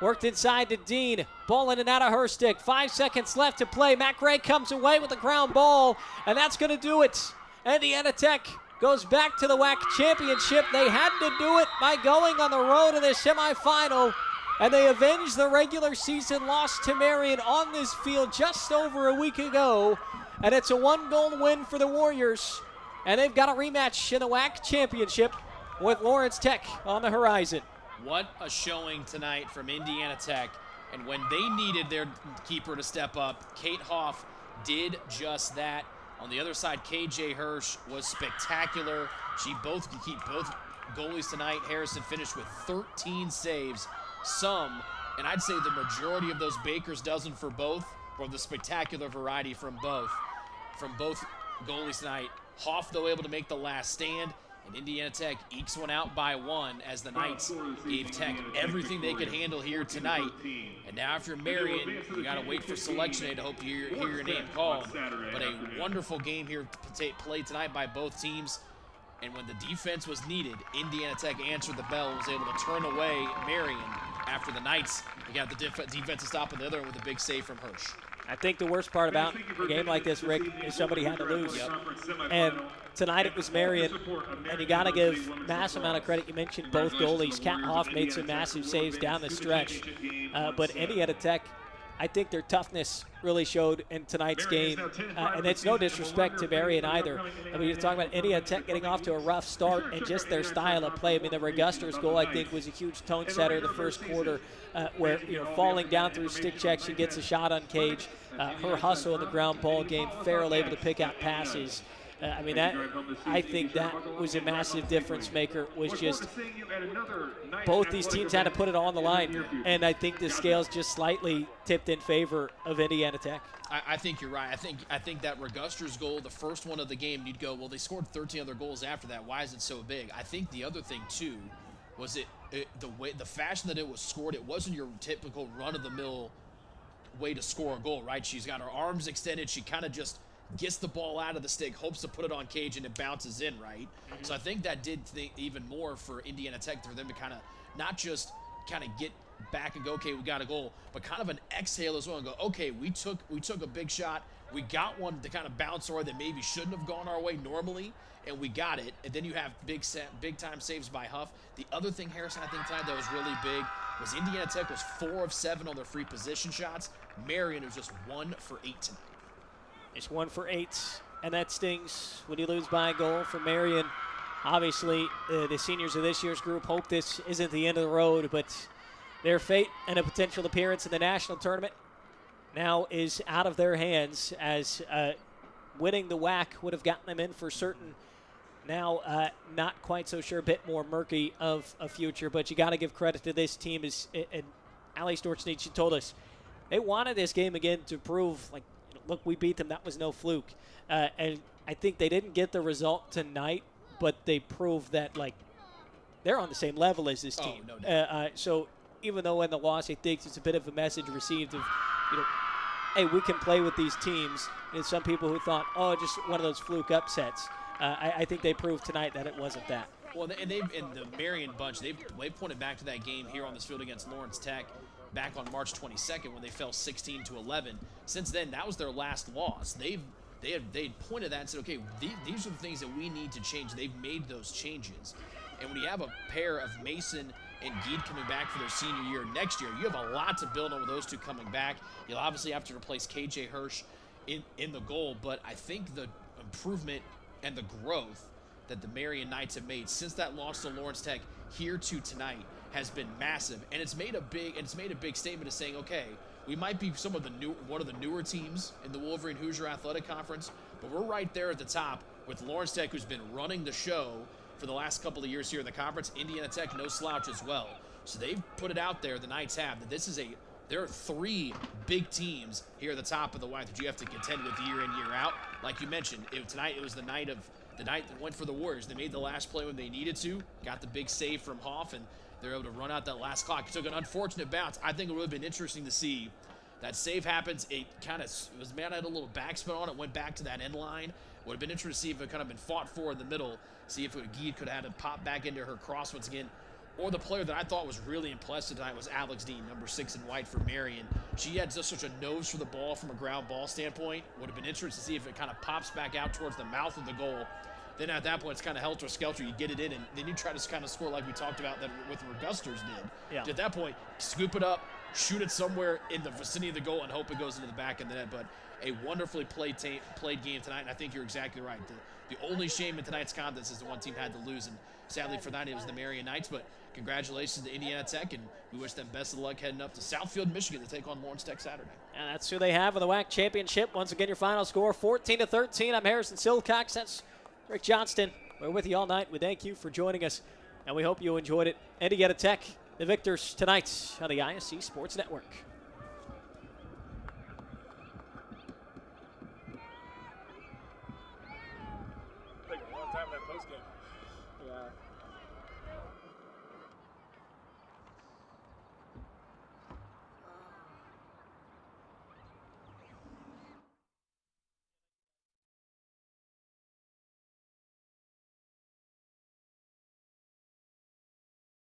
Worked inside to Dean. Ball in and out of her stick. 5 seconds left to play. Matt Gray comes away with the ground ball, and that's going to do it. Indiana Tech goes back to the WHAC championship. They had to do it by going on the road in the semifinal, and they avenged the regular season loss to Marian on this field just over a week ago. And it's a 1-goal win for the Warriors, and they've got a rematch in the WHAC championship with Lawrence Tech on the horizon. What a showing tonight from Indiana Tech. And when they needed their keeper to step up, Kate Hoff did just that. On the other side, KJ Hirsch was spectacular. She could keep both goalies tonight. Harrison finished with 13 saves. Some, and I'd say the majority of those Baker's dozen for both, were the spectacular variety from both goalies tonight. Hoff, though, able to make the last stand. And Indiana Tech ekes one out by 1 as the Knights gave Tech everything they could handle here tonight. And now after Marian, you got to wait for Selection Day to hope you hear your name called. But a wonderful game here played tonight by both teams. And when the defense was needed, Indiana Tech answered the bell and was able to turn away Marian after the Knights. They got the defensive stop on the other end with a big save from Hirsch. I think the worst part about a game like this, Rick, is somebody had to lose. Yep. And tonight it was Marian, and you got to give massive amount of credit. You mentioned both goalies. Kat Hoff made some massive saves down the stretch. But Indiana Tech, I think their toughness really showed in tonight's game. And it's no disrespect to Marian either. I mean, you're talking about Indiana Tech getting off to a rough start and just their style of play. I mean, the Reguster's goal, I think, was a huge tone setter in the first quarter where, falling down through stick check, she gets a shot on cage. Her hustle in the ground ball game, Farrell able to pick out passes. I think that was a massive difference maker. Was just both these teams had to put it on the line, and I think the scales just slightly tipped in favor of Indiana Tech. I think you're right. I think that Reguster's goal, the first one of the game, you'd go, well, they scored 13 other goals after that. Why is it so big? I think the other thing too was the fashion that it was scored. It wasn't your typical run-of-the-mill way to score a goal, right? She's got her arms extended. She kind of just gets the ball out of the stick, hopes to put it on cage, and it bounces in, right? Mm-hmm. So I think that did even more for Indiana Tech, for them to kind of not just kind of get back and go, okay, we got a goal, but kind of an exhale as well and go, okay, we took a big shot. We got one to kind of bounce our way that maybe shouldn't have gone our way normally, and we got it. And then you have big-time saves by Huff. The other thing, Harrison, I think tonight that was really big was Indiana Tech was 4 of 7 on their free position shots. Marian was just 1 for 8 tonight. It's 1 for 8, and that stings when you lose by a goal for Marian. Obviously, the seniors of this year's group hope this isn't the end of the road, but their fate and a potential appearance in the national tournament now is out of their hands, as winning the WHAC would have gotten them in for certain. Now, not quite so sure, a bit more murky of a future, but you got to give credit to this team. And Allie Storch-Snead, she told us they wanted this game again to prove, like, look, we beat them. That was no fluke. And I think they didn't get the result tonight, but they proved that, like, they're on the same level as this team. No doubt. So even though in the loss, I think it's a bit of a message received of, hey, we can play with these teams. And some people who thought, oh, just one of those fluke upsets. I think they proved tonight that it wasn't that. Well, and the Marian bunch, they've pointed back to that game here on this field against Lawrence Tech back on March 22nd when they fell 16-11. Since then, that was their last loss. They pointed that and said, okay, these are the things that we need to change. They've made those changes. And when you have a pair of Mason and Geed coming back for their senior year next year, you have a lot to build on with those two coming back. You'll obviously have to replace KJ Hirsch in the goal, but I think the improvement and the growth that the Marian Knights have made since that loss to Lawrence Tech here to tonight has been massive, and it's made a big statement of saying, okay, we might be one of the newer teams in the Wolverine Hoosier Athletic Conference, but we're right there at the top with Lawrence Tech, who's been running the show for the last couple of years here in the conference. Indiana Tech, no slouch as well. So they've put it out there, the Knights have, that there are 3 big teams here at the top of the WHAC that you have to contend with year in, year out. Like you mentioned, tonight it was the night of the night that went for the Warriors. They made the last play when they needed to, got the big save from Hoff, and they're able to run out that last clock. It took an unfortunate bounce. I think it would have been interesting to see that save happens. It was, man, had a little backspin on it, went back to that end line. Would have been interesting to see if it kind of been fought for in the middle, see if Guide could have had to pop back into her cross once again. Or the player that I thought was really impressive tonight was Alex Dean, number 6 in white for Marian. She had just such a nose for the ball from a ground ball standpoint. Would have been interesting to see if it kind of pops back out towards the mouth of the goal. Then at that point, it's kind of helter-skelter. You get it in, and then you try to kind of score like we talked about that what the Regusters did. Yeah. At that point, scoop it up, shoot it somewhere in the vicinity of the goal, and hope it goes into the back of the net. But a wonderfully played game tonight, and I think you're exactly right. The only shame in tonight's contest is the one team had to lose, and sadly for that, it was the Marian Knights. But congratulations to Indiana Tech, and we wish them best of luck heading up to Southfield, Michigan to take on Lawrence Tech Saturday. And that's who they have in the WHAC championship. Once again, your final score, 14-13. I'm Harrison Silcox. That's Rick Johnston. We're with you all night. We thank you for joining us, and we hope you enjoyed it. Indiana Tech, the victors tonight on the ISC Sports Network. Take a long time in that post game. Yeah.